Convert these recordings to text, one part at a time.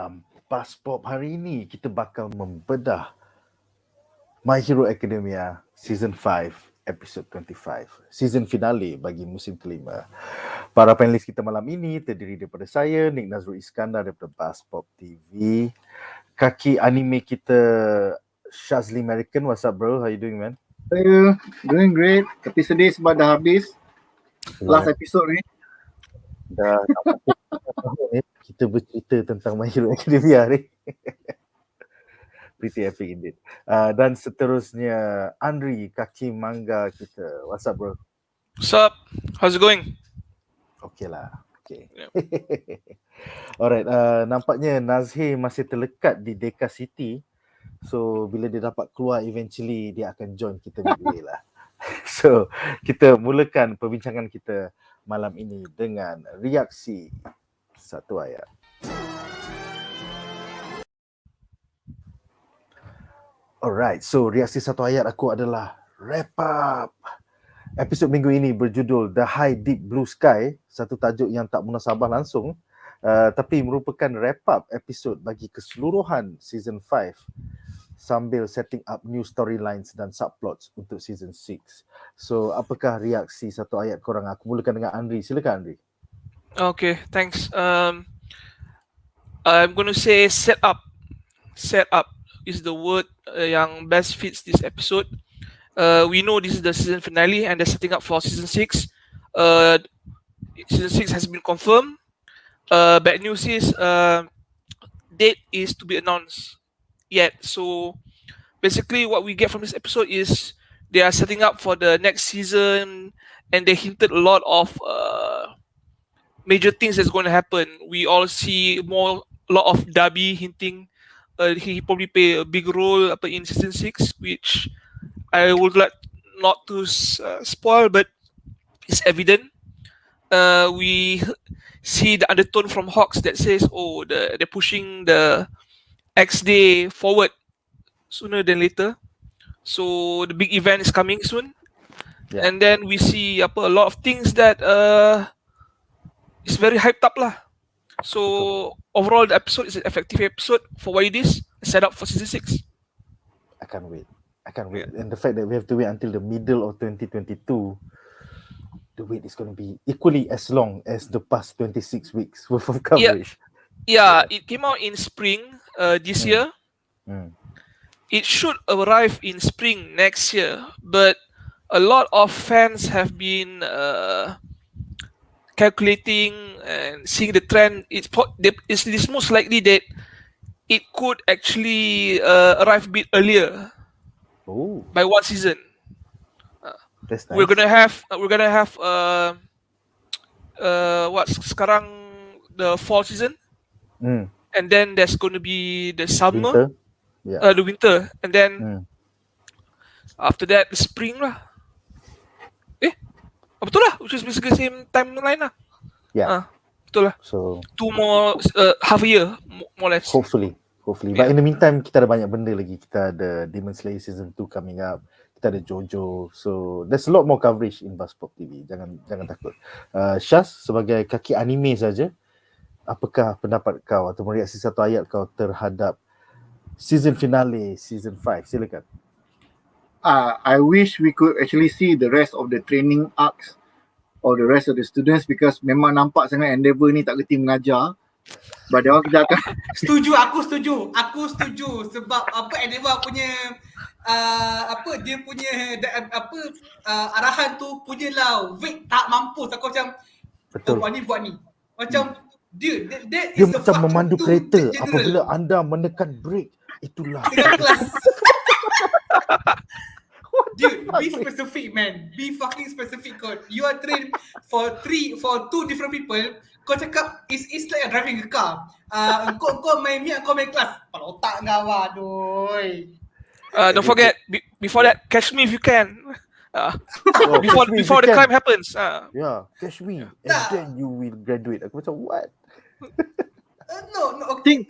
dalam BuzzPOP hari ini kita bakal membedah My Hero Academia Season 5 episod 25, season finale bagi musim kelima. Para panelis kita malam ini terdiri daripada saya, Nadzru Iskandar daripada BuzzPopTV, kaki anime kita Shazli American. What's up bro? How you doing man? Doing great. Tapi sedih sebab dah habis last episode ni. Dah kita bercerita tentang My Hero Academia ni. Pretty epic indeed. Dan seterusnya Andri, kaki manga kita. What's up bro? What's up? How's it going? Okay lah. Okay. Yeah. Alright, nampaknya Nazhir masih terlekat di Deka City. So bila dia dapat keluar eventually dia akan join kita midway lah. So kita mulakan perbincangan kita malam ini dengan reaksi satu ayat. Alright, so reaksi satu ayat aku adalah wrap up. Episod minggu ini berjudul The High Deep Blue Sky, satu tajuk yang tak munasabah langsung, tapi merupakan wrap up episod bagi keseluruhan season 5 sambil setting up new storylines dan subplots untuk season 6. So apakah reaksi satu ayat korang? Aku mulakan dengan Andri. Silakan Andri. Okay, thanks. I'm going to say set up. Set up is the word yang best fits this episode. We know this is the season finale and they're setting up for season 6. Season 6 has been confirmed. Bad news is date is to be announced yet. So basically what we get from this episode is they are setting up for the next season and they hinted a lot of major things that's going to happen. We all see a lot of Dabi hinting he probably play a big role in season 6, which I would like not to spoil, but it's evident. We see the undertone from Hawks that says, oh, they're pushing the X day forward sooner than later. So the big event is coming soon. Yeah. And then we see a lot of things that is very hyped up lah. So overall the episode is an effective episode for what it is, set up for season 6. I can't wait. And the fact that we have to wait until the middle of 2022, the wait is going to be equally as long as the past 26 weeks worth of coverage. Yeah, it came out in spring this year. It should arrive in spring next year, but a lot of fans have been calculating and seeing the trend. It's most likely that it could actually arrive a bit earlier. Oh. By one season. That's nice. We're gonna have what's sekarang the fall season, and then there's going to be the summer, the winter, and then after that the spring lah. Betul lah, which is basically same timeline lah. Yeah. Betul lah. So 2 more half a year more or less. Hopefully. But in the meantime kita ada banyak benda lagi. Kita ada Demon Slayer season 2 coming up. Kita ada Jojo. So there's a lot more coverage in BuzzPop TV. Jangan takut. Shaz, sebagai kaki anime saja, apakah pendapat kau atau reaksi satu ayat kau terhadap season finale season 5? Silakan. I wish we could actually see the rest of the training arcs or the rest of the students, because memang nampak sangat Endeavour ni tak kerti mengajar. But kita akan Aku setuju sebab Endeavour punya dia punya arahan tu punyalah wait tak mampus. Aku macam betul. Buat ni macam dia macam memandu kereta apabila anda menekan brake, itulah kelas. Dude, be specific man. Be fucking specific. You are trained for 2 different people. Kau cakap it's like driving a car. Kau main kelas. Kepala otak kau aduh. Don't forget before that, catch me if you can. Before the climb happens. Yeah, catch me and then you will graduate. Aku macam what? No. Okay.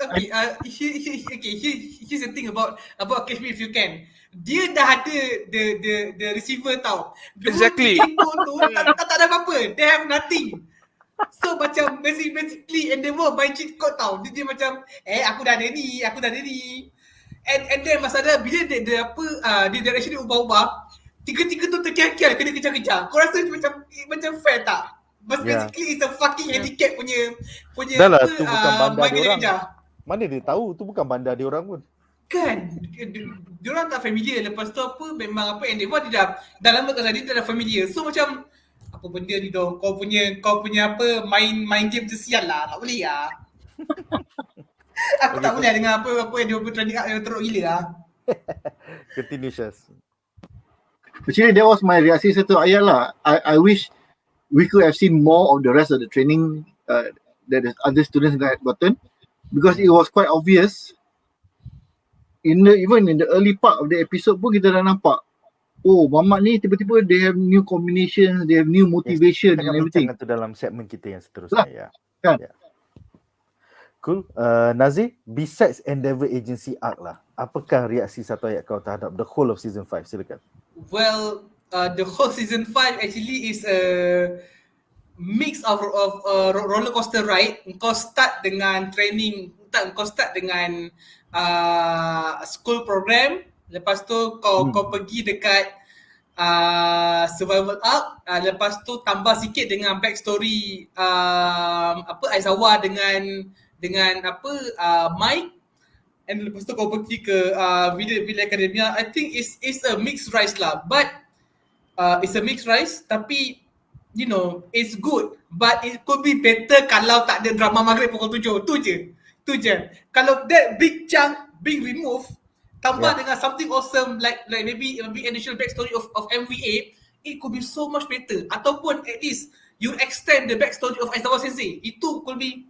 Here's the thing about catch me if you can. Dia dah ada the receiver tau. Exactly. Tak ada apa-apa. They have nothing. So macam basically Endeavour main cheat code tau. Dia macam aku dah ada ni. And then masalah bila dia apa dia direction dia ubah-ubah, tiga-tiga tu terkial-kial kena kejar-kejar. Kau rasa macam fair tak? But basically it's a fucking handicap punya Dah lah, apa tu bukan bandar main dia orang. kejar-kejar. Mana dia tahu tu bukan bandar dia orang pun. Kan diorang tak familiar. Lepas tu apa memang apa Endeavour dia dah lama kat sana, dia dah familiar. So macam apa benda ni doh, kau punya apa main game tu sial lah, tak boleh lah. Aku tak boleh dengan apa dia trending up yang teruk gila lah. Continue, Shaz. Actually, that was my reaksi satu ayat lah. I wish we could have seen more of the rest of the training that the other students had gotten, because it was quite obvious. Even in the early part of the episode pun kita dah nampak, oh Mamat ni tiba-tiba they have new combinations, they have new motivation and everything. Itu dalam segmen kita yang seterusnya. Ya. Kan? Yeah. Cool. Nazir, besides Endeavour Agency arc lah, apakah reaksi satu ayat kau terhadap the whole of season 5? Silakan. Well, the whole season 5 actually is a mix of roller coaster ride. Kau start dengan training, kau start dengan school program, lepas tu kau pergi dekat survival arc, lepas tu tambah sikit dengan backstory Aizawa dengan apa Mike, and lepas tu kau pergi ke Villa Academia. I think it's a mixed rice lah, but it's a mixed rice, tapi you know it's good, but it could be better kalau tak ada drama maghrib pukul 7. Tu je. Kalau that big chunk being removed, tambah dengan something awesome like maybe additional backstory of MVA, it could be so much better. Ataupun at least you extend the backstory of Aizawa Sensei. Itu could be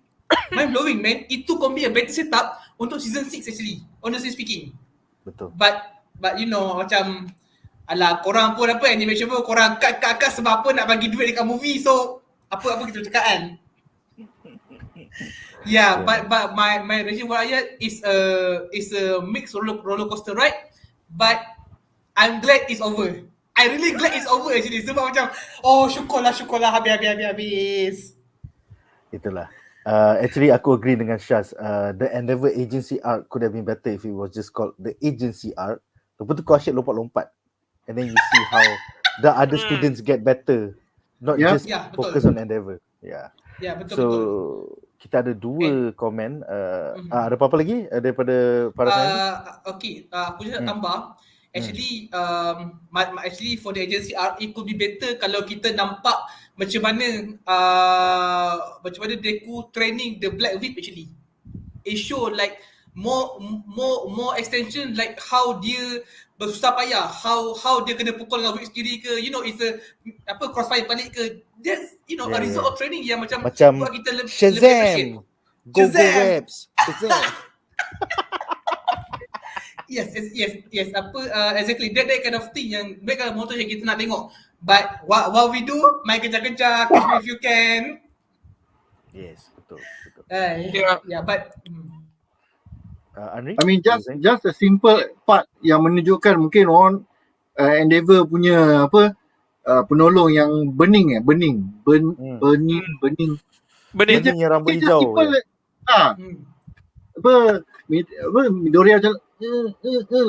mind blowing, man. Itu could be a better setup untuk season 6 actually, honestly speaking. Betul. But you know macam alah, korang pun apa animation pun korang cut sebab apa nak bagi duit dekat movie. So apa kita cakap kan. Yeah, but my reaction for ayat is a mixed roller coaster ride, but I'm glad it's over. I really glad it's over actually, sebab macam syukurlah habis. Itulah. Actually aku agree dengan Shaz. The Endeavour Agency arc could have been better if it was just called the Agency arc. Lepas tu kau asyik lompat-lompat, and then you see how the other students get better, not just focus on Endeavour. Ya, betul. So kita ada dua komen. Ada apa-apa lagi daripada para penyanyi? Okay, aku just nak tambah. Actually, actually for the agency art, it could be better kalau kita nampak macam mana DEKU training the Black Whip actually. It show like more extension, like how dia bersusah payah, how dia kena pukul dengan whip sendiri ke, you know, it's a crossfire balik ke. That's a result of training yang macam buat kita lebih Shazam, go webs, Shazam. Yes. Exactly. That kind of thing yang kind of motor yang kita nak tengok. But what we do, main kejar-kejar, catch me if you can. Yes, betul. But Henry? I mean just a simple part yang menunjukkan mungkin orang Endeavour punya penolong yang bening. Bening yang rambut hijau. Midoriya macam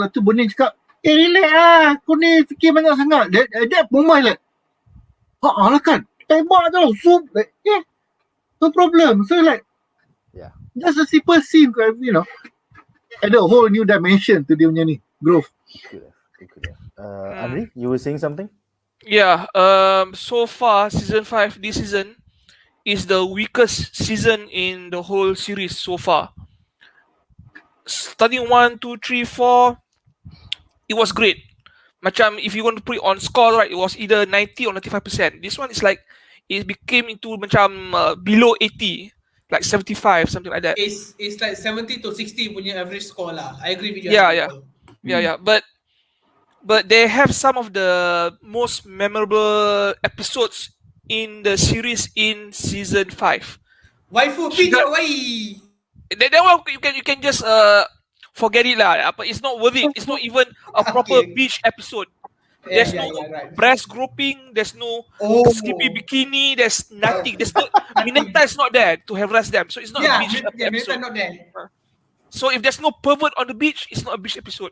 lah tu bening cakap, relax lah, kau ni fikir banyak sangat. Dia moment like, lah kan, tembak je lah, soup, like, no problem. So like, just a simple scene, you know, ada a whole new dimension to dia punya ni, growth. Henry, you were saying something? Yeah, so far season 5 this season is the weakest season in the whole series so far. Starting 1, 2, 3, 4, it was great. Macam if you want to put it on score, right, it was either 90 or 95%. This one is like it became into macam below 80, like 75, something like that. It's like 70 to 60 punya average score lah. I agree with you. Yeah. But they have some of the most memorable episodes in the series in season 5. Waifu picture wai. That one you can just forget it lah. It's not worth it. It's not even a proper beach episode. There's no right. breast groping, there's no Oh. skippy bikini, there's nothing. There's no Mineta is not there to harass them. So it's not a beach Mineta episode. not there. So if there's no pervert on the beach, it's not a beach episode.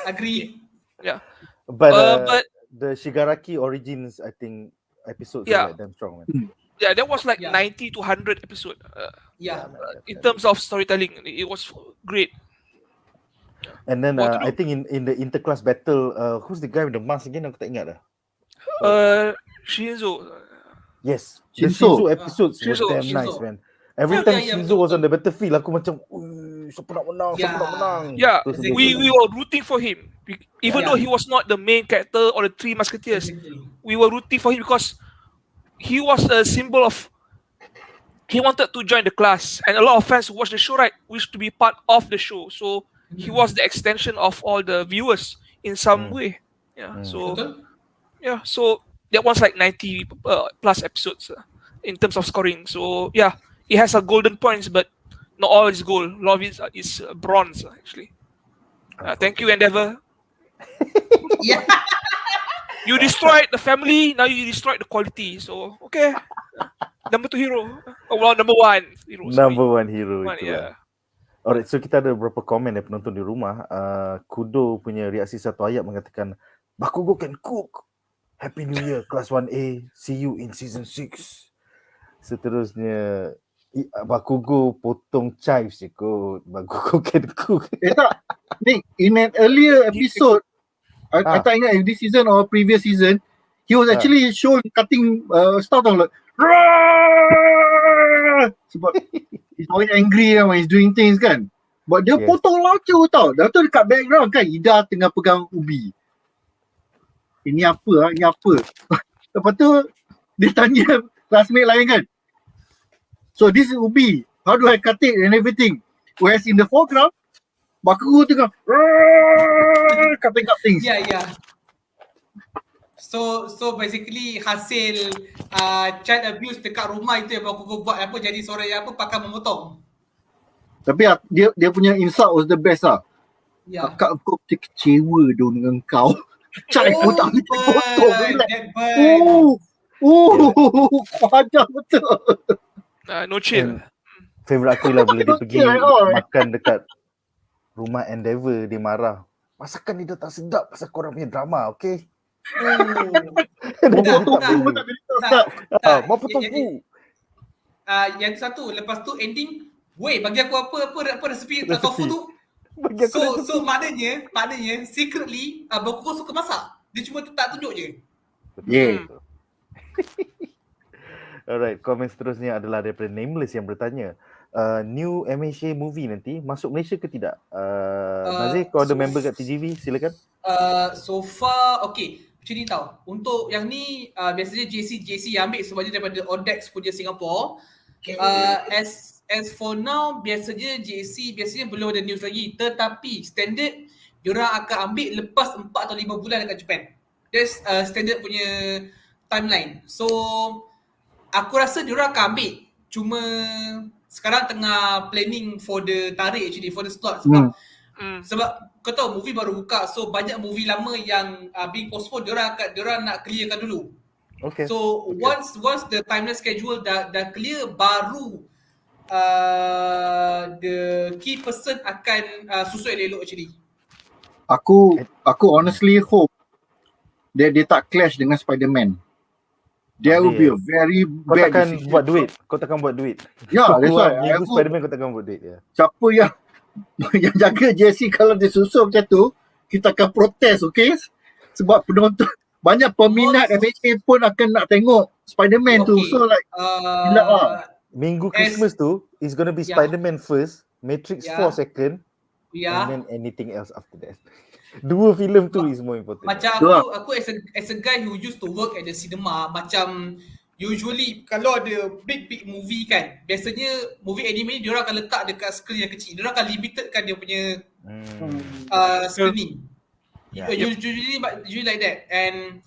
Agree. Yeah. But the Shigaraki Origins, I think, episodes Yeah. are like damn strong, man. Yeah, that was like Yeah. 90 to 100 episode. Yeah. In terms of storytelling, it was great. And then What to I think in the interclass battle, who's the guy with the mask again? Aku tak ingat dah. Shinzo. Yes, the Shinzo. Shinzo episodes were Shinzo. damn nice, man. Every Yeah, time yeah, Shinzo was betul. on the battlefield, aku macam, siapa nak menang, siapa Yeah. nak menang. Yeah, Terus exactly. dia we were rooting for him. Even Yeah. though he was not the main character or the Three Musketeers, we were rooting for him because he was a symbol of he wanted to join the class, and a lot of fans who watch the show, right, wish to be part of the show. So he was the extension of all the viewers in some way. Yeah. So Betul? yeah, so that was like 90 plus episodes in terms of scoring. So yeah, it has a golden points, but not all is gold. A lot of it is bronze actually. Thank you, Endeavor. Yeah. You destroyed the family, now you destroyed the quality. So okay, number 2 hero. Oh, well, number 1 hero. sorry. number one hero One, itu. yeah. Alright, so kita ada beberapa komen dari penonton di rumah. Kudo punya reaksi satu ayat mengatakan, Bakugo can cook. Happy New Year, Class 1A. See you in Season 6. Seterusnya, Bakugo potong chives je kot. Bakugo can cook. Tak. Nick, in an earlier episode, I tak ingat if this season or previous season, he was actually shown cutting stuff tau, like sebab he's always angry when he's doing things kan. But dia Yes. potong lacu tau. Dah tu dekat background kan, Ida tengah pegang ubi. Ini apa? Ini apa? Lepas tu dia tanya classmate lain kan. So this is ubi. How do I cut it and everything? Whereas in the foreground, Bakugo tengah cutting up things. Yeah. So basically hasil child abuse dekat rumah itu yang Bakugo buat apa jadi seorang yang apa pakai memotong. Tapi dia punya insult was the best lah. Yeah. Kakak kau kecewa dong dengan kau. Cai pun tak boleh potong. Relax. That burn. Kau ajar betul. No chill. Favorite aku lah bila dia pergi Okay, alright. makan dekat rumah Endeavor, dia marah. Masakan ni dah tak sedap pasal korang punya drama, okay? Mau potong pun tak boleh start. Mau potong pu. Yang satu lepas tu ending, weh bagi aku apa resepi tofu tu. Bagi aku So maknanya secretly Bakugo suka masak. Dia cuma tak tunjuk je. Yeah. Alright, komen seterusnya adalah daripada Nameless yang bertanya, new MHA movie nanti masuk Malaysia ke tidak? Nazir, kau ada member kat TGV, silakan. So far okay, macam ni tau. Untuk yang ni biasanya JC yang ambil sebab dia daripada Odex punya Singapore. As for now biasanya JC belum ada news lagi, tetapi standard diorang akan ambil lepas 4 atau 5 bulan dekat Japan. That's standard punya timeline. So aku rasa diorang akan ambil, cuma sekarang tengah planning for the tarik actually, for the slot sebab kau tahu movie baru buka, so banyak movie lama yang being postponed, diorang nak clearkan dulu. Okay. So once the timeline schedule dah clear, baru the key person akan susun elok actually. Aku honestly hope dia tak clash dengan Spider-Man. There will be a very Kau bad takkan decision. buat duit. Ya, that's why. I Minggu hope Spider-Man kau takkan buat duit. Ya. siapa yang jaga JC kalau dia susun macam tu, kita akan protes, okay? Sebab penonton, banyak peminat MHA pun akan nak tengok Spider-Man tu. Okay. So like, gila lah. Minggu Christmas tu is gonna be Yeah. Spider-Man first, Matrix Yeah. 4 second, and Yeah. then anything else after that. Dua filem tu is more important. Macam aku as a guy who used to work at the cinema, macam usually kalau ada big movie kan, biasanya movie anime ni diorang akan letak dekat screen yang kecil. Diorang akan limitedkan dia punya screening. Yeah. Usually like that. And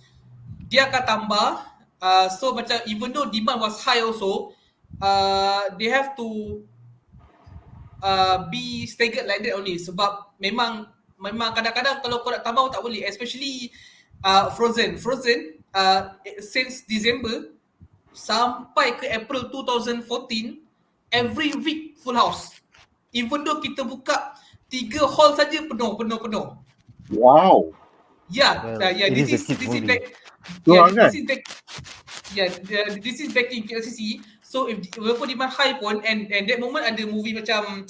dia akan tambah, so macam even though demand was high also, they have to be staggered like that only, sebab memang kadang-kadang kalau kau nak tambah tak boleh, especially Frozen since December sampai ke April 2014 every week full house. Even though kita buka 3 hall saja penuh. Wow. Yeah, It is a kid this is movie. back. This is back in KLCC. So if walaupun demand high pun and that moment ada movie macam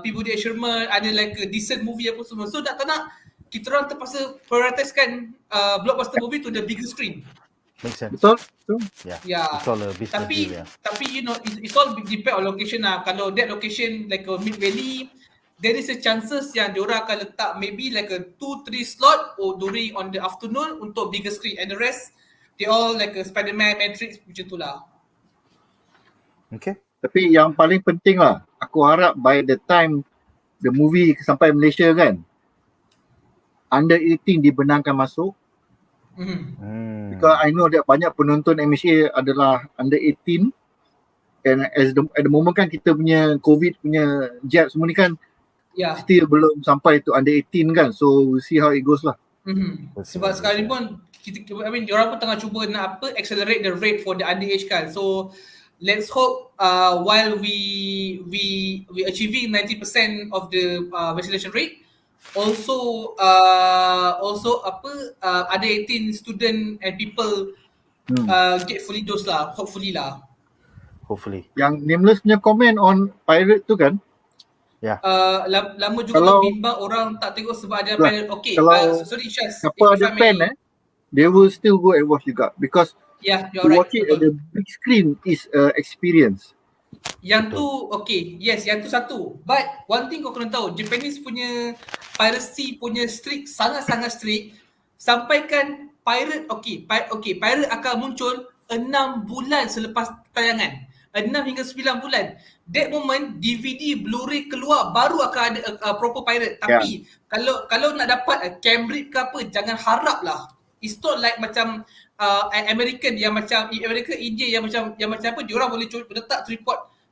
Peabody Sherman, ada like a decent movie apa semua. So tak nak kita orang terpaksa prioritisekan blockbuster movie to the bigger screen. Makes sense. Betul? Yeah. It's all a business deal, yeah. Tapi you know it's all depend on location lah. Kalau that location like a Mid Valley, there is a chances yang diorang akan letak maybe like a 2-3 slot or during on the afternoon untuk bigger screen, and the rest they all like a Spider-Man, Matrix macam tu lah. Okay. Tapi yang paling penting lah, aku harap by the time the movie sampai Malaysia kan, under 18 dibenarkan masuk. Because I know that banyak penonton MHA adalah under 18, and at the moment kan kita punya COVID punya jab semua ni kan still belum sampai to under 18 kan, so we'll see how it goes lah. Sebab sekarang ni pun diorang pun tengah cuba nak accelerate the rate for the underage kan, so let's hope while we achieving 90% of the vaccination rate, also ada 18 student and people get fully dose lah, hopefully. Yang Nameless punya comment on pirate tu kan, lama juga kalau bimbang orang tak tengok sebab ada pirate. Okay, sorry Shaz, siapa ada pen they will still go and watch juga, because to watch it at the big screen is experience. Yang tu yang tu satu. But one thing kau kena tahu, Japanese punya piracy punya strict, sangat-sangat strict. Sampaikan pirate pirate akan muncul 6 bulan selepas tayangan. 6 hingga 9 bulan. That moment DVD, Blu-ray keluar baru akan ada proper pirate. Tapi kalau nak dapat Cambridge ke apa, jangan harap lah. It's not like macam American yang macam India yang macam apa, diorang boleh letak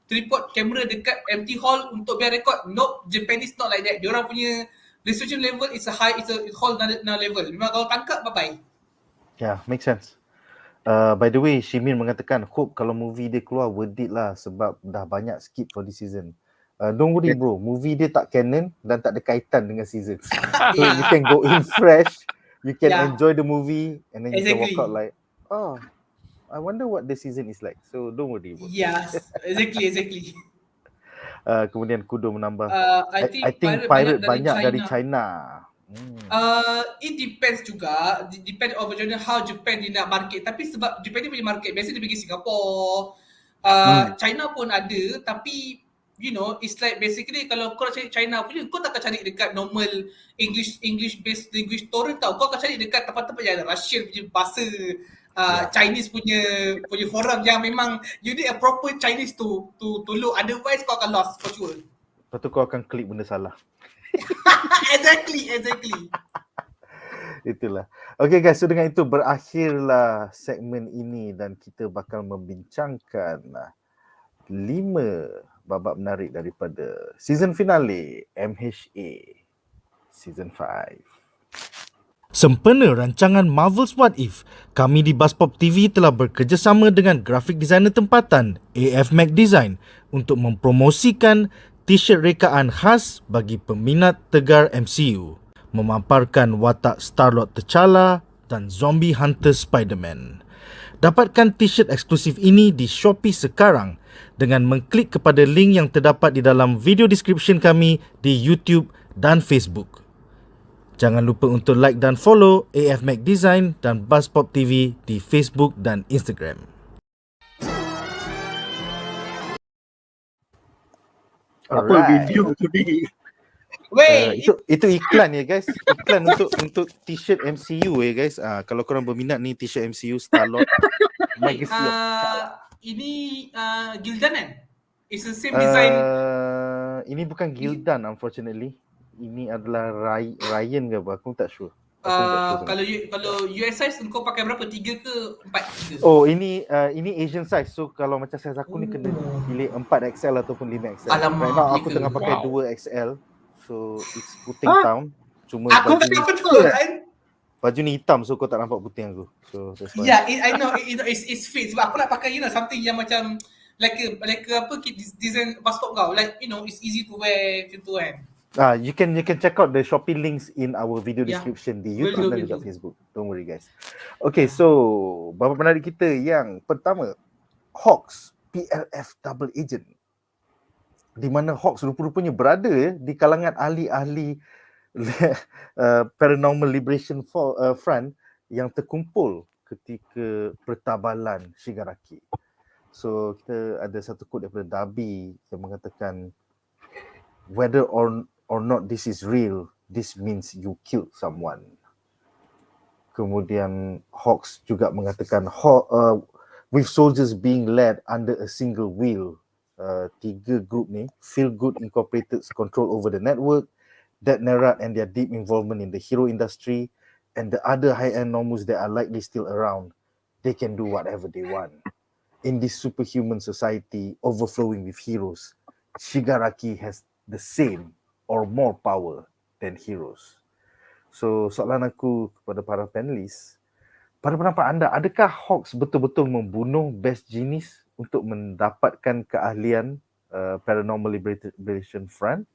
tripod kamera dekat empty hall untuk biar record. Nope, Japanese not like that. Diorang punya restriction level is a whole another level. Memang kalau tangkap bye-bye. Yeah, makes sense. By the way, Shimin mengatakan hope kalau movie dia keluar worth it lah sebab dah banyak skip for this season. Don't worry bro, movie dia tak canon dan tak ada kaitan dengan season. So you can go in fresh, you can enjoy the movie and then you can walk out like, oh, I wonder what the season is like. So don't worry bro. Yes, exactly. Kemudian Kudo menambah, I think pirate banyak dari China. It depends juga. Depend on macam mana how Japan dia nak market. Tapi sebab Japan dia punya market biasa dia pergi Singapore, China pun ada. Tapi you know, it's like basically kalau kau nak cari China punya, kau tak akan cari dekat normal English based language torrent tau. Kau akan cari dekat tempat-tempat yang ada Russian punya bahasa, Chinese punya forum yang memang you need a proper Chinese to look. Otherwise kau akan lost for sure. Lepas tu kau akan klik benda salah. Exactly. Itulah. Okay guys, so dengan itu berakhirlah segmen ini dan kita bakal membincangkan 5 babak menarik daripada season finale MHA season 5. Sempena rancangan Marvel's What If, kami di BuzzPopTV telah bekerjasama dengan grafik designer tempatan AFmech Design untuk mempromosikan T-shirt rekaan khas bagi peminat tegar MCU, memaparkan watak Star-Lord T'Challa dan zombie hunter Spider-Man. Dapatkan T-shirt eksklusif ini di Shopee sekarang dengan mengklik kepada link yang terdapat di dalam video description kami di YouTube dan Facebook. Jangan lupa untuk like dan follow AFmech Design dan BuzzPopTV di Facebook dan Instagram. apa video tu ni? Itu iklan ya guys. Iklan untuk t-shirt MCU ya guys. Kalau korang berminat ni t-shirt MCU Star-Lord Legacy of T'Challa. Ini Gildan kan? It's the same design. Ini bukan Gildan unfortunately. Ini adalah Ryan ke apa? Aku tak sure. Kalau US size kau pakai berapa? 3 ke 4? Oh, ini Asian size. So kalau macam size aku ni kena pilih 4XL ataupun 5XL. Alamak, right now aku tengah pakai 2XL. So it's putting down. Cuma aku tak betul kan? Baju ni hitam, so kau tak nampak puting aku. So that's why. Yeah, I know it's fit sebab aku nak pakai something yang macam like a apa design passport kau, like it's easy to wear macam tu kan. You can check out the Shopee links in our video Yeah. description di Will YouTube do, dan will juga do. Facebook. Don't worry guys. Okay, so bapa penarik kita yang pertama, Hawks PLF Double Agent. Di mana Hawks rupa-rupanya berada di kalangan ahli-ahli Paranormal Liberation Front yang terkumpul ketika pertabalan Shigaraki. So kita ada satu quote daripada Dabi yang mengatakan, whether or not this is real, this means you killed someone. Kemudian Hawks juga mengatakan, with soldiers being led under a single wheel. Tiga group ni, Feel Good Incorporated's control over the network, Dead Nerat and their deep involvement in the hero industry, and the other high-end normus that are likely still around, they can do whatever they want. In this superhuman society overflowing with heroes, Shigaraki has the same or more power than heroes. So soalan aku kepada para panelis, pada pendapat anda, adakah Hawks betul-betul membunuh Best Genies untuk mendapatkan keahlian Paranormal Liberation Front?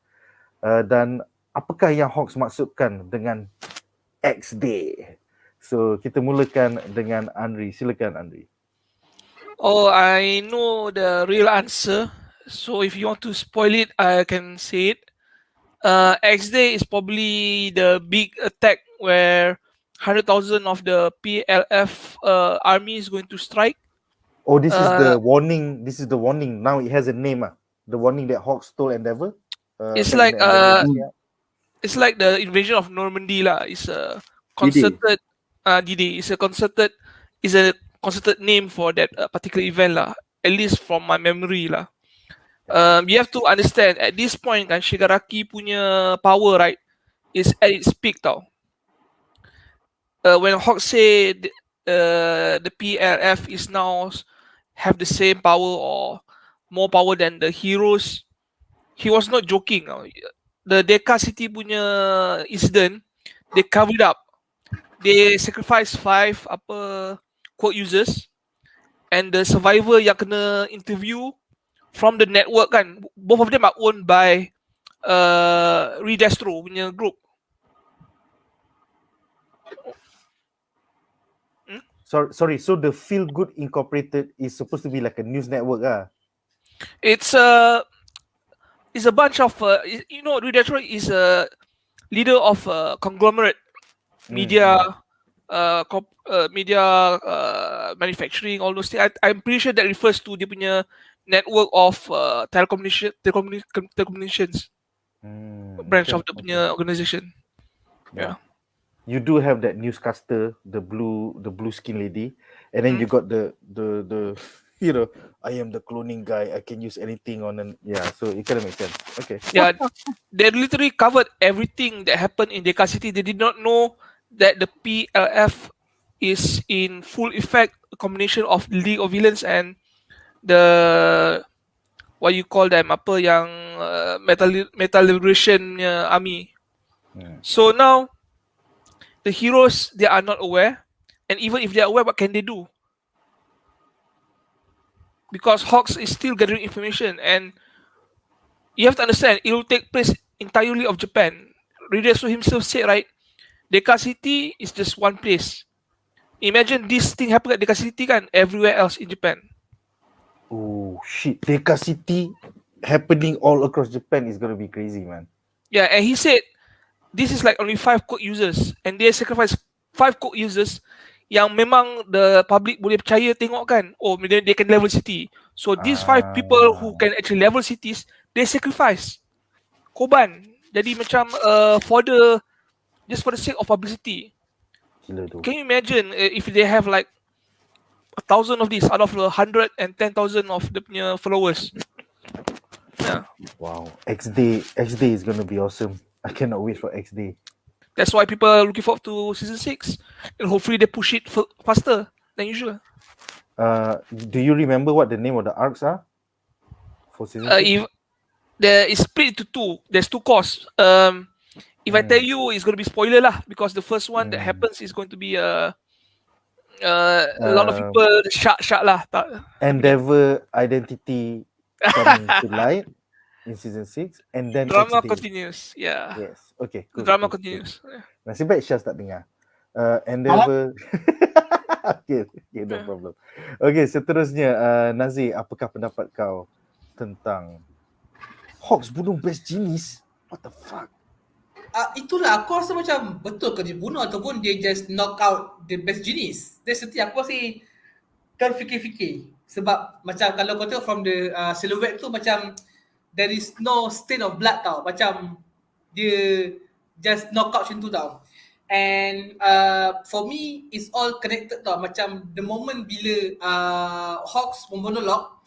Dan apakah yang Hawks maksudkan dengan X-Day? So kita mulakan dengan Andri. Silakan Andri. Oh, I know the real answer. So if you want to spoil it, I can say it. X-Day is probably the big attack where 100,000 of the PLF army is going to strike. Oh, this is the warning. This is the warning. Now it has a name. The warning that Hawks told Endeavour. It's back like in the Endeavour. it's like the invasion of Normandy lah. It's a concerted D-Day. It's a concerted name for that particular event lah. At least from my memory lah. You have to understand at this point kan, Shigaraki punya power right is at its peak tau. When Hawk say the PLF is now have the same power or more power than the heroes, he was not joking. The Deka City punya incident, they covered up. They sacrificed 5 quote users, and the survivor yang kena interview from the network kan, both of them are owned by Redestro punya group. Sorry. So the Feel Good Incorporated is supposed to be like a news network It's a bunch of Redestro is a leader of a conglomerate media manufacturing, all those things. I'm pretty sure that refers to dia punya network of telecommunications branch of the punya organization. Yeah. You do have that newscaster, the blue skin lady, and then you got the I am the cloning guy. I can use anything on so it kind of makes sense. Okay. Yeah, they literally covered everything that happened in Deka City. They did not know that the PLF is in full effect, a combination of League of Villains and the what you call them, apa yang Metal Liberation army. So now the heroes, they are not aware, and even if they are aware, what can they do? Because Hawks is still gathering information, and you have to understand it will take place entirely of Japan. Redeso himself said, right, Deka City is just one place. Imagine this thing happen at Deka City kan, everywhere else in Japan. Oh shit, Deka City happening all across Japan is gonna be crazy, man. Yeah, and he said this is like only 5 code users, and they sacrifice 5 code users yang memang the public boleh percaya tengok kan, oh they can level city. So these 5 people who can actually level cities, they sacrifice korban. Jadi macam just for the sake of publicity. Can you imagine if they have like 1,000 of these out of 110,000 of the punya followers? Yeah. Wow, X-Day is gonna be awesome. I cannot wait for X-Day. That's why people are looking forward to season 6, and hopefully they push it faster than usual. Do you remember what the name of the arcs are for season 6? There is split into 2. There's 2 cores. If I tell you, it's going to be spoiler lah, because the first one that happens is going to be a lot of people shock lah. Endeavour identity coming to light in season 6 and then Drama XD. continues. Yeah. Yes. Okay. Cool, Drama cool, continues. Cool. Nasib baik Syaz tak dengar. Endeavour. Okay, no problem. Okay, seterusnya Nazi, apakah pendapat kau tentang Hawks bunuh best jenis? What the fuck? Itulah aku rasa macam betul ke dia bunuh ataupun dia just knock out the best jenis. That's the thing, aku masih terfikir-fikir. Sebab macam kalau kau tengok from the silhouette tu macam there is no stain of blood tau. Macam dia just knock out macam tu tau. And for me, it's all connected tau. Macam the moment bila Hawks monolog,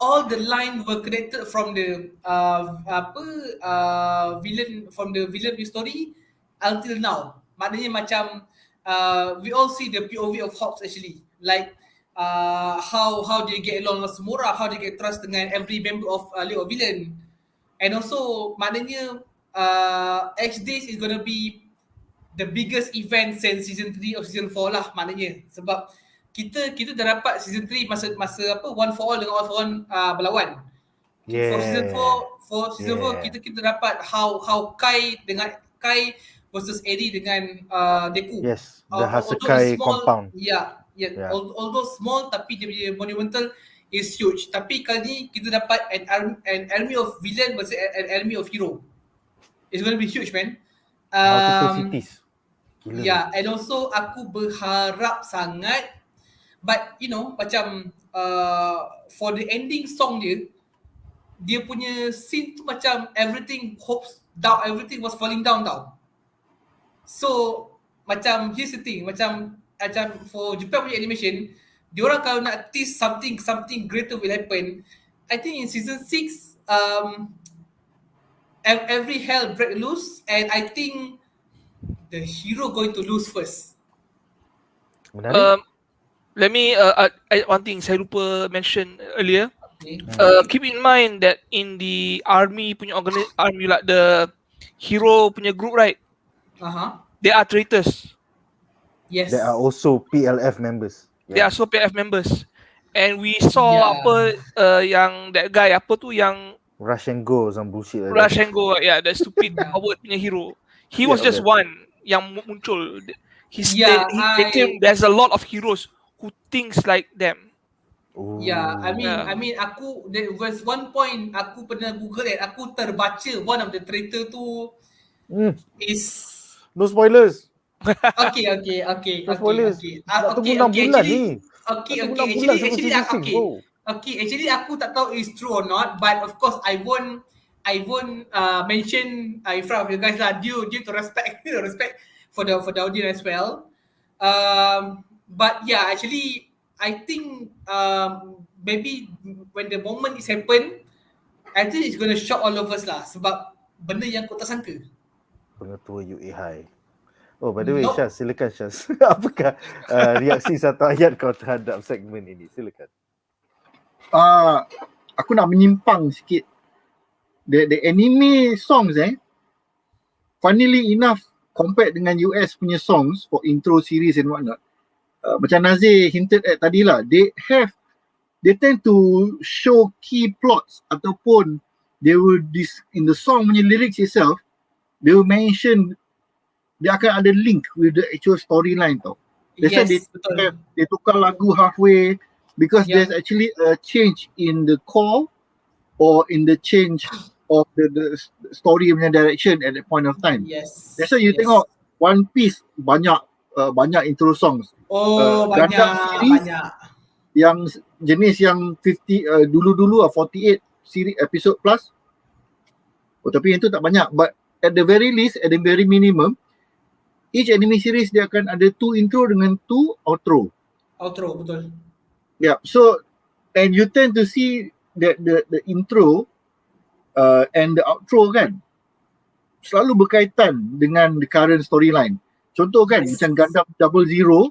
all the line were connected from the villain, from the villain story until now. Maknanya macam we all see the POV of Hawks actually, like how they get along with Samura, how they get trust dengan every member of League of Villain, and also maknanya X Days is gonna be the biggest event since season 3 or season 4 lah maknanya, sebab kita dah dapat season 3 masa one for all dengan all for one berlawan. Yeah. For season 4 kita dapat how Kai versus Eddie dengan DEKU. Yes, the Hasekai compound. Yeah. Although small tapi dia punya monumental is huge. Tapi kali ni kita dapat an army of villain versus an army of hero. It's going to be huge, man. Multiple cities. Gila. Yeah, and also aku berharap sangat, but you know macam for the ending song dia punya scene tu macam everything was falling down tau. So macam here's the thing, macam for Japan punya animation, diorang kalau nak tease something greater will happen, I think in season 6 every hell break loose, and I think the hero going to lose first. Menarik. Let me one thing saya lupa mention earlier. Okay. Keep in mind that in the army punya army like the hero punya group, right? They are traitors. Yes. There are also PLF members. They are also PF members. And we saw yang that guy yang Rush and go some bullshit like Rush that. and go, that stupid coward punya hero. He was just one yang muncul. They claim there's a lot of heroes who thinks like them. Ooh. Yeah, I mean aku, there was one point aku pernah Google and aku terbaca one of the traitor tu is No spoilers. Okay. No spoilers. Nak tunggu 6 bulan ni. Actually aku tak tahu is true or not, but of course I won't mention in front of you guys lah, due to respect for the audience as well. But yeah, actually I think maybe when the moment is happen, I think it's gonna shock all of us lah, sebab benda yang kau tak sangka. Pengetua UA High. Oh, by the way, Syaz, silakan Syaz. Apakah reaksi satu ayat kau terhadap segmen ini? Silakan. Aku nak menyimpang sikit. The anime songs funnily enough, compared dengan US punya songs for intro series and whatnot, macam Nazir hinted at tadi lah, they tend to show key plots ataupun they will in the song punya lyrics itself, they will mention dia akan ada link with the actual storyline tau. That's why they tukar lagu halfway because there's actually a change in the core or in the change of the story punya direction at that point of time. Yes. That's why you tengok One Piece banyak intro songs. Banyak. Yang jenis yang 50 dulu 48 series episode plus. Tapi yang tu tak banyak, but at the very least, at the very minimum, each anime series dia akan ada 2 intro dengan 2 outro. Betul. Yeah, so and you tend to see that the intro and the outro kan selalu berkaitan dengan the current storyline. Contoh kan, macam Gundam 00,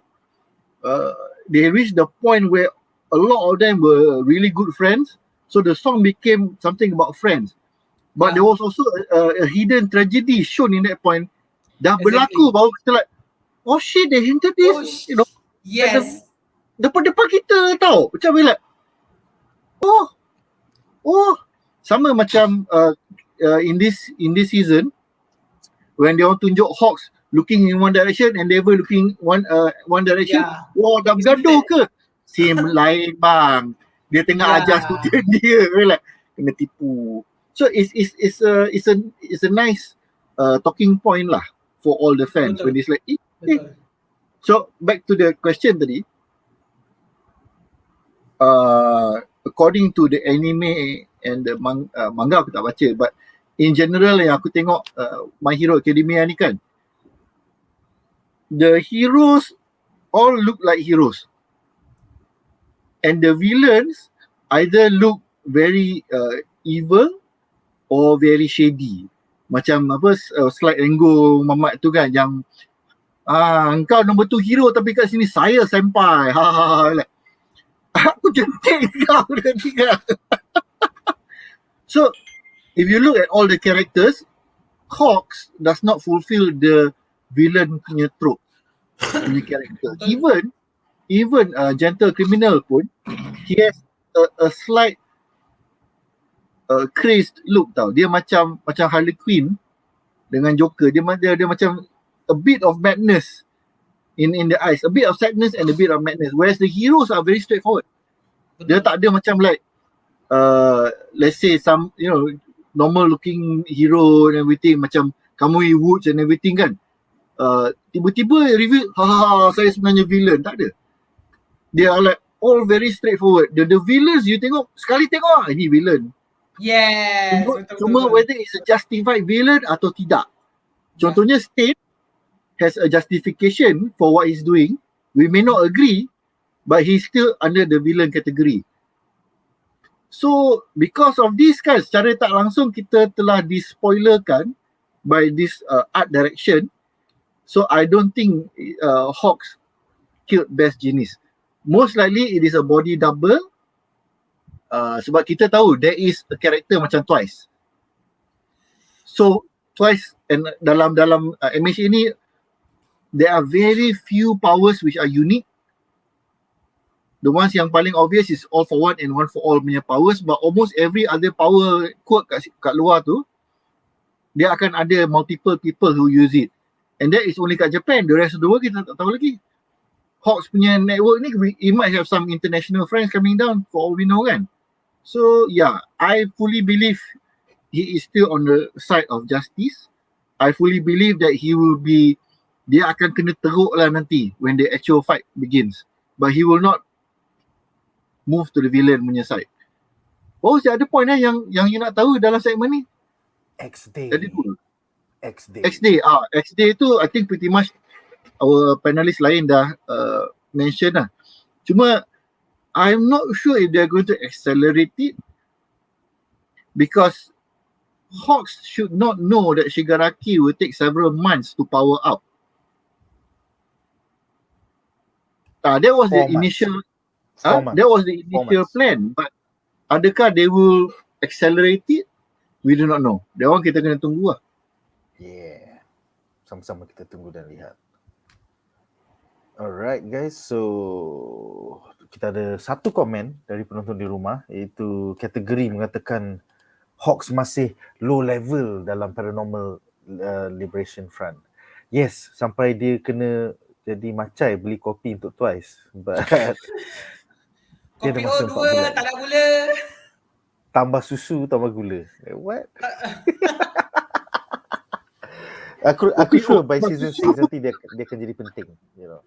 they reached the point where a lot of them were really good friends, so the song became something about friends. But there was also a hidden tragedy shown in that point. Dah Exactly. berlaku baru kita like, oh shit, they hinted this, you know, Yes. depan-depan kita tau. Macam we like, oh, sama macam in this season when they want tunjuk Hawks looking in one direction and they were looking one direction. Yeah. Wah, dah bergaduh ke? Scene lain bang. Dia tengah ajar student dia. We like, kena tipu. So it's a nice talking point lah for all the fans. Betul. When it's like, Betul. So back to the question tadi. According to the anime and the manga aku tak baca, but in general yang aku tengok My Hero Academia ni kan, the heroes all look like heroes and the villains either look very evil or very shady. Macam apa slide Rengo Mamat tu kan, yang engkau nombor 2 hero tapi kat sini saya senpai. Like, aku jentik kau tadi kan. So if you look at all the characters, Hawks does not fulfill the villain punya trope punya character. Even Gentle Criminal pun, he has a slight crazed look tau. Dia macam Harley Quinn dengan Joker. Dia macam a bit of madness in the eyes, a bit of sadness and a bit of madness. Whereas the heroes are very straightforward. Dia tak ada macam like let's say some, you know, normal looking hero and everything, macam Kamui Woods and everything kan. Tiba-tiba reveal, saya sebenarnya villain. Tak ada. They are like all very straightforward. The villains you tengok, sekali tengok ini villain. Yes. Cuma whether it's a justified villain atau tidak. Contohnya State has a justification for what he's doing. We may not agree, but he's still under the villain category. So because of this kan, secara tak langsung kita telah dispoilerkan by this art direction. So I don't think Hawks killed Best Genius. Most likely it is a body double. Sebab kita tahu there is a character macam Twice. So Twice and dalam MH ini there are very few powers which are unique. The ones yang paling obvious is all for one and one for all punya powers, but almost every other power quirk kat luar tu, dia akan ada multiple people who use it. And that is only kat Japan. The rest of the world kita tak tahu lagi. Hawks punya network ni, it might have some international friends coming down for all we know kan. So yeah, I fully believe he is still on the side of justice. I fully believe that dia akan kena teruk lah nanti when the actual fight begins. But he will not move to the villain punya side. Oh, ada point yang you nak tahu dalam segmen ni? X-Day. Jadi tu. X-Day. X-Day tu I think pretty much our panelist lain dah mention lah. Cuma I'm not sure if they're going to accelerate it because Hawks should not know that Shigaraki will take several months to power up. That was the initial plan, but adakah they will accelerate it? We do not know. That one kita kena tunggu lah. Yeah. Sama-sama kita tunggu dan lihat. Alright guys, so kita ada satu komen dari penonton di rumah, iaitu kategori mengatakan Hawks masih low level dalam Paranormal Liberation Front. Yes, sampai dia kena jadi macai beli kopi untuk Twice. But dia Kopi ada masa 4 bulan. tak ada gula. Tambah susu, tambah gula. What? Aku sure by season 6 nanti dia akan jadi penting, you know.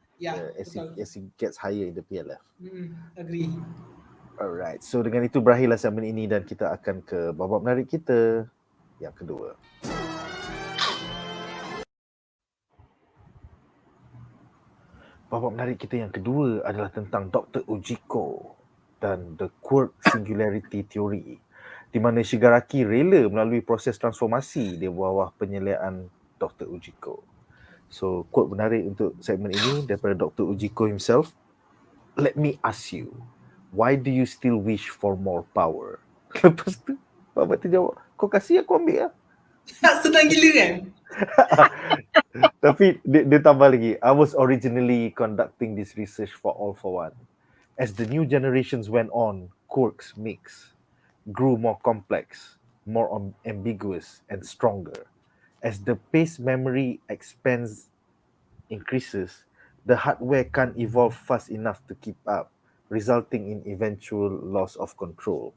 As he gets higher in the PLF. Agree. Alright, so dengan itu berakhirlah segmen ini dan kita akan ke babak menarik kita yang kedua. Babak menarik kita yang kedua adalah tentang Dr. UJIKO dan the Quirk Singularity Theory, di mana Shigaraki rela melalui proses transformasi di bawah penyeliaan Dr. UJIKO. So, quote menarik untuk segmen ini daripada Dr. UJIKO himself. Let me ask you, why do you still wish for more power? Lepas tu, Bapak tu jawab, kau kasih aku ambil lah. Senang gila kan? Tapi dia tambah lagi, I was originally conducting this research for All for One. As the new generations went on, Quirk's mix grew more complex, more ambiguous and stronger. As the pace memory expands increases, the hardware can't evolve fast enough to keep up, resulting in eventual loss of control.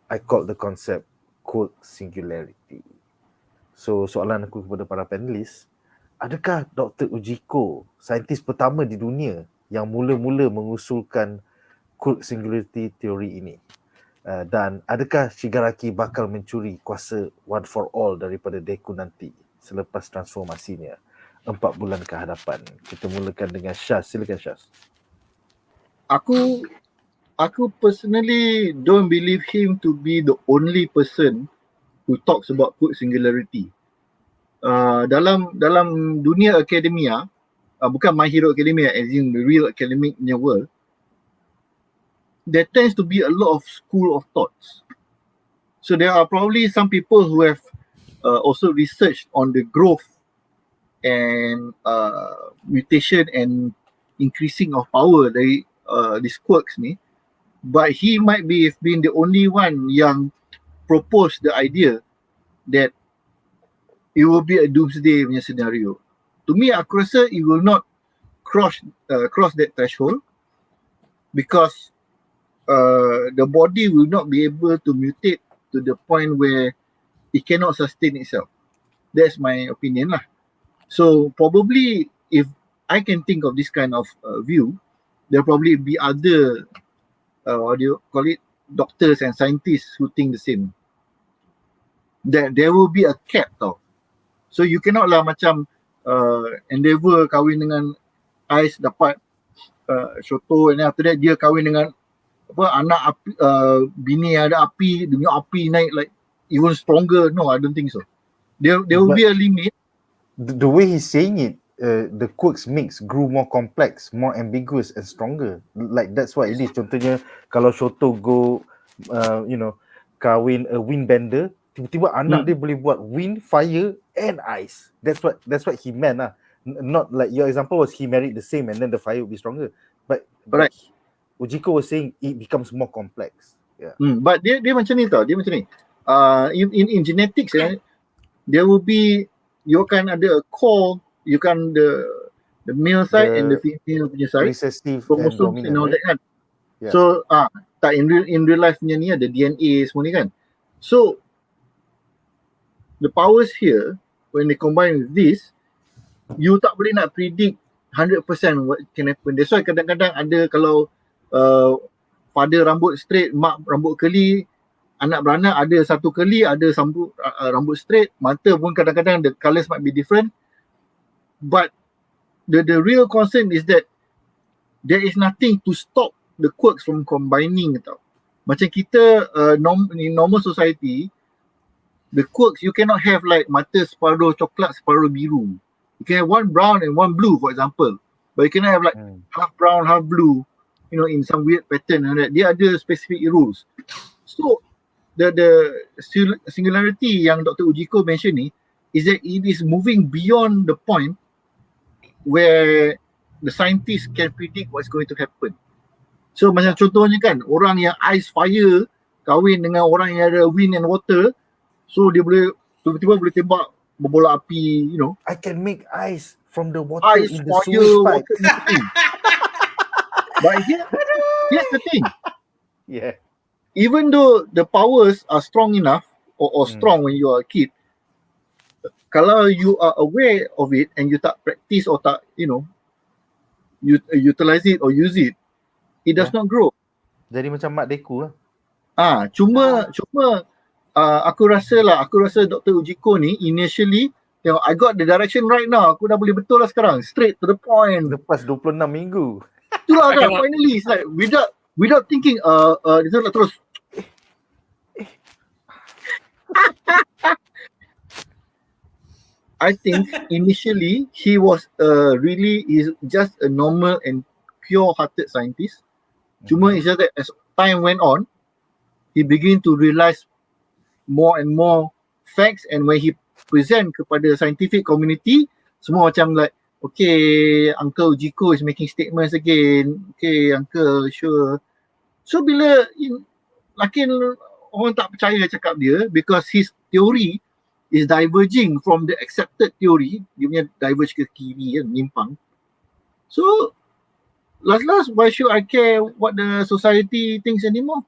I call the concept Quirk Singularity. So soalan aku kepada para panelis, adakah Dr. UJIKO, saintis pertama di dunia yang mula-mula mengusulkan Quirk Singularity teori ini? Dan adakah Shigaraki bakal mencuri kuasa one for all daripada DEKU nanti selepas transformasinya 4 bulan ke hadapan? Kita mulakan dengan Shaz. Silakan Shaz. Aku personally don't believe him to be the only person who talks about Quirk Singularity. Dalam dunia akademia, bukan My Hero Academia as in the real academic world, there tends to be a lot of school of thoughts. So there are probably some people who have also researched on the growth and mutation and increasing of power dari these quirks ni, but he might be have been the only one yang proposed the idea that it will be a doomsday punya scenario. To me, aku rasa it will not cross that threshold because the body will not be able to mutate to the point where it cannot sustain itself. That's my opinion lah. So probably if I can think of this kind of view, there probably be other what do you call it, doctors and scientists who think the same. That there will be a cap tau. So you cannot lah macam endeavour kahwin dengan Ais dapat Shoto, and then after that dia kahwin dengan anak api, bini ada api, dunia api naik like even stronger. No, I don't think so. There will be a limit. The way he's saying it, the quirks mix grew more complex, more ambiguous and stronger. Like that's what it is. Contohnya kalau Shoto go kahwin a windbender, tiba-tiba anak dia boleh buat wind, fire and ice. That's what he meant lah. Not like your example was he married the same and then the fire will be stronger. But UJIKO was saying it becomes more complex. Yeah. But dia macam ni tau. Dia macam ni. In genetics, there will be, you can ada a core, you can the male side and the female punya side, recessive chromosomes and all that kan. Yeah. So tak in real life punya ni ada DNA semua ni kan. So the powers here when they combine with this, you tak boleh nak predict 100% what can happen. That's why kadang-kadang ada kalau father rambut straight, mak rambut curly, anak beranak ada satu curly, ada rambut straight, mata pun kadang-kadang the colours might be different. But the real concern is that there is nothing to stop the quirks from combining tau. Macam kita in normal society, the quirks you cannot have like mata separuh coklat separuh biru. You can have one brown and one blue for example, but you cannot have like half brown half blue, in some weird pattern. Dia ada specific rules. So the singularity yang Dr. UJIKO mention ni is that it is moving beyond the point where the scientists can predict what's going to happen. So macam contohnya kan, orang yang ice fire kahwin dengan orang yang ada wind and water, so dia boleh tiba-tiba boleh tembak berbola api, I can make ice from the water ice, in the fire, sewage pipe. water. But here's the thing. Yeah. Even though the powers are strong enough or strong when you are a kid, kalau you are aware of it and you tak practice or tak, you utilize it or use it, it does not grow. Jadi macam mak DEKU lah. Cuma aku rasa Dr. UJIKO ni initially, I got the direction right now. Aku dah boleh betul lah sekarang. Straight to the point. Lepas 26 minggu. Itulah kan, finally it's like without thinking dia nak terus I think initially he was is just a normal and pure-hearted scientist. Cuma it's just that as time went on, he began to realize more and more facts, and when he present kepada scientific community, semua macam like, okay, Uncle UJIKO is making statements again. Okay, Uncle, sure. So bila makin orang tak percaya cakap dia, because his theory is diverging from the accepted theory, dia punya diverge ke kiri kan, menyimpang. So last, why should I care what the society thinks anymore?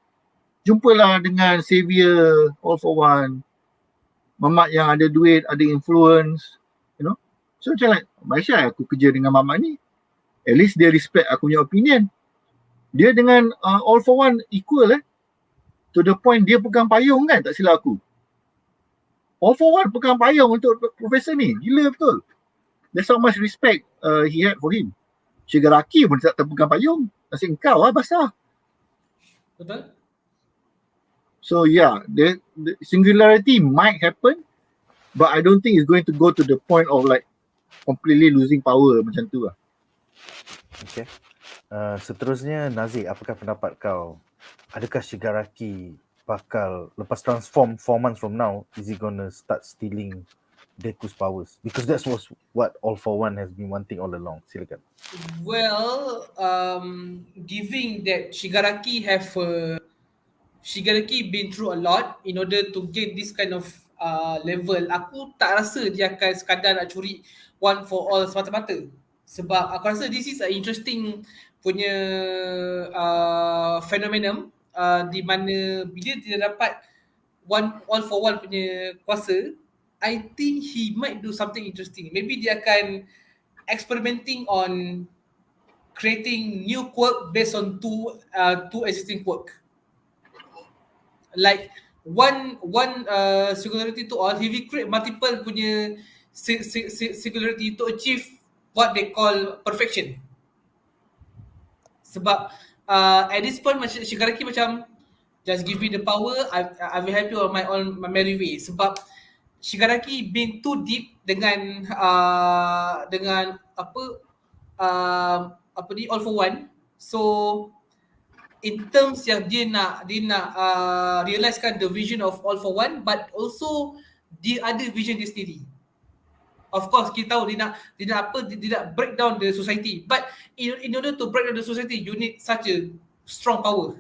Jumpalah dengan savior all for one, mamat yang ada duit, ada influence, you know. So macam like, Malaysia aku kerja dengan mamat ni, at least dia respect aku punya opinion. Dia dengan all for one equal to the point dia pegang payung kan, tak silap aku. All for one pegang payung untuk profesor ni, gila betul. That's how much respect he had for him. Shigaraki pun tak pegang payung, nasib engkau basah. Betul? So yeah, the singularity might happen, but I don't think it's going to go to the point of like completely losing power macam tu lah. Okay. Seterusnya, Nazik, apakah pendapat kau? Adakah Shigaraki bakal lepas transform 4 months from now, is he gonna start stealing Deku's powers? Because that was what All for One has been wanting all along. Silakan. Well, given that Shigaraki been through a lot in order to gain this kind of level, aku tak rasa dia akan sekadar nak curi one for all semata-mata. Sebab aku rasa this is a interesting punya phenomenon di mana bila dia dapat all for one punya kuasa, I think he might do something interesting. Maybe dia akan experimenting on creating new quirk based on two existing quirk. Like one singularity to all, he will create multiple punya singularity to achieve what they call perfection. Sebab at this point Shigaraki macam just give me the power, I will help you on my merry way. Sebab Shigaraki being too deep dengan apa ni all for one. So in terms yang dia nak realizekan the vision of all for one, but also dia ada vision dia sendiri. Of course kita tahu dia nak break down the society, but in order to break down the society you need such a strong power,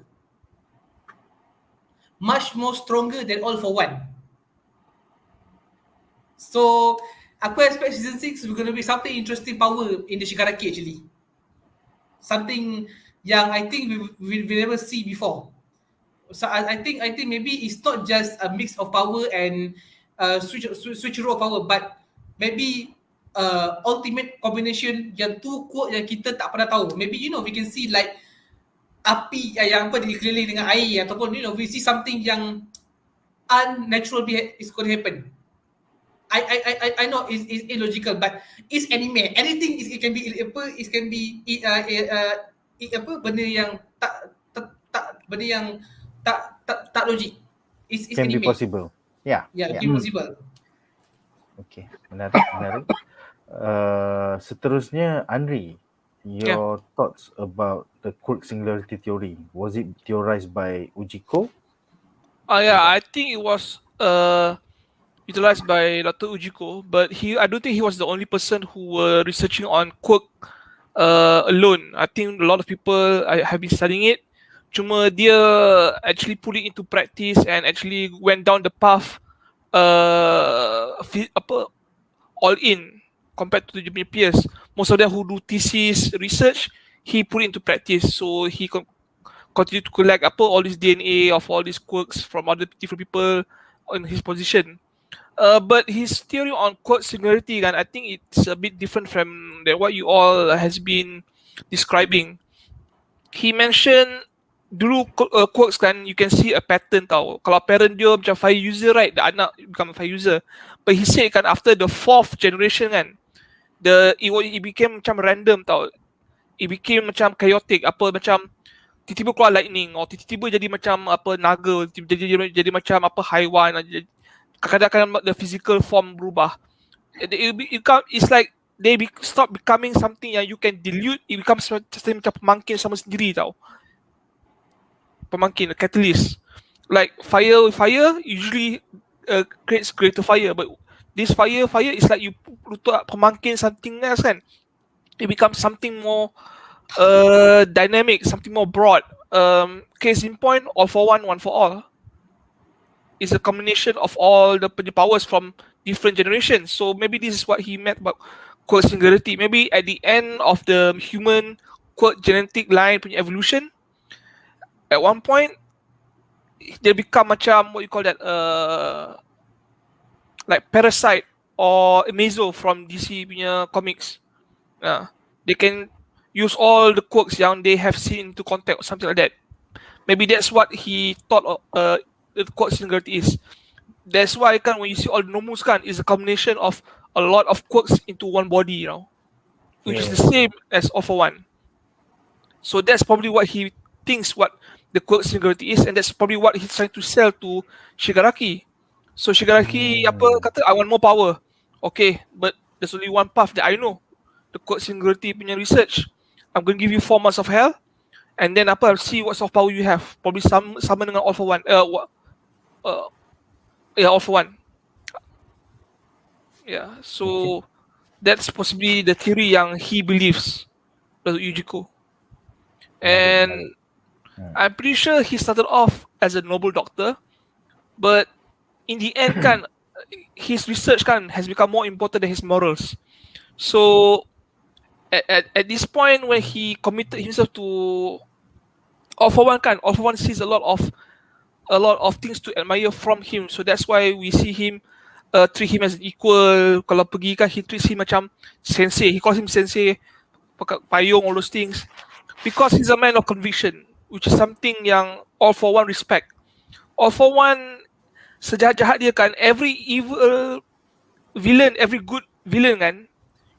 much more stronger than all for one. So aku expect season 6 is going to be something interesting power in the Shigaraki actually, something yang I think we never see before. So I think maybe it's not just a mix of power and switch of power, but maybe ultimate combination yang tu quote yang kita tak pernah tahu. Maybe we can see like api yang dikelilingi dengan air, ataupun we see something yang unnatural is going to happen. I know it's illogical, but it's anime. Anything it can be benda yang tak logik. It's Can anime. be possible. Yeah. Yeah, it can be possible. Okay, menarik. Seterusnya, Andri, your thoughts about the Quirk singularity theory. Was it theorized by UJIKO? I think it was utilized by Dr. UJIKO, but I don't think he was the only person who were researching on Quirk alone. I think a lot of people have been studying it. Cuma dia actually put it into practice and actually went down the path all in compared to the peers. Most of them who do thesis research, he put it into practice. So he continue to collect all this DNA of all these quirks from other different people in his position. But his theory on quirk singularity, I think it's a bit different from what you all has been describing. He mentioned dulu quirks you can see a pattern tau. Kalau parent dia macam fire user, right, the anak become a fire user. But he said after the 4th generation it became macam random tau. It became macam chaotic, macam tiba-tiba keluar lightning, or tiba-tiba jadi macam naga, jadi macam haiwan. Kadang-kadang the physical form berubah. It's like they stop becoming something yang you can dilute. It becomes macam pemangkin sama sendiri tau. Pemangkin, catalyst. Like fire with fire usually creates greater fire, but this fire is like you letak pemangkin something else kan. It becomes something more dynamic, something more broad. Case in point, all for one for all is a combination of all the powers from different generations. So maybe this is what he meant about quote singularity. Maybe at the end of the human quote genetic line punya evolution, at one point they become macam what you call that like parasite or meso from DC punya comics. They can use all the quirks yang they have seen into contact or something like that. Maybe that's what he thought the quote singularity is. That's why kan when you see all the nomus kan is a combination of a lot of quirks into one body, which is the same as all for one. So that's probably what he thinks what the quote singularity is, and that's probably what he's trying to sell to Shigaraki. So Shigaraki kata, I want more power. Okay, but there's only one path that I know. The quote singularity punya research. I'm going to give you 4 months of hell, and then see what sort of power you have. Probably sama dengan all for one. All for one. Yeah, so that's possibly the theory yang he believes, UJIKO. And I'm pretty sure he started off as a noble doctor, but in the end kan, his research kan has become more important than his morals. So at this point when he committed himself to all for one kan, all for one sees a lot of things to admire from him. So that's why we see him treat him as an equal. Kalau pergi kan, he treats him macam sensei. He calls him sensei, pakai payung, all those things. Because he's a man of conviction, which is something yang all for one respect. All for one, sejahat-jahat dia kan, every evil villain, every good villain kan,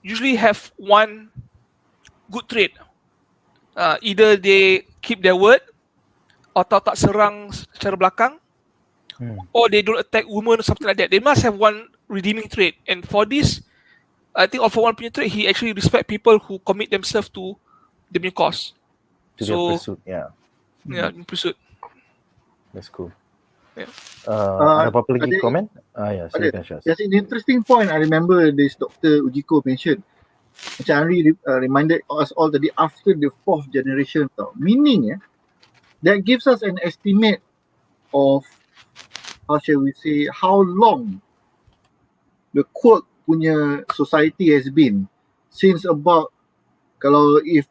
usually have one good trait. Either they keep their word, atau tak serang secara belakang, or they don't attack women or something like that. They must have one redeeming trait. And for this, I think all for one punya trait, he actually respect people who commit themselves to the punya cause. To their pursuit, in pursuit. That's cool. Yeah. Ada apa-apa lagi komen? Silakan Shaz. There's an interesting point I remember this Dr. UJIKO mentioned. Macam Henry reminded us all tadi after the 4th generation tau. Meaning that gives us an estimate of, how shall we say, how long the Quirk punya society has been. Since about, kalau if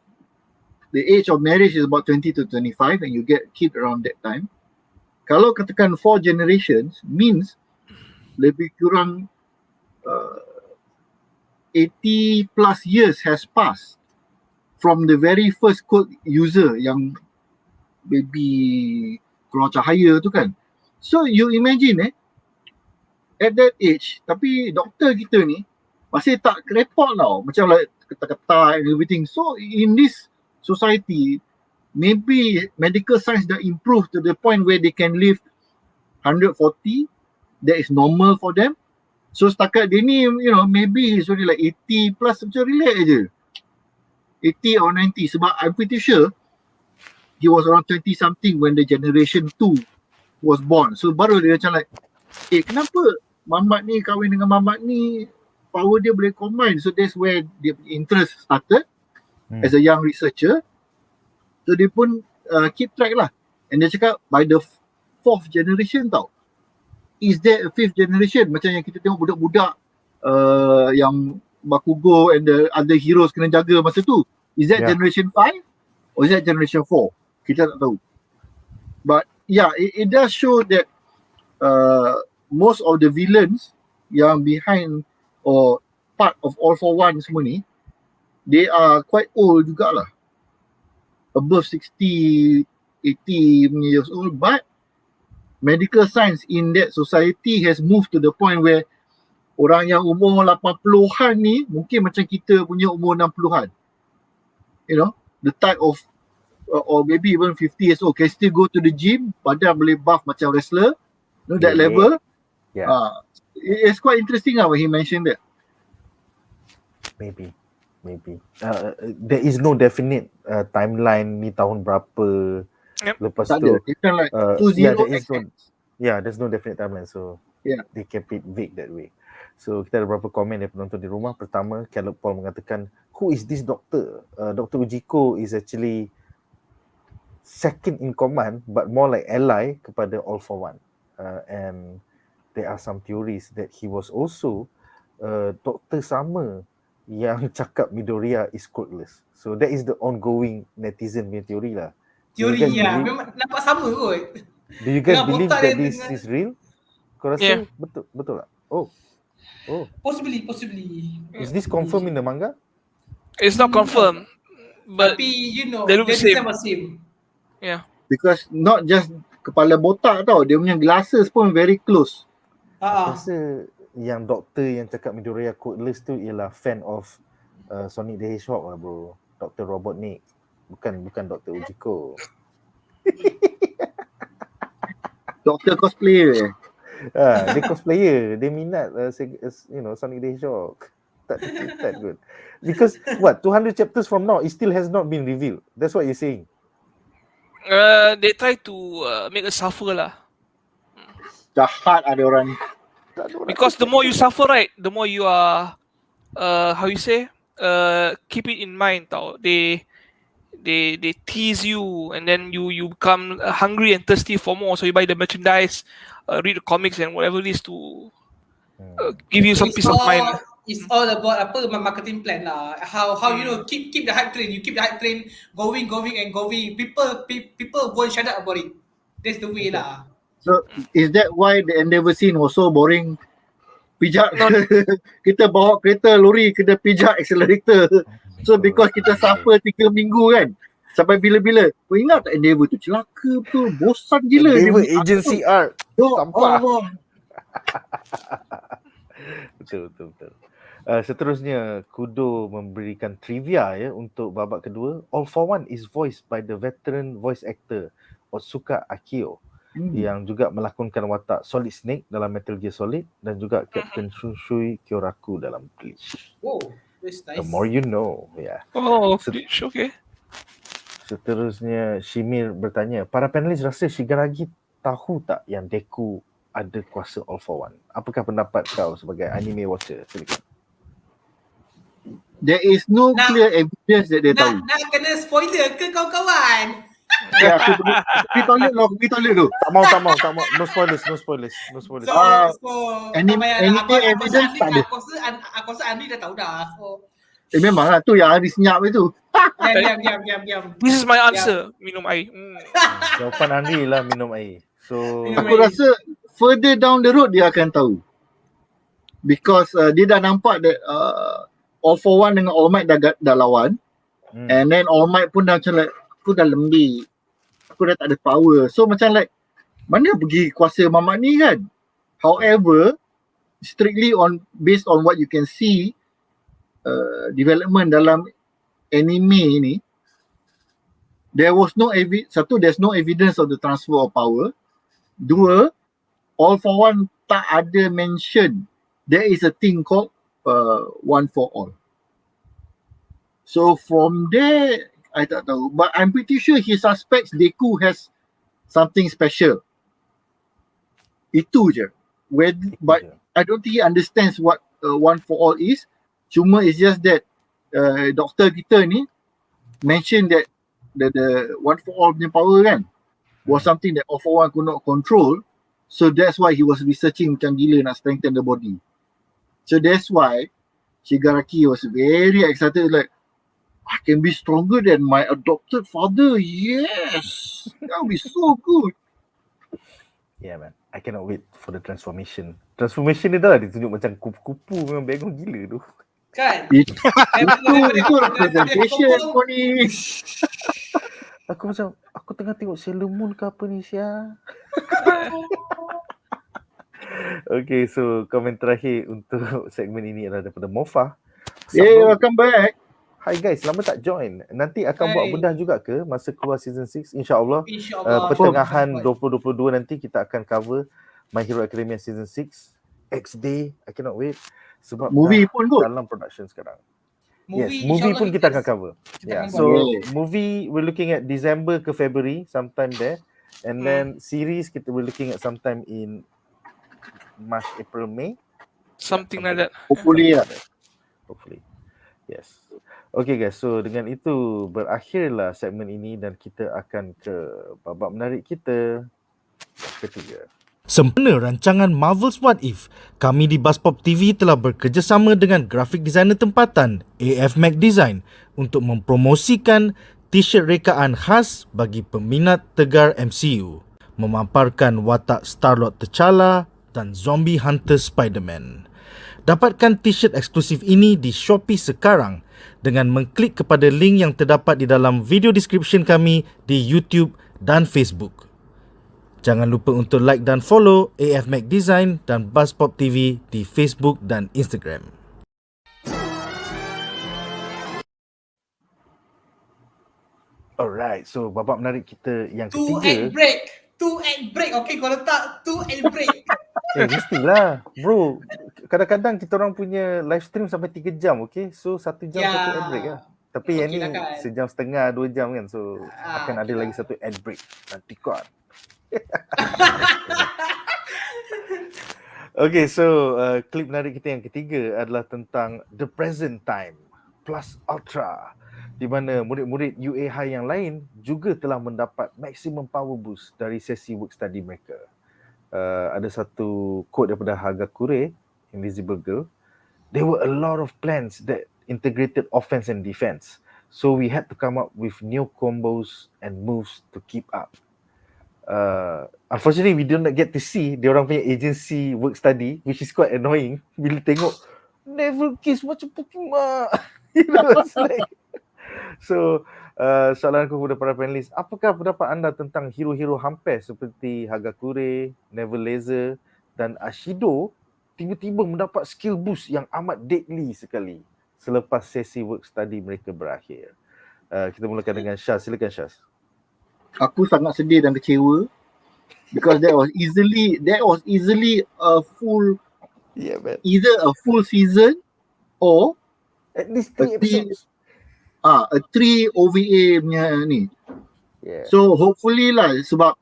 the age of marriage is about 20 to 25 and you get kid around that time, kalau katakan 4 generations means lebih kurang 80 plus years has passed from the very first Quirk user yang baby keluar cahaya tu kan. So you imagine at that age, tapi doktor kita ni masih tak repot tau, macam like ketak-ketak and everything. So in this society, maybe medical science dah improve to the point where they can live 140. That is normal for them. So setakat dia ni, maybe he's only like 80 plus, macam relax je. 80 or 90. Sebab I'm pretty sure he was around 20 something when the generation 2 was born. So baru dia macam like, kenapa mamat ni kahwin dengan mamat ni, power dia boleh combine. So that's where the interest started as a young researcher. So dia pun keep track lah. And dia cakap by the 4th generation tau. Is there a 5th generation? Macam yang kita tengok budak-budak yang Bakugo and the other heroes kena jaga masa tu. Is that generation 5 or is that generation 4? Kita tak tahu. But it does show that most of the villains yang behind or part of All for One semua ni, they are quite old jugalah. Above 60, 80 years old. But medical science in that society has moved to the point where orang yang umur 80-an ni mungkin macam kita punya umur 60-an. The type of or maybe even 50 years old can still go to the gym, badan boleh buff macam wrestler, that level. It's quite interesting when he mentioned that. Maybe. There is no definite timeline ni tahun berapa Lepas Tak tu ada. It's kind of like yeah, there is 20XX. there's no definite timeline, so Yeah. they keep it vague that way. So kita ada beberapa komen dari penonton di rumah. Pertama, Caleb Paul mengatakan, who is this doctor? Dr. UJIKO is actually second in command but more like ally kepada All for One. And there are some theories that he was also doktor sama yang cakap Midoriya is codeless. So that is the ongoing netizen punya theory lah. Teori Do you guys ya, believe- memang nampak sama kot. Do you guys Dengan believe botak that dia this dengan- is real? Kau rasa Yeah. betul tak? Oh, Possibly. is this confirmed in the manga? It's not confirmed, but Tapi you know, they look the the same. design was same. yeah. Because not just kepala botak tau, dia punya glasses pun very close. Aku rasa yang doktor yang cakap Midoriya codeless tu ialah fan of Sonic the Hedgehog lah bro. Dr. Robotnik. Bukan Dr. UJIKO. Doktor cosplayer. Dia cosplayer, dia minat Sonic the Hedgehog. Tak good. Because what 200 chapters from now it still has not been revealed. That's what you're saying. They try to make us suffer lah. Jahat ada orang ni. Because the more you suffer, right, the more you are, how you say, keep it in mind, tau. They tease you, and then you become hungry and thirsty for more. So you buy the merchandise, read the comics and whatever it is to give you some peace of mind. It's all about marketing plan lah. How you know keep the hype train. You keep the hype train going and going. People won't shut up about it. That's the way lah. So is that why the Endeavour scene was so boring? Pijak kita bawa kereta lori kena pijak accelerator. So because kita suffer 3 minggu kan. Sampai bila-bila. Kau ingat tak Endeavour tu celaka betul. Bosan gila. Endeavour Dia agency art. Sampah. Betul. Seterusnya, Kudo memberikan trivia ya untuk babak kedua. All for One is voiced by the veteran voice actor Otsuka Akio yang juga melakonkan watak Solid Snake dalam Metal Gear Solid dan juga Captain Shunshui Kyoraku dalam Bleach. Oh, that's nice. The more you know. Yeah. Oh, Bleach, okay. Seterusnya, Shimir bertanya, para panelis rasa Shigaragi tahu tak yang DEKU ada kuasa All for One? Apakah pendapat kau sebagai anime watcher? Silakan. There is no clear evidence that dia tahu. Nak kena spoiler ke kawan-kawan? Ya, aku pergi toilet tu. Tak mau. No spoilers. Anime evidence tak ada. Aku rasa Andi dah tahu dah. So, Memanglah tu yang Andi senyap itu. diam. This is my answer. Minum air. Jawapan Andi lah minum air. So, Aku rasa further down the road dia akan tahu. Because dia dah nampak that All for One dengan All Might dah lawan. And then All Might pun dah macam like, aku dah lembik. Aku dah tak ada power. So macam like, mana pergi kuasa mamat ni kan? However, strictly based on what you can see, development dalam anime ni, there's no evidence of the transfer of power. 2, All for One tak ada mention there is a thing called One for All. So from there, I tak tahu. But I'm pretty sure he suspects DEKU has something special. Itu je. But I don't think he understands what One for All is. Cuma it's just that doktor kita ni mention that the One for All punya power kan was something that All for One could not control. So that's why he was researching macam gila nak strengthen the body. So that's why Shigaraki was very excited, like, I can be stronger than my adopted father. Yes, that will be so good. yeah man, I cannot wait for the transformation. Transformation dia dah ditunjuk macam kupu-kupu, memang background gila tu. Kan? Itu representation kau ni. Aku macam, aku tengah tengok Sailor Moon ke apa ni Syah. Okay, so komen terakhir untuk segmen ini adalah daripada Mofa. Hey, welcome back. Hi guys, lama tak join. Nanti akan Hai. buat bedah juga ke masa keluar season 6 insya-Allah. InsyaAllah. Pertengahan 2022 nanti kita akan cover My Hero Academia season 6 X Day. I cannot wait sebab Movie pun kot. dalam production sekarang. Yes, Movie movie pun kita akan insyaAllah cover. kita Yeah, akan buat. so Yeah. movie we're looking at December ke February, sometime there. And Hmm. then series we're looking at sometime in March, April, May. Something like that. Hopefully lah. Hopefully. Yes. Okay guys, so dengan itu berakhirlah segmen ini dan kita akan ke babak menarik kita ketiga. Sempena rancangan Marvel's What If, kami di BuzzPop TV telah bekerjasama dengan grafik designer tempatan AFmech Design untuk mempromosikan T-shirt rekaan khas bagi peminat tegar MCU, memaparkan watak Star-Lord T'Challa dan zombie hunter Spider-Man. Dapatkan T-shirt eksklusif ini di Shopee sekarang dengan mengklik kepada link yang terdapat di dalam video description kami di YouTube dan Facebook. Jangan lupa untuk like dan follow AFmech Design dan BuzzPop TV di Facebook dan Instagram. Alright, so babak menarik kita yang Two ketiga. ad break. Okay, kau letak 2 ad break. Mestilah. Bro, kadang-kadang kita orang punya live stream sampai 3 jam, okay? So 1 jam Ya. satu ad break lah. Tapi yang Okey ni lah kan. sejam setengah, 2 jam kan. So akan ada okey lagi lah. satu ad break. Nanti kot. Okay, so klip menarik kita yang ketiga adalah tentang The Present Time Plus Ultra, di mana murid-murid UA High yang lain juga telah mendapat maximum power boost dari sesi work study mereka. Ada satu quote daripada Hagakure, Invisible Girl. There were a lot of plans that integrated offense and defense. So we had to come up with new combos and moves to keep up. Unfortunately, we did not get to see diorang punya agency work study, which is quite annoying. Bila tengok, never kiss macam Pokemon. You know, it's like... So, soalan aku kepada para panelis, apakah pendapat anda tentang hero-hero hampir seperti Hagakure, Neville Laser dan Ashido tiba-tiba mendapat skill boost yang amat deadly sekali selepas sesi work study mereka berakhir? Kita mulakan dengan Shaz. Silakan Shaz. Aku sangat sedih dan kecewa because that was easily a full, Yeah, man. either a full season or At least 3 episodes. a 3 OVA punya ni. Yeah. So hopefully lah, sebab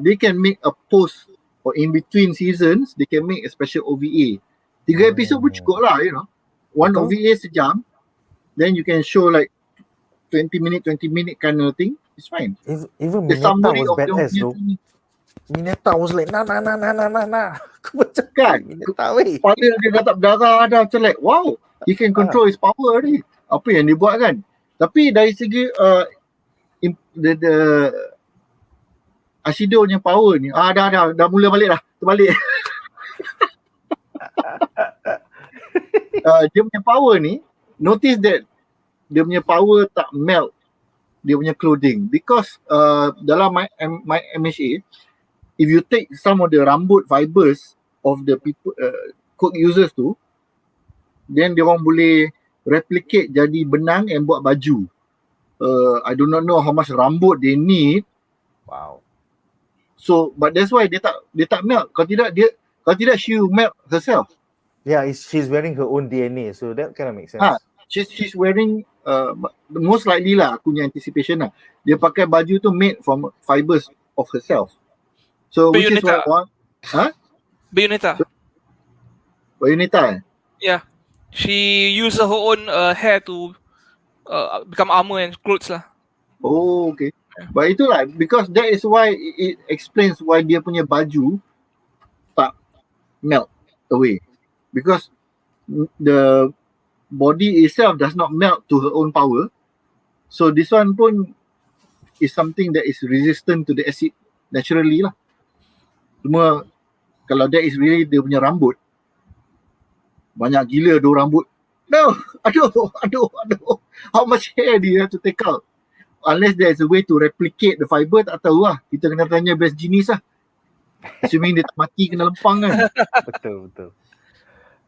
they can make a post or in between seasons, they can make a special OVA. 3 episode pun cukup lah, you know. One Betul. OVA sejam, then you can show like 20 minute kind of thing. It's fine. Even The Mineta summary was of the badass though. Mineta was like, nah. Aku macam, Kan? Mineta weh. Kepala dia dah tak berdarah dah, macam like wow, he can control his power ni. Apa yang dia buat kan. Tapi dari segi the Ashido punya power ni, dah mula balik dah. Terbalik. Dia punya power ni, notice that dia punya power tak melt dia punya clothing because dalam my MHA, if you take some of the rambut fibers of the people Quirk users tu, then dia orang boleh replicate jadi benang and buat baju. I do not know how much rambut they need. Wow. So but that's why dia tak melt. Kalau tidak she will melt herself. Yeah, she's wearing her own DNA, so that kind of makes sense. She's wearing most likely lah, aku punya anticipation lah, dia pakai baju tu made from fibers of herself. So which is Bayonetta. what Bayonetta Yeah. She used her own hair to become armor and clothes lah. Oh, okay. But itulah, because that is why it explains why dia punya baju tak melt away. Because the body itself does not melt to her own power. So this one pun is something that is resistant to the acid naturally lah. Cuma kalau that is really dia punya rambut, banyak gila tu rambut. No, aduh. How much hair do you have to take out? Unless there is a way to replicate the fiber, tak tahu lah. Kita kena tanya best jenis lah. Assuming dia tak mati kena lempang kan.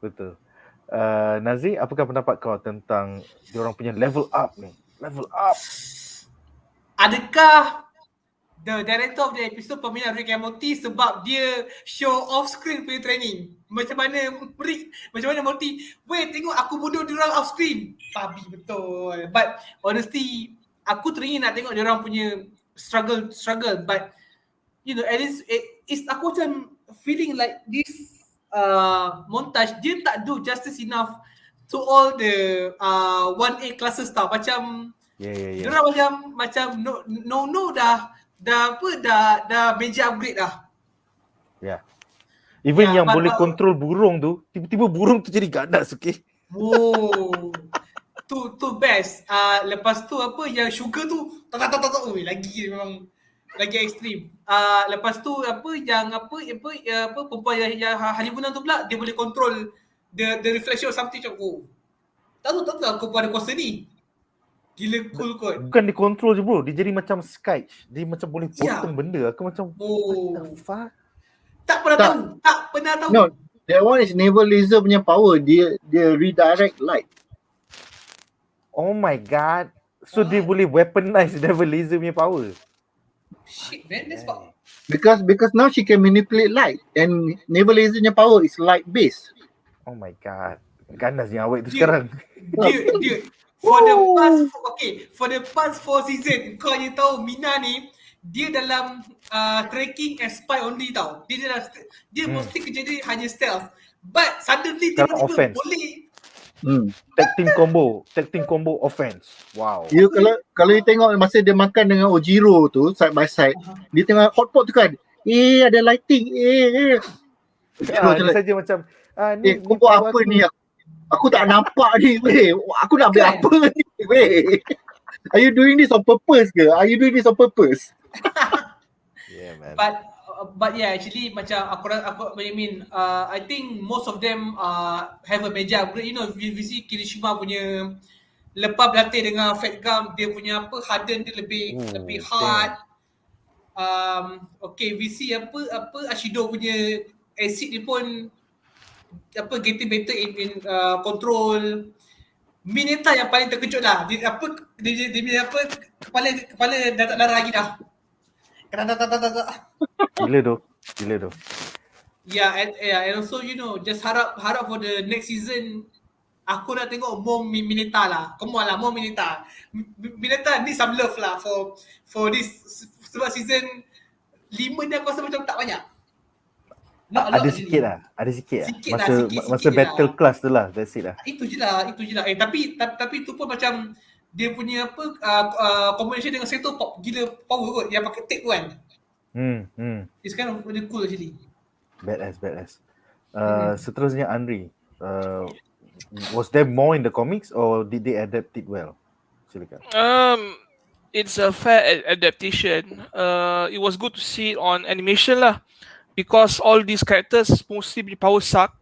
Betul. Nazi, apakah pendapat kau tentang diorang punya level up ni? Level up. Adakah the director of the episode peminat Rick and Morty sebab dia show off screen punya training. Macam mana Morty, weh tengok aku bodoh diorang off screen. Babi betul. But honestly, aku teringin nak tengok diorang punya struggle but you know, at least it's aku macam feeling like this montage dia tak do justice enough to all the 1A classes tau. Macam diorang macam no dah major upgrade dah. Even yang boleh kontrol burung tu, tiba-tiba burung tu jadi ganas, okay? Oh. tu best. Lepas tu apa yang sugar tu lagi memang lagi ekstrim. Lepas tu yang perempuan yang halimunan tu pula dia boleh control the reflection of something macam tahu aku pun ada kuasa ni. Gila cool kot. Bukan dia control je bro, dia jadi macam sketch. Dia macam boleh potong benda. Aku macam what the fuck? Tak pernah tahu. No, that one is naval laser punya power. Dia redirect light. Oh my god. So dia boleh weaponize naval laser punya power. Shit man, that's what. Because now she can manipulate light and naval laser punya power is light based. Oh my god. Ganas yang awak tu sekarang. Dia for the past 4 season kau je tahu Mina ni dia dalam tracking and spy only tau. Dia mostly kerja dia hanya stealth. But suddenly tiba-tiba boleh Tag team combo offense. Wow. You kalau you tengok masa dia makan dengan Ojiro tu side by side, dia tengok hotpot tu kan. Ada lighting. Dia saja macam ni kau buat apa ni? Aku tak nampak ni weh. Aku nak ambil apa ni weh. Are you doing this on purpose ke? Yeah man. But yeah, actually macam aku I think most of them have a major upgrade. You know, we see Kirishima punya lepas berlatih dengan Fat Gum, dia punya harden dia lebih hard. Okay, we see Ashido punya acid dia pun getting better in control. Mineta yang paling terkejut lah. Dia kepala dah tak darah lagi dah. Gila tu. Yeah, and also you know, just harap for the next season aku nak tengok more Mineta lah. Come on lah, more Mineta. Mineta need some love lah for this, sebab season 5 ni aku rasa macam tak banyak. Ada sikit lah. Masa battle class tu lah. That's it lah. Itu je lah. Tapi tu pun macam dia punya combination dengan setiap gila power kot yang pakai tape tu kan. It's kind of really cool actually. Badass. Seterusnya Andri. Was there more in the comics or did they adapt it well? Silakan. It's a fair adaptation. It was good to see it on animation lah. Because all these characters mostly power suck.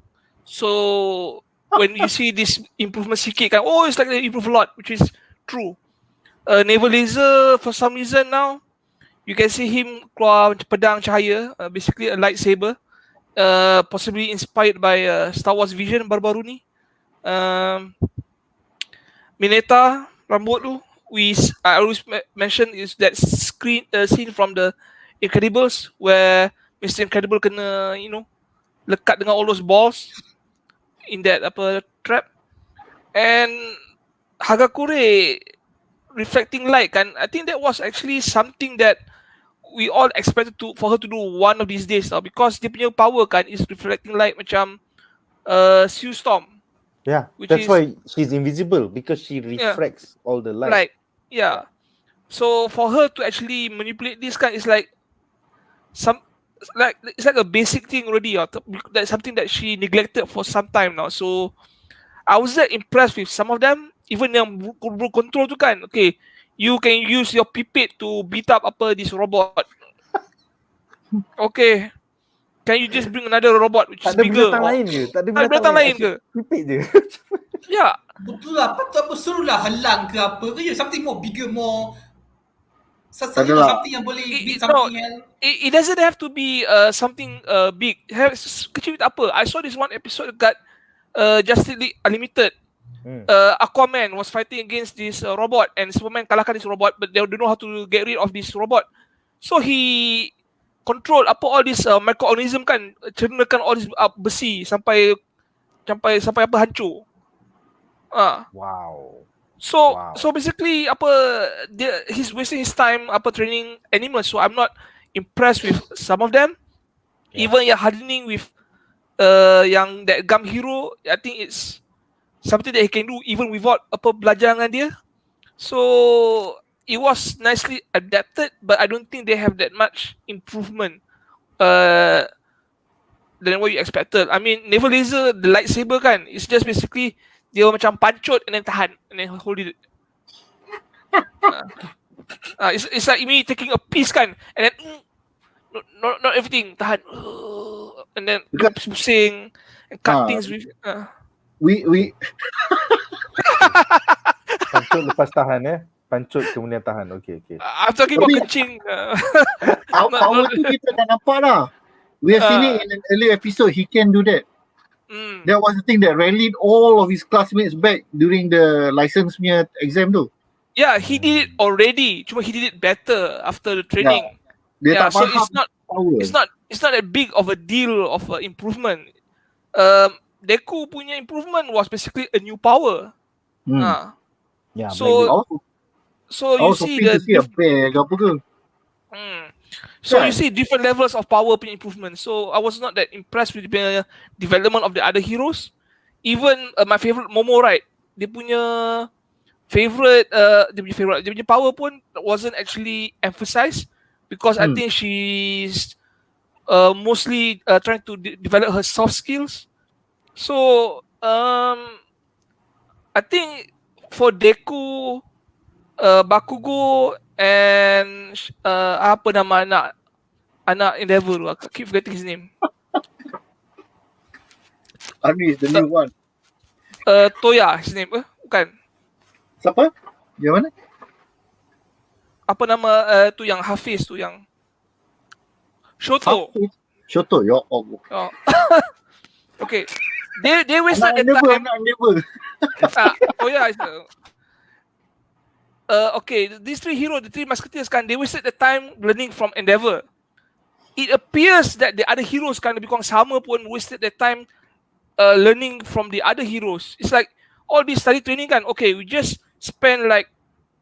So when you see this improvement sikit kan, it's like they improve a lot, which is true. Naval laser for some reason now, you can see him keluar pedang cahaya, basically a lightsaber, possibly inspired by Star Wars Vision baru-baru ni. Mineta rambut tu, I always mention is that scene from the Incredibles where Mr. Incredible kena, lekat dengan all those balls in that trap. And Hagakure reflecting light kan, I think that was actually something that we all expected for her to do one of these days now, because dia punya power kan is reflecting light macam Sue Storm. Yeah, that's why she's invisible, because she refracts all the light. Right. Yeah. So for her to actually manipulate this kan is like it's like a basic thing already. That's something that she neglected for some time now. So I was impressed with some of them. Even yang control tu kan. Okay, you can use your pipit to beat up this robot. Okay, can you just bring another robot which is bigger? Tak ada binatang lain ke? Pipit je. Yeah. Betul lah. Patut suruhlah halang ke apa ke. Something more bigger, more something yang boleh beat something else. It doesn't have to be something big. Kecil tak apa. I saw this one episode dekat Justice League Unlimited. Aquaman was fighting against this robot and Superman kalahkan this robot, but they don't know how to get rid of this robot. So he control all this microorganism kan, cernakan all this besi sampai apa hancur. Wow. So Wow. so basically he's wasting his time training animals. So I'm not impressed with some of them. Yeah. Even yang hardening with yang that gum hero, I think it's something that he can do even without belajar dengan dia. So it was nicely adapted, but I don't think they have that much improvement than what you expected. I mean, naval laser, the lightsaber kan, it's just basically dia macam pancut and then tahan and then hold it. It's like me taking a piece kan, and then not everything tahan, and then pusing and cut things with. We Pancut lepas tahan Pancut kemudian tahan. Okay. I'm talking about kencing. power tu kita dah nampak dah. We have seen it in an earlier episode. He can do that. That was the thing that rallied all of his classmates back during the license punya exam tu. Yeah, he did it already. Cuma he did it better after the training. Dia tak so faham power. it's not that big of a deal of improvement. DEKU punya improvement was basically a new power. Yeah. So I you was see hoping to see a bear ke apa ke. So Right. you see different levels of power punya improvement. So I was not that impressed with the development of the other heroes. Even my favorite Momo, right? Dia punya power pun wasn't actually emphasized because I think she's mostly trying to develop her soft skills. So I think for DEKU, Bakugo and apa nama anak Endeavor tu, I keep forgetting his name. Ani is the new one. Toya his name, bukan? Siapa? Dia mana? Apa nama tu yang Hafiz tu yang Shoto. Shoto, ya Allah. Oh. Okay. They wasted the time. Anak Endeavor. Toya is okay, these three heroes, the three musketeers kan, they wasted the time learning from Endeavor. It appears that the other heroes kan lebih kurang sama pun wasted their time learning from the other heroes. It's like all this study training kan, okay, we just spend like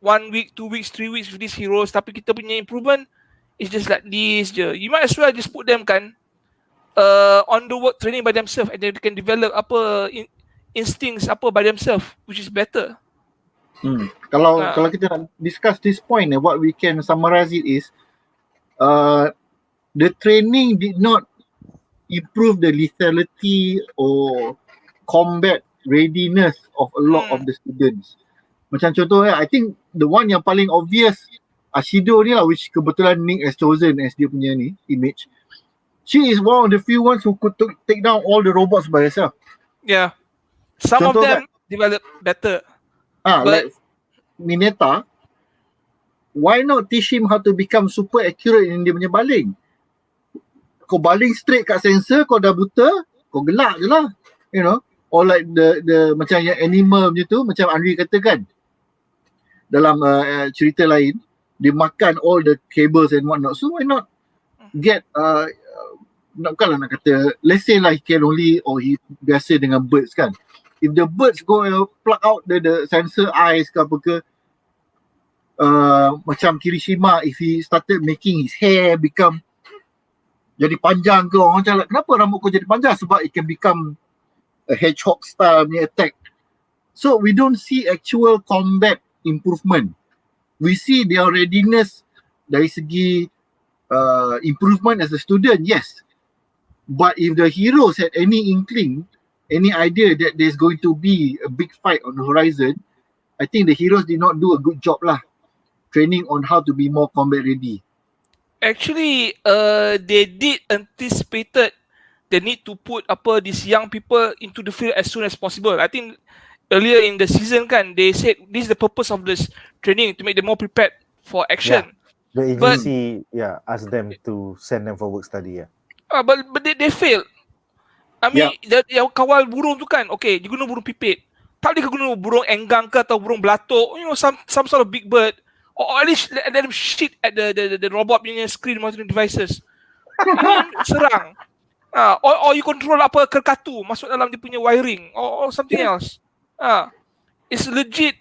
1 week, 2 weeks, 3 weeks with these heroes, tapi kita punya improvement is just like this je. You might as well just put them kan on the work training by themselves, and they can develop instincts by themselves, which is better. Kalau kita nak discuss this point, what we can summarize it is the training did not improve the lethality or combat readiness of a lot of the students. Macam contoh I think the one yang paling obvious Ashido ni lah, which kebetulan Nick has chosen as dia punya ni image. She is one of the few ones who could take down all the robots by herself. Yeah. Some Contoh of them develop better. Like Mineta, why not teach him how to become super accurate in dia punya baling? Kau baling straight kat sensor, kau dah buta, kau gelak je lah, you know. Or like the macam yang animal macam tu, macam Andri kata kan, dalam cerita lain, dia makan all the cables and whatnot. So why not get bukanlah nak kata, let's say like he can only, or he biasa dengan birds kan. If the birds go plug out the sensor eyes ke apa ke, macam Kirishima, if he started making his hair become jadi panjang ke, orang macam kenapa rambut kau jadi panjang? Sebab it can become a hedgehog style punya attack. So we don't see actual combat improvement. We see their readiness dari segi improvement as a student, yes. But if the heroes had any inkling, any idea that there's going to be a big fight on the horizon, I think the heroes did not do a good job lah, training on how to be more combat ready. Actually, they did anticipated the need to put these young people into the field as soon as possible. I think earlier in the season kan, they said this is the purpose of this training, to make them more prepared for action. The agency asked them to send them for work study. But they failed. I mean, yang kawal burung tu kan, okay, dia guna burung pipit. Tak boleh guna burung enggang ke atau burung belatok, you know, some sort of big bird Or at least let them shit at the robot punya screen monitoring devices. I mean, serang. Or you control apa kerkatu masuk dalam dia punya wiring or something else. It's legit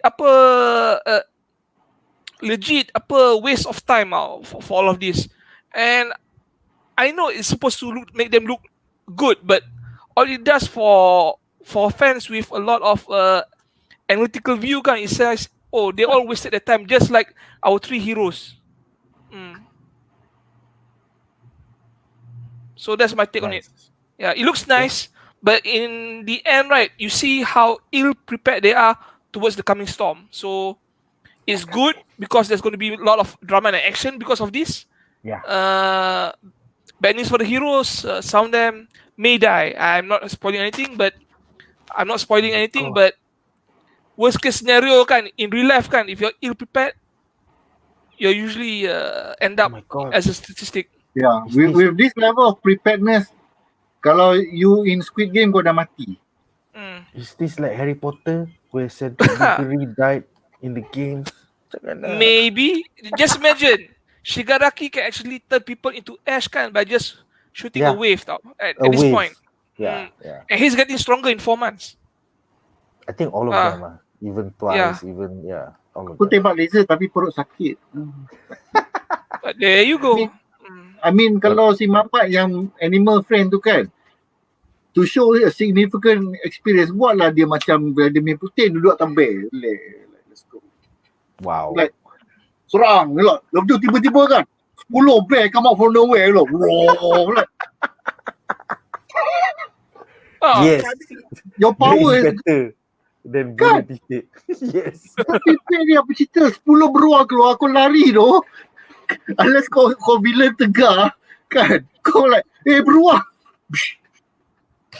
waste of time for all of this. And I know it's supposed to make them look good, but all it does for fans with a lot of analytical view kan, it says, oh, they all wasted their time just like our three heroes. So that's my take on it. Yeah, it looks nice, but in the end, right, you see how ill prepared they are towards the coming storm. So it's good because there's going to be a lot of drama and action because of this. Yeah. Bad news for the heroes. Some of them may die. I'm not spoiling anything, but worst case scenario kan, in real life kan, if you're ill prepared, you usually end up as a statistic. Yeah, with this level of preparedness, kalau you in Squid Game kau dah mati. Is this like Harry Potter where Cedric Diggory died in the games? Maybe. Just imagine, Shigaraki can actually turn people into ash kan by just shooting a wave at this point. Yeah. And he's getting stronger in 4 months. I think all of them are. Even twice, all of Aku them. tembak laser tapi perut sakit. But there you go. I mean kalau si Mamat yang animal friend tu kan, to show a significant experience, buatlah dia macam Vladimir Putin duduk atas bel. Let's go. Wow. Like, serang lah. Lepas tu tiba-tiba kan 10 bear come out from nowhere lah. Roar like. Yes. Your power is better than kan? T-Shirt. Yes. Tapi dia apa cerita 10 beruang keluar kau lari tu. Unless kau villain tegar kan. Kau like beruang.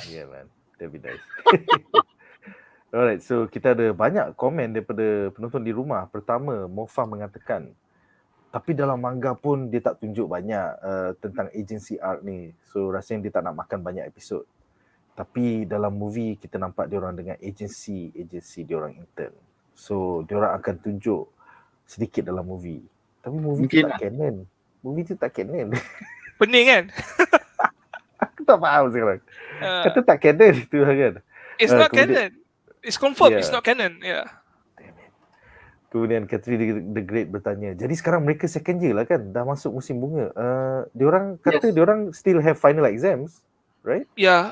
Yeah man, that'd be nice. Alright, so kita ada banyak komen daripada penonton di rumah. Pertama, Mofa mengatakan, tapi dalam manga pun dia tak tunjuk banyak tentang agency arc ni. So rasanya dia tak nak makan banyak episod. Tapi dalam movie kita nampak dia orang dengan agency dia orang intern. So dia orang akan tunjuk sedikit dalam movie. Tapi movie tu tak canon. Movie tu tak canon. Pening kan? Aku tak faham sekarang. Kata tak canon itu kan. It's not canon. It's confirmed it's not canon. Yeah. Kemudian Catherine the Great bertanya, jadi sekarang mereka second year lah kan? Dah masuk musim bunga. Diorang kata diorang still have final exams, right? Yeah.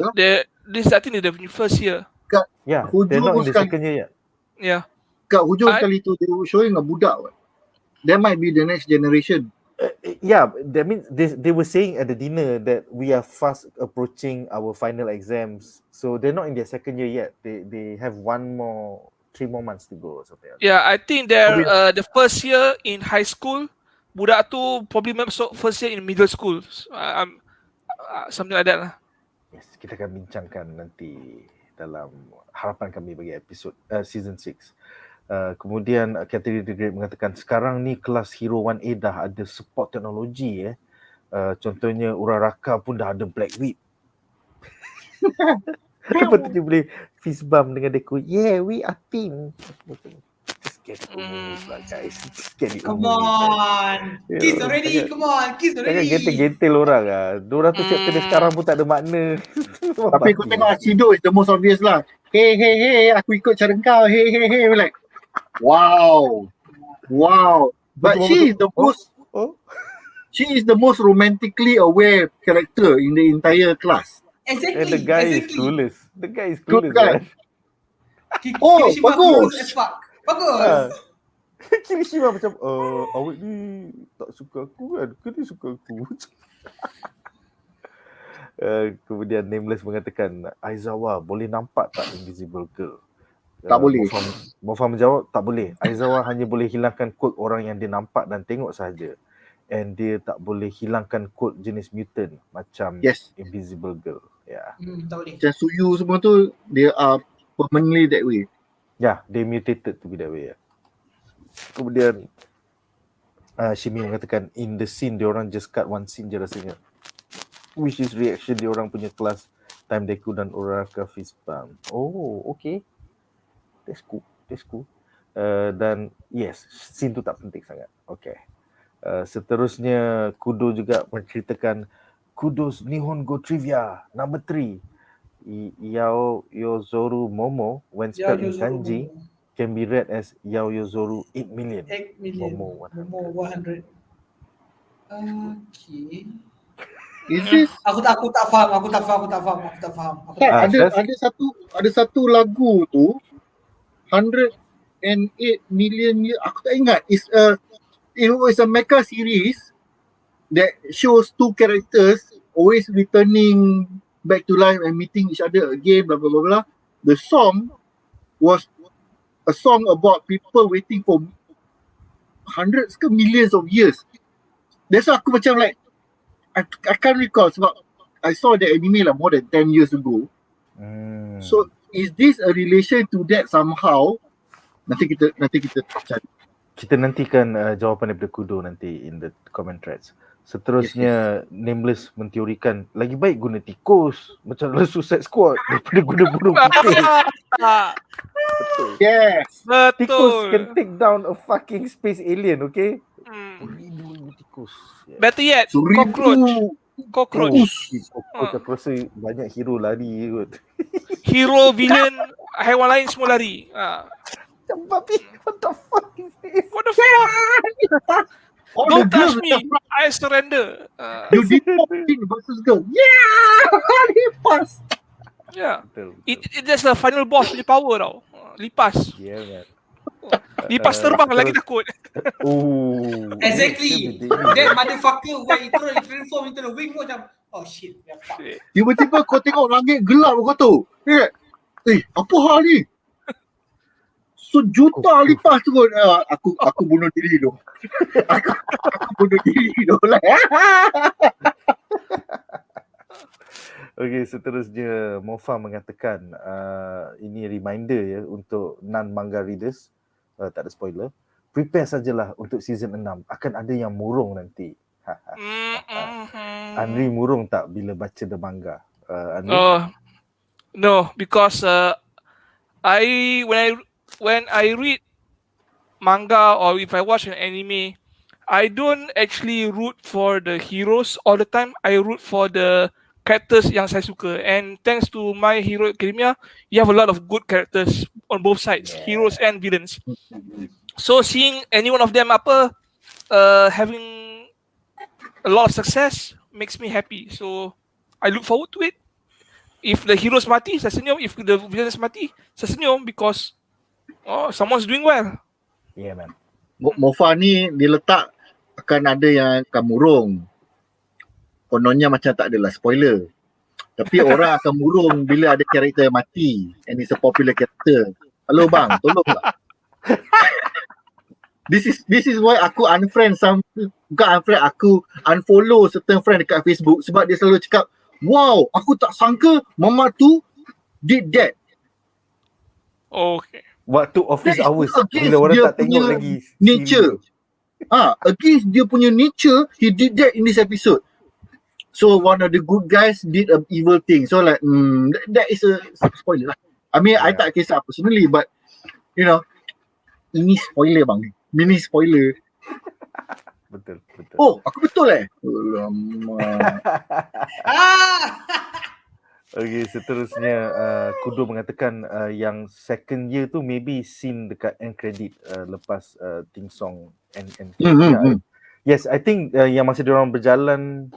This I think they're the first year. Yeah, they're not in the second year yet. Yeah. Kat hujung sekali tu they were showing a budak. That might be the next generation. Yeah, that means they were saying at the dinner that we are fast approaching our final exams. So they're not in their second year yet. They have 3 more months to go or something. Yeah, I think they're the first year in high school. Budak tu probably masuk first year in middle school. Something like that lah. Yes, kita akan bincangkan nanti dalam harapan kami bagi episod season 6. Kemudian Catherine the Great mengatakan sekarang ni kelas Hero 1A dah ada support teknologi contohnya Uraraka pun dah ada Black Whip. Lepas tu dia boleh fist bump dengan Deku. Yeah, we are team. Just get it over lah guys. Just get it Come on. Kiss already. Come on. Kiss already. Jangan gentil orang lah. Diorang tu chapter dia sekarang pun tak ada makna. Tapi kau tengok Ashido is the most obvious lah. Hey, aku ikut cara kau. Hey. Like, wow. But she is the most she is the most romantically aware character in the entire class. Exactly. And the guy is clueless. Good guy. Kirishima bagus. as fuck. Bagus. Kirishima macam awak ni tak suka aku kan? Ke dia suka aku? Kemudian Nameless mengatakan Aizawa boleh nampak tak Invisible Girl? Tak boleh. Mofa menjawab tak boleh. Aizawa hanya boleh hilangkan quirk orang yang dia nampak dan tengok sahaja. And dia tak boleh hilangkan quirk jenis mutant macam Invisible Girl. Yeah. Tak boleh. Macam Suyu semua tu, they are permanently that way. Yeah, they mutated to be that way. Kemudian Shimi mengatakan in the scene diorang just cut one scene je rasanya. Which is reaction diorang punya kelas Time Deku dan Uraraka fist bump. Oh, okay. That's cool. Dan yes, scene tu tak penting sangat. Okay. Seterusnya Kudo juga menceritakan Kudo's Nihongo Trivia number 3. Yao Yozoru Momo when spelled in kanji can be read as Yao Yozoru 8 million. 8 million. Momo 100. Momo 100. Okay. Is this Aku tak faham. tak, Shaz? ada satu lagu tu 108 million year, aku tak ingat. It was a mecha series that shows two characters always returning back to life and meeting each other again, blah blah blah blah. The song was a song about people waiting for hundreds ke millions of years. That's why aku macam like I can't recall sebab I saw the anime lah more than 10 years ago. So is this a relation to that somehow? Nanti kita cari. Kita nantikan jawapan daripada Kudo nanti in the comment threads. Seterusnya Nameless menteorikan lagi baik guna tikus macam dalam Suicide Squad daripada guna burung putih. Betul. Yes. Tikus Betul. can take down a fucking space alien, okay? Ribu tikus. Yeah. Better yet, cockroach. Cockroach aku rasa banyak hero lari kot. Hero, villain, haiwan lain semua lari. Babi, what the fuck is this? What the fuck? Oh, Don't the girls touch me. I surrender. You did versus girl. Yeah! Lipas. Yeah. Betul. That's the final boss punya power tau. Lipas. Yeah, man. Lipas terbang lagi takut. Oh. Exactly. That motherfucker when it transform into the wing macam oh shit. Yeah, fuck. Tiba-tiba kau tengok langit gelap kau tu. Apa hal ni? Sejuta lipas tu kot. Aku bunuh diri tu. aku bunuh diri tu lah. Okay, seterusnya Mofa mengatakan ini reminder ya untuk non-manga readers, tak ada spoiler. Prepare sajalah untuk season 6. Akan ada yang murung nanti. Andri murung tak bila baca the manga? Andri? No, because when I read manga or if I watch an anime, I don't actually root for the heroes all the time. I root for the characters yang saya suka. And thanks to My Hero Academia, you have a lot of good characters on both sides, heroes and villains. So seeing any one of them having a lot of success makes me happy. So I look forward to it. If the heroes mati, saya senyum. If the villains mati, saya senyum because someone's doing well. Yeah, man. Mofa ni dia letak akan ada yang akan murung. Kononnya macam tak adalah spoiler. Tapi orang akan murung bila ada karakter yang mati and it's a popular character. Hello bang, tolong tak? This is why aku aku unfollow certain friend dekat Facebook sebab dia selalu cakap, wow, aku tak sangka mama tu did that. Okay. Waktu office That is hours against bila orang dia tak tengok punya lagi nature. Against dia punya nature, he did that in this episode. So one of the good guys did an evil thing. So like, that is a spoiler lah. I mean, I tak kisah personally, but you know, ini spoiler bang. Mini spoiler. Betul. Oh, aku betul Okay, seterusnya Kudo mengatakan yang second year tu maybe scene dekat end credit lepas theme song and Yes, I think yang masa diorang berjalan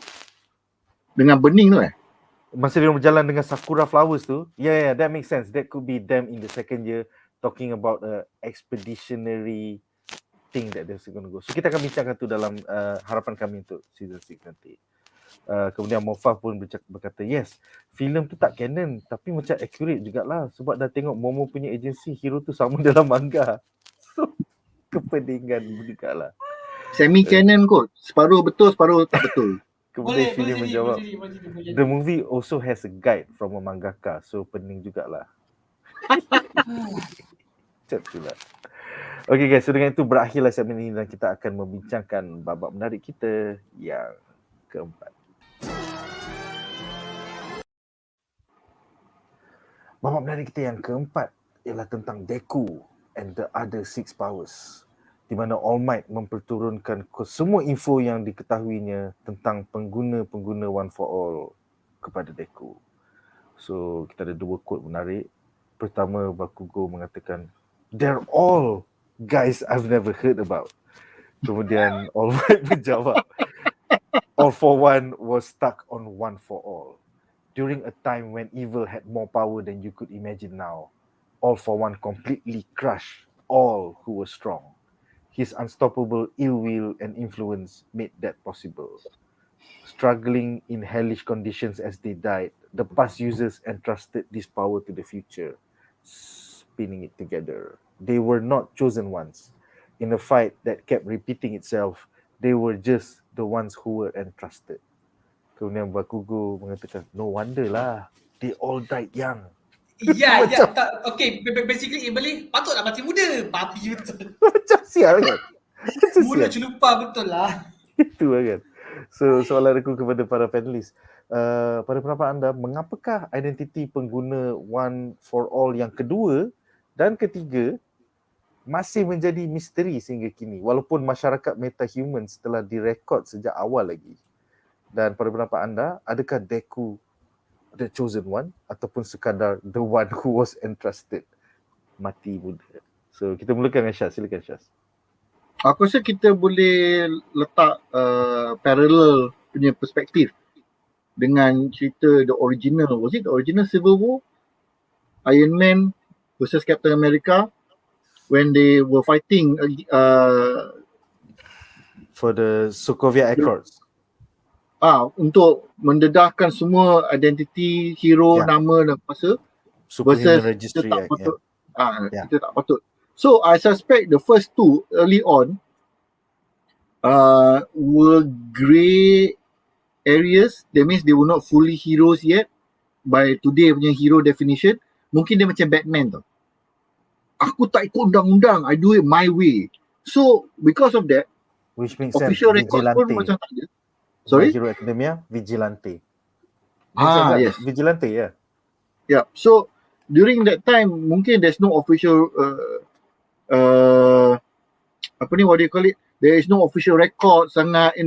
dengan bening tu masa diorang berjalan dengan sakura flowers tu, yeah, that makes sense. That could be them in the second year talking about expeditionary thing that they're going to go. So kita akan bincangkan tu dalam harapan kami untuk season 6 nanti. Kemudian Mofa pun berkata, yes, filem tu tak canon tapi macam accurate jugalah sebab dah tengok Momo punya agensi, hero tu sama dalam manga. So kepeningan jugalah. Semi canon kot. Separuh betul, separuh tak betul. Kemudian filem menjawab, the movie also has a guide from a mangaka, so pening jugalah. Macam itulah. Okay guys, so dengan itu berakhirlah segmen ini dan kita akan membincangkan babak menarik kita yang keempat. Babak menarik kita yang keempat ialah tentang DEKU. and the other 6 powers, di mana All Might memperturunkan semua info yang diketahuinya tentang pengguna-pengguna One for All kepada DEKU. So kita ada 2 quote menarik. Pertama, Bakugo mengatakan, "They're all guys I've never heard about." Kemudian All Might menjawab, "All for One was stuck on One for All. During a time when evil had more power than you could imagine now, All for One completely crushed all who were strong. His unstoppable ill will and influence made that possible. Struggling in hellish conditions as they died, the past users entrusted this power to the future, spinning it together. They were not chosen ones. In a fight that kept repeating itself, they were just the ones who were entrusted." Kemudian Bakugo mengatakan, "No wonder lah, they all died young." Ya, tak. Okay, basically Iblis patutlah mati muda. Babi betul. Macam sial kan? Macam Muda sial. celupa betul lah. Itu kan. So soalan aku kepada para panelis, pada pendapat anda, mengapakah identiti pengguna One for All yang kedua dan ketiga masih menjadi misteri sehingga kini, walaupun masyarakat meta-humans telah direkod sejak awal lagi? Dan pada pendapat anda, adakah DEKU the chosen one ataupun sekadar the one who was entrusted mati muda? So kita mulakan dengan Syaz. Silakan Syaz. Aku rasa kita boleh letak parallel punya perspektif dengan cerita the original. Was it the original Civil War? Iron Man versus Captain America when they were fighting For the Sokovia Accords. untuk mendedahkan semua identiti hero, nama dan kuasa Superhuman versus Registry kita tak Act. patut. Yeah. Kita tak patut. So I suspect the first two early on were grey areas. That means they were not fully heroes yet by today punya hero definition. Mungkin dia macam Batman tau. Aku tak ikut undang-undang, I do it my way. So because of that, Which makes sense. official records pun macam tak ada. Sorry? My Hero Academia, Vigilante. Yes. Vigilante, yeah. Yeah. So during that time, mungkin there's no official what do you call it? There is no official record sangat,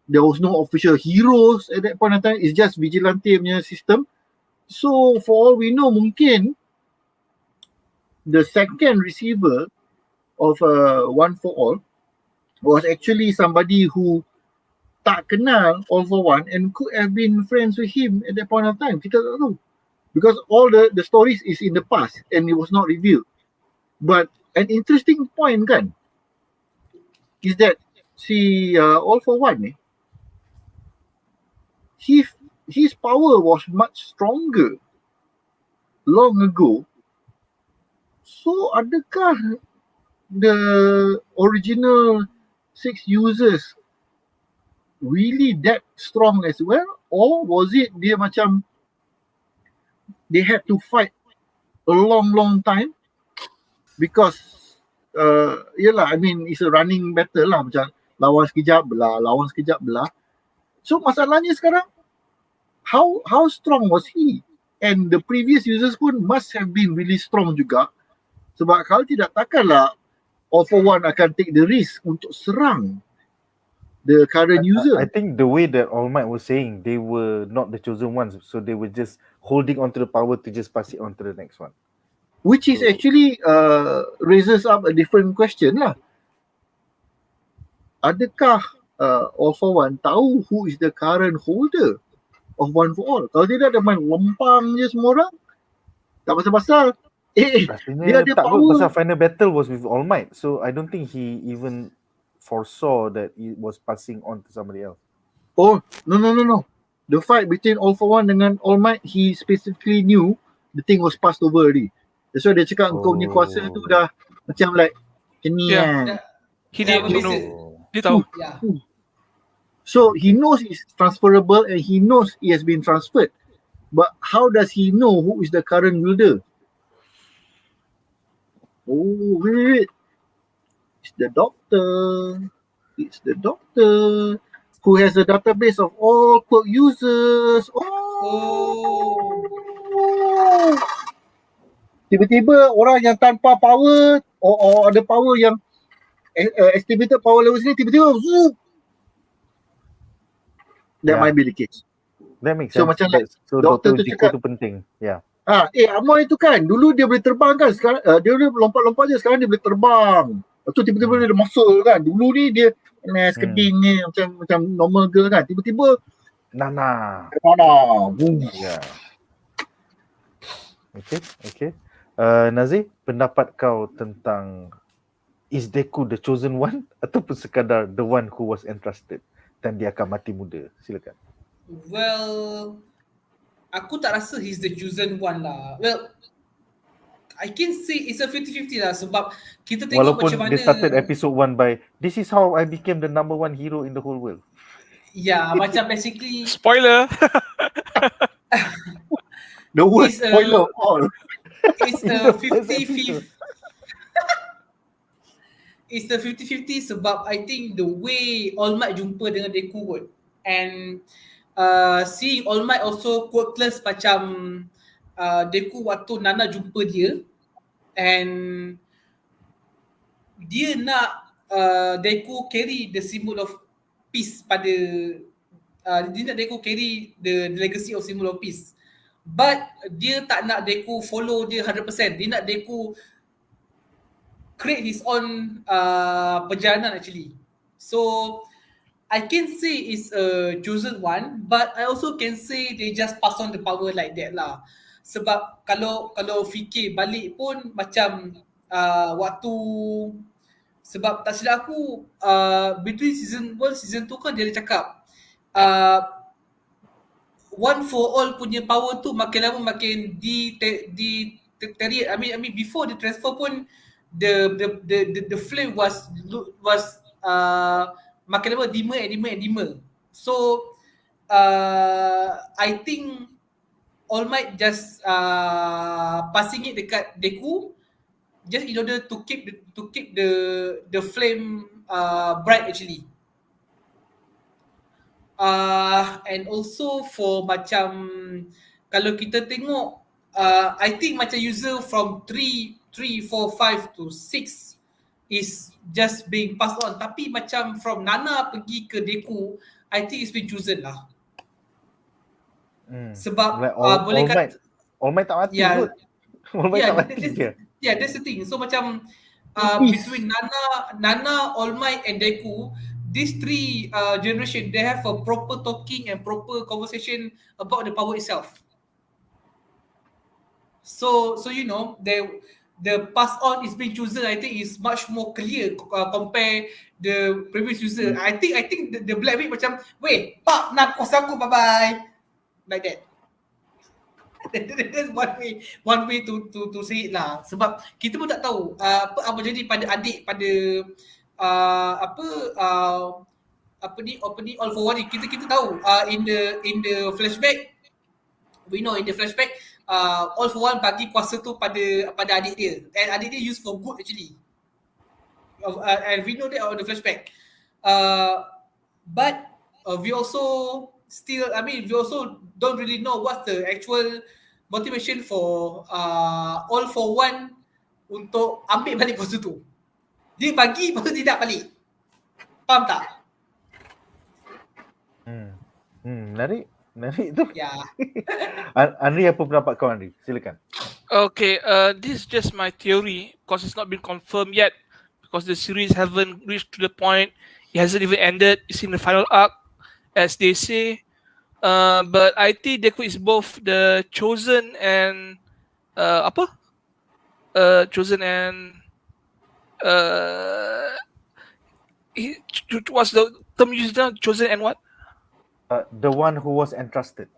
there was no official heroes at that point in time. It's just vigilante punya system. So for all we know, mungkin the second receiver of One for All was actually somebody who tak kenal All for One and could have been friends with him at that point of time. Kita tak tahu. Because all the stories is in the past and it was not revealed. But an interesting point kan is that All for One his power was much stronger long ago. So adakah the original 6 users really that strong as well, or was it dia macam they had to fight a long time because it's a running battle lah, macam lawan sekejap belah. So masalahnya sekarang, how strong was he? And the previous users pun must have been really strong juga, sebab kalau tidak takkanlah All for One akan take the risk untuk serang the current user. I think the way that All Might was saying, they were not the chosen ones, so they were just holding on to the power to just pass it on to the next one. Which is actually raises up a different question lah. Adakah All for One tahu who is the current holder of One for All? Kalau tidak, dia main lempang je semua orang, tak pasal-pasal. Rasanya dia ada tak kot, power. pasal final battle was with All Might, so I don't think he even foresaw that it was passing on to somebody else. Oh, no. The fight between All for One dengan All Might, he specifically knew the thing was passed over already. That's why dia cakap kau punya kuasa tu dah macam like ni kan. He didn't know. Dia tahu. Yeah. So he knows it's transferable and he knows it has been transferred. But how does he know who is the current wielder? Oh, wait. It's the doctor who has a database of all Quirk users. Tiba-tiba orang yang tanpa power or ada power yang estimated power level sini tiba-tiba zoom. That might be the case. That makes So sense. macam like So doktor Dr. tu UJIKO cakap, tu penting. Ya. Amoy tu kan dulu dia boleh terbang kan, sekarang dia boleh lompat-lompat je, sekarang dia boleh terbang. Lepas tu tiba-tiba dia ada muscle kan. Dulu ni dia keding ni macam normal girl kan. Tiba-tiba Nana. boom. Ya. Okay. Nazir, pendapat kau tentang is DEKU the chosen one ataupun sekadar the one who was entrusted dan dia akan mati muda? Silakan. Well, aku tak rasa he's the chosen one lah. Well, I can say it's a 50-50 lah sebab kita tengok Walaupun macam mana dia started episode 1 by this is how I became the number one hero in the whole world. ya, macam basically Spoiler. The worst It's a- spoiler of all. it's In a the first 50-50. It's the 50-50 sebab I think the way All Might jumpa dengan DEKU kot. And seeing All Might also quirkless macam DEKU waktu Nana jumpa dia. And dia nak DEKU carry the symbol of peace pada dia nak DEKU carry the legacy of symbol of peace. But dia tak nak DEKU follow dia 100%. Dia nak DEKU create his own perjalanan actually. So I can say it's a chosen one, but I also can say they just pass on the power like that lah. Sebab kalau fikir balik pun macam waktu, sebab tak silap aku between season 1 season 2 kan dia ada cakap one for all punya power tu makin lama makin deteriorate. I mean before the transfer pun the flame was makin lama dimmer. So I think All Might just passing it dekat DEKU just in order to keep the flame bright actually. And also for macam kalau kita tengok I think macam user from 3, 4, 5 to 6 is just being passed on. Tapi macam from Nana pergi ke DEKU, I think it's been chosen lah. Sebab Like boleh kata All Might tak mati Yeah. kot. All Might tak mati dia. Yeah, that's the thing. So macam between Nana, All Might and DEKU, these three generation, they have a proper talking and proper conversation about the power itself. So you know, the pass on is being chosen. I think is much more clear compare the previous user. I think the Black Witch macam, wait, pak nak kuasa aku, bye bye, like that. That's one way to say it lah. Sebab kita pun tak tahu apa jadi pada adik pada All for One ni. Kita tahu in the flashback, we know in the flashback All for One bagi kuasa tu pada adik dia, and adik dia use for good actually. And we know that on the flashback. But we also don't really know what's the actual motivation for All for One untuk ambil balik kuasa tu. Dia bagi, lepas tu tidak balik. Faham tak? Menarik tu. Ya. Andri, apa pendapat kau, Andri? Silakan. Okay, this is just my theory because it's not been confirmed yet because the series haven't reached to the point. It hasn't even ended. It's in the final arc, as they say. But I think DEKU is both the chosen and chosen and what's the term used now? Chosen and what? The one who was entrusted.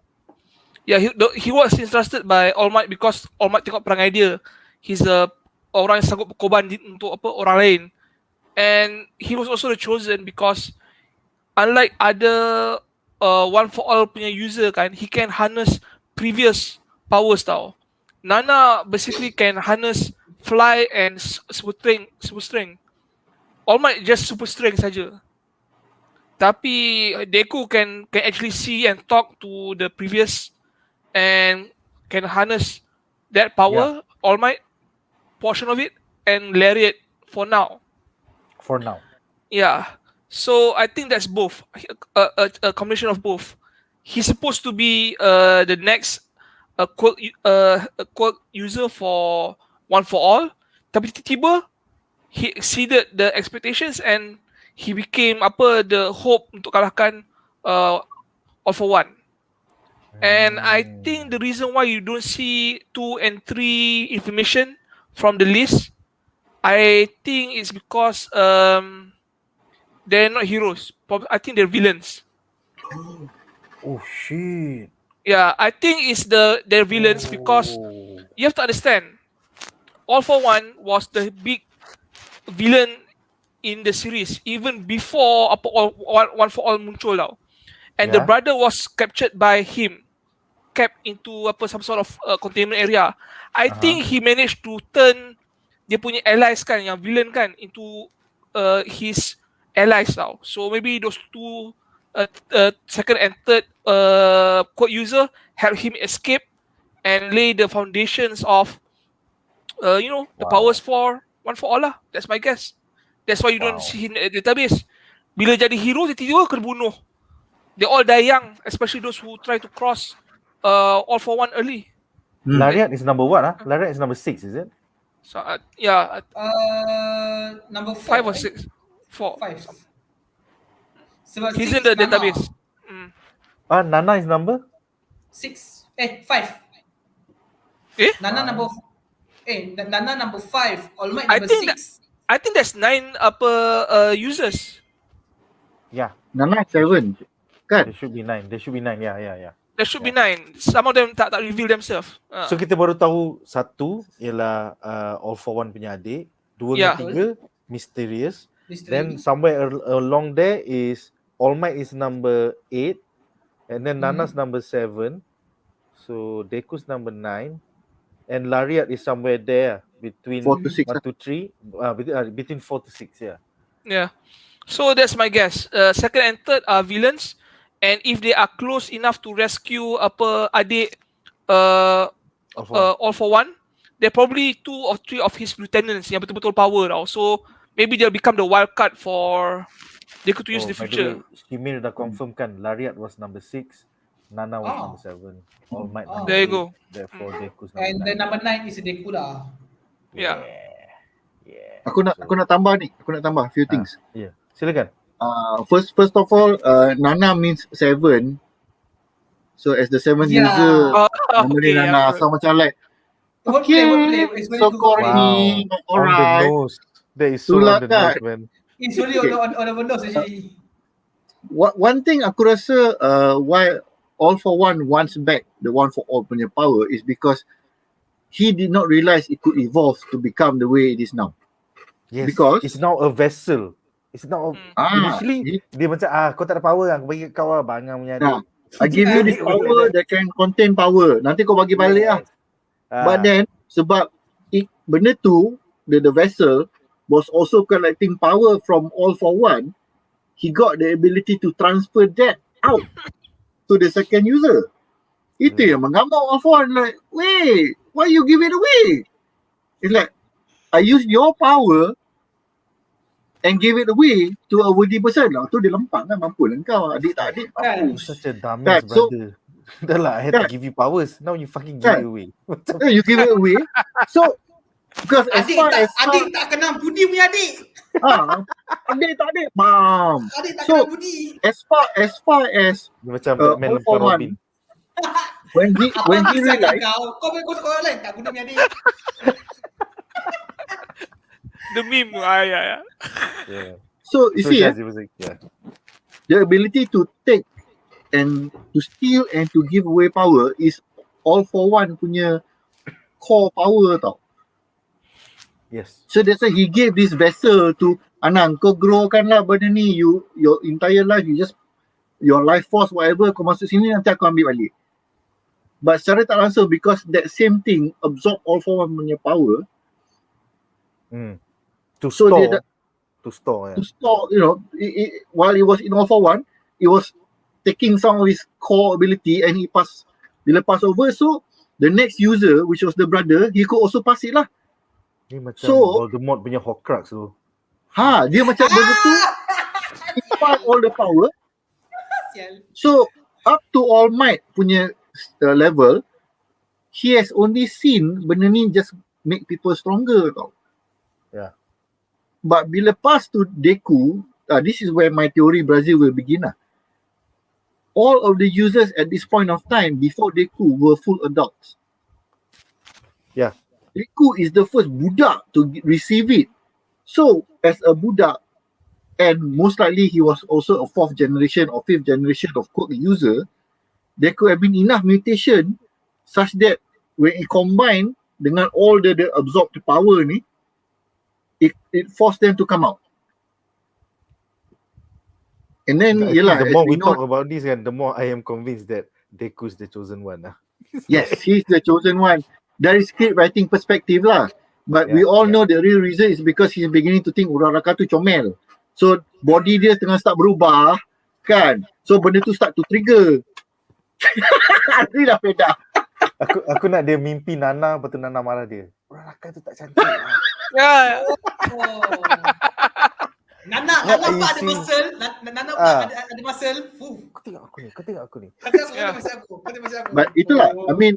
Yeah, he was entrusted by All Might because All Might tengok perangai dia. He's orang yang sanggup berkorban untuk orang lain. And he was also the chosen because unlike other one for all punya user kan, he can harness previous powers tau. Nana basically can harness fly and super strength. All Might just super strength saja. Tapi DEKU can actually see and talk to the previous and can harness that power All Might portion of it and Lariat for now. For now. Yeah. So I think that's both. A combination of both. He's supposed to be the next Quirk user for One for All. Tapi tiba-tiba he exceeded the expectations and he became the hope untuk kalahkan All for One. And I think the reason why you don't see 2 and 3 information from the list, I think it's because they're not heroes. I think they're villains. Oh shit. Yeah, I think it's they're villains because you have to understand, All for One was the big villain in the series even before One for All muncul tau. And the Yeah. brother was captured by him, kept into some sort of containment area. I think he managed to turn dia punya allies kan, yang villain kan, into his allies tau. So maybe those two second and third code user help him escape and lay the foundations of the powers for One for All lah. That's my guess. That's why you don't see him at the database. Bila jadi hero, dia tiba-tiba kena bunuh. They all die young, especially those who try to cross All for One early. Lariat is number what? Lariat is number 6, is it? So yeah, Number 4. 5 or 6, 4. 5. Sebab He's 6 in the Nana. database. Nana is number? 6. 5. Nana number 5. All Might number 6. I think that's 9 users. Yeah. Nana 7 kan? There should be 9. Yeah. There should be 9. Some of them tak reveal themselves. So kita baru tahu satu ialah All for One punya adik, 2 dan 3 Mysterious. Then somewhere along there is All Might is number 8 and then Nana's number 7. So DEKU's number 9 and Lariat is somewhere there between 4 to 6 1 to 3 between 4 to 6, yeah. Yeah. So that's my guess. Second and third are villains, and if they are close enough to rescue adik All for One, they're probably 2 or 3 of his lieutenants yang betul-betul power tau. So maybe they'll become the wild card for DEKU to use in the future. Shimir dah confirm kan Lariat was number 6, Nana was number 7, All Might number There you 8, go. therefore DEKU's number And 9. the number 9 is DEKU lah. Yeah. Aku nak tambah few things. Yeah. Silakan. First of all, Nana means 7. So as the 7th user, normally Nana. So macam like, okay, so corny, alright. On the nose. That is so on the nose, man. It's only on the nose actually. One thing aku rasa why All for One wants back the One for All punya power is because he did not realize it could evolve to become the way it is now. Yes. Because it's now a vessel. It's not initially dia macam kau tak ada power, aku bagi kau bangang punya adik. I give you this power that can contain power. Nanti kau bagi balik lah. But then sebab benda tu, the vessel was also collecting power from All for One, he got the ability to transfer that out to the second user. Itu yang mengamuk All for One, like, wait, why you give it away? It's like, I use your power and give it away to a worthy person lah. Tu dia lempang kan, mampu lah kau. Adik tak adik, mampu. Such a dumbass brother. Dah lah, I had to give you powers. Now you fucking give it away. You give it away. So, because as far as adik tak kenal budi punya adik. adik tak adik, bam. Adik tak So, kenal budi. as far as Dia macam Batman All for lawan One, Robin. when he realized, kau boleh sekolah lain tak budi punya adik. The meme. Yeah. so you see, Shazli was like, the ability to take and to steal and to give away power is All for One punya core power tau. yes. So that's why he gave this vessel to Anang, kau growkan lah benda ni, your entire life, you just, your life force whatever, kau masuk sini nanti aku ambil balik. But secara tak langsung, because that same thing absorb All for One punya power, To so store, to yeah. store, while he was in All for One, he was taking some of his core ability and he bila pass over, so the next user, which was the brother, he could also pass it lah. Ni macam So- Voldemort punya Horcrux tu. Dia macam benda tu, he find all the power. Sial. So up to All Might punya level, he has only seen benda ni just make people stronger tau. Yeah. But bila pass to DEKU, this is where my theory Brazil will begin lah. All of the users at this point of time before DEKU were full adults. Yeah. DEKU is the first budak to receive it. So as a budak, and most likely he was also a 4th generation or 5th generation of Quirk user, there could have been enough mutation such that when it combined dengan all the absorbed power ni, it forced them to come out. And then, I think yelah, the more we as we know, talk about this kan, the more I am convinced that Deku is the chosen one lah. yes, he's the chosen one. Dari script writing perspective lah. But we Yeah, all yeah. know the real reason is because he's beginning to think Uraraka tu comel. So body dia tengah start berubah kan. So benda tu start to trigger. Ni dah beda. Aku nak dia mimpi Nana, lepas tu Nana marah dia. Raka tu tak cantik lah. Yeah. Oh. Nana What are apa you ada seeing? muscle, Nana Ah. ada muscle. Kau tengok aku ni. Kata Yeah. masa aku. But itulah, I mean,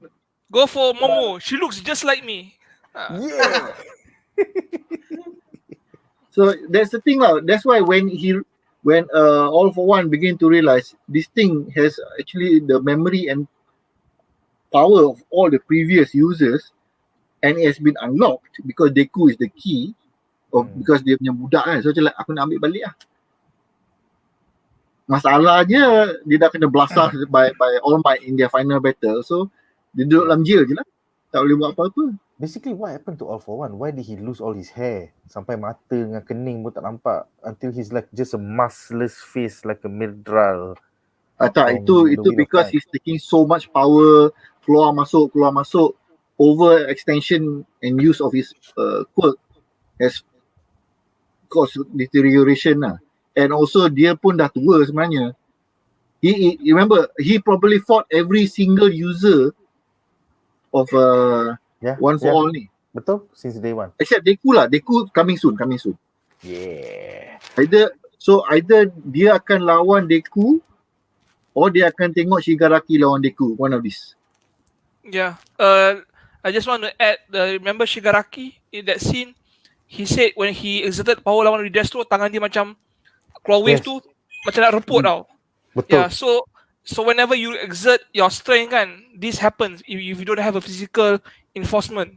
Go for Momo. She looks just like me. Yeah. so that's the thing lah. That's why when All for One begin to realize this thing has actually the memory and power of all the previous users, and it has been unlocked because Deku is the key of because dia punya budak kan. So macam like, aku nak ambil balik lah. Masalahnya dia dah kena blasah by All Might in their final battle. So dia duduk dalam jail je lah. Tak boleh buat apa-apa. Basically, what happened to All for One? Why did he lose all his hair? Sampai mata dengan kening pun tak nampak. Until he's like just a maskless face like a Myrdral. Tak, From itu the Wheel of because Time. he's taking so much power, keluar masuk, over extension and use of his quirk has caused deterioration lah. And also dia pun dah tua sebenarnya. He remember, he probably fought every single user of Yeah, One for yeah. All ni. Betul? Since day one. Except Deku lah. Deku coming soon. Yeah. Either dia akan lawan Deku or dia akan tengok Shigaraki lawan Deku. One of these. Yeah. I just want to add, remember Shigaraki in that scene? He said when he exerted power lawan Redestro, tangan dia macam claw wave Yes. tu macam nak reput tau. Betul. Yeah, so whenever you exert your strength kan, this happens if you don't have a physical enforcement.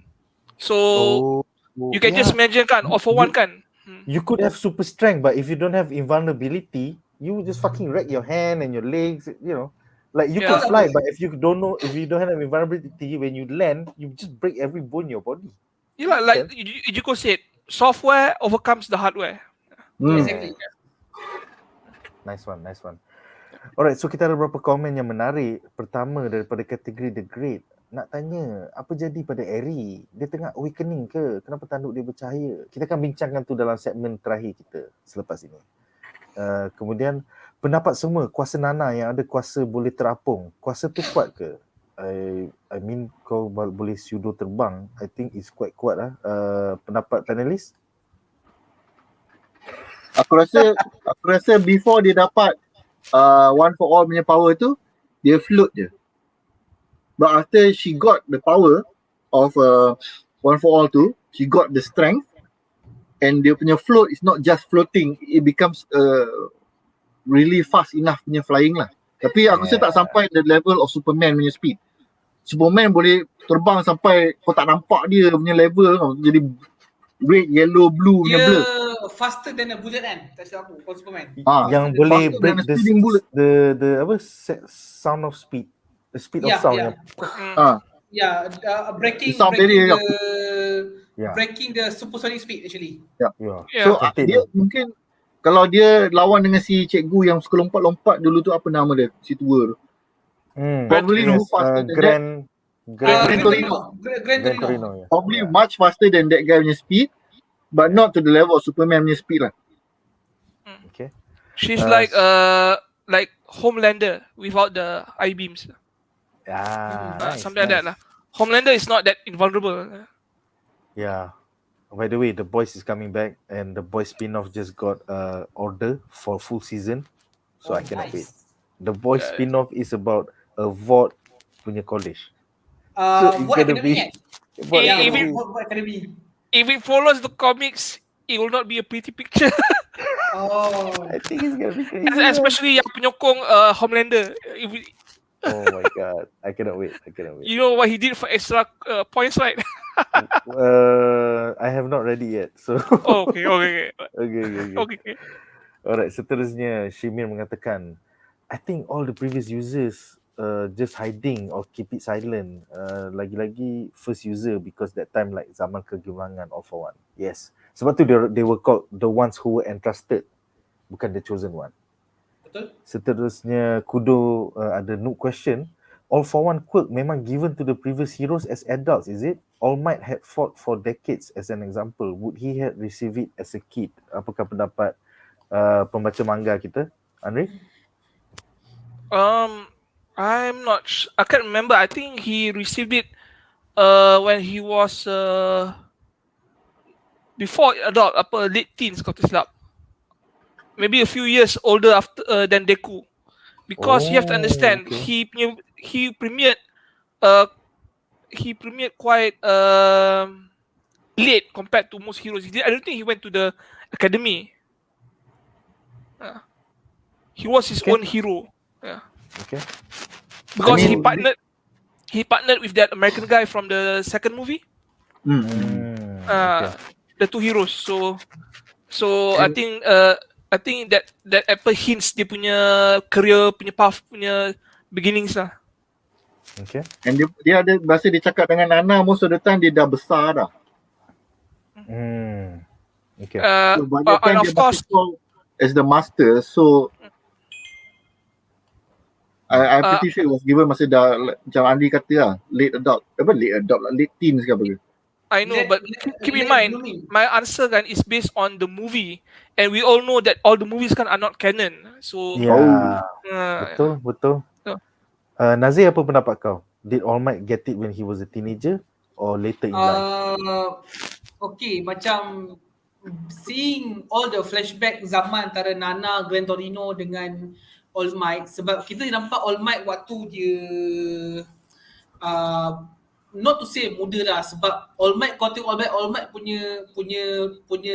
So you can just imagine kan, All for One kan. You could have super strength, but if you don't have invulnerability, you just fucking wreck your hand and your legs, you know. Like you can Yeah. fly, but if you don't have invulnerability, when you land, you just break every bone in your body. You know, like Ijiko said, software overcomes the hardware. Exactly. Nice one. Alright, so kita ada beberapa komen yang menarik. Pertama daripada kategori The Great. Nak tanya, apa jadi pada Eri? Dia tengah awakening ke? Kenapa tanduk dia bercahaya? Kita akan bincangkan tu dalam segmen terakhir kita selepas ini. Kemudian, pendapat semua, kuasa Nana yang ada kuasa boleh terapung. Kuasa tu kuat ke? I mean, kau boleh pseudo terbang. I think it's quite kuat lah. Pendapat panelis? Aku rasa before dia dapat One for All punya power tu, dia float je. But after she got the power of One for All tu, she got the strength, and dia punya float is not just floating, it becomes really fast enough punya flying lah. Tapi aku rasa tak sampai the level of Superman punya speed. Superman boleh terbang sampai kau tak nampak dia punya level tau. Jadi red, yellow, blue punya blur. Dia faster than a bullet kan? Tak silap aku, kalau Superman. Yang faster boleh than break a speeding bullet. the apa sound of speed, the speed of sound. Breaking Sound barrier, breaking the supersonic speed actually. Yeah. So cantik dia tu. mungkin kalau dia lawan dengan si cikgu yang suka lompat-lompat dulu tu, apa nama dia? Si tua tu. Probably Yes, move faster than that. Gran Torino. Torino. Yeah. Probably much faster than that guy punya speed, but not to the level of Superman punya speed lah. Okay. She's like Homelander without the eye beams. Nice, Something like that lah. Homelander is not that invulnerable. Yeah. By the way, The Boys is coming back, and The Boys spin-off just got order for full season, so I cannot wait. The Boys spin-off is about a Vought punya college. So it's Buat gonna akademi be kan? Vought Eh, if academy. Buat akademi. If it follows the comics, it will not be a pretty picture. Oh. I think it's gonna be crazy. man. Especially yang penyokong Homelander. If we, Oh my god, I cannot wait. you know what he did for extra points, right? I have not read it yet. So Oh, okay. okay. Alright, seterusnya Shimir mengatakan, I think all the previous users just hiding or keep it silent. Lagi-lagi first user because that time like zaman kegemarangan All for One. Yes. Sebab tu they were called the ones who were entrusted, bukan the chosen one. Betul? Seterusnya Kudo ada noob question. All for One Quirk memang given to the previous heroes as adults, is it? All Might had fought for decades as an example. Would he have received it as a kid? Apakah pendapat pembaca manga kita, Andre? I'm not sure. I can't remember. I think he received it when he was before adult, late teens kalau tak silap. Maybe a few years older after than Deku. Because you have to understand, okay. he premiered quite late compared to most heroes. I don't think he went to the academy. He was his own hero. Yeah. Okay. Because I he mean, partnered with that American guy from the second movie. Okay. The two heroes. So I think that apa hints dia punya career punya path punya beginnings lah. Okay. And dia ada masa dia cakap dengan Nana, most of the time dia dah besar dah. Okay. So by the time And of dia course, masuk as the master, so I'm pretty sure it was given masa dah macam Andy kata lah, late adult lah, late teens ke apa ke. I know, but keep in mind, my answer kan is based on the movie, and we all know that all the movies kan are not canon. So Yeah. uh, Betul. Nazir, apa pendapat kau? Did All Might get it when he was a teenager or later in life? Okay, macam seeing all the flashback zaman antara Nana, Gran Torino dengan All Might, sebab kita nampak All Might waktu dia not to say muda lah, sebab All Might, kau tengok All Might punya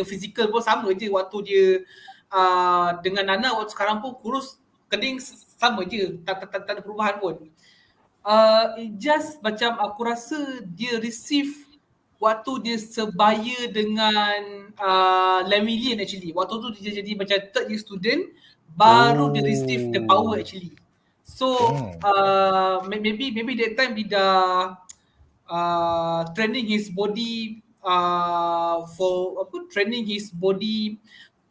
physical pun sama je waktu dia dengan Nana waktu sekarang pun kurus, kening sama je, tak ada perubahan pun. It just macam aku rasa dia receive waktu dia sebaya dengan Lemillion actually. Waktu tu dia jadi macam third year student, baru dia receive the power actually. So maybe that time dia dah training his body training his body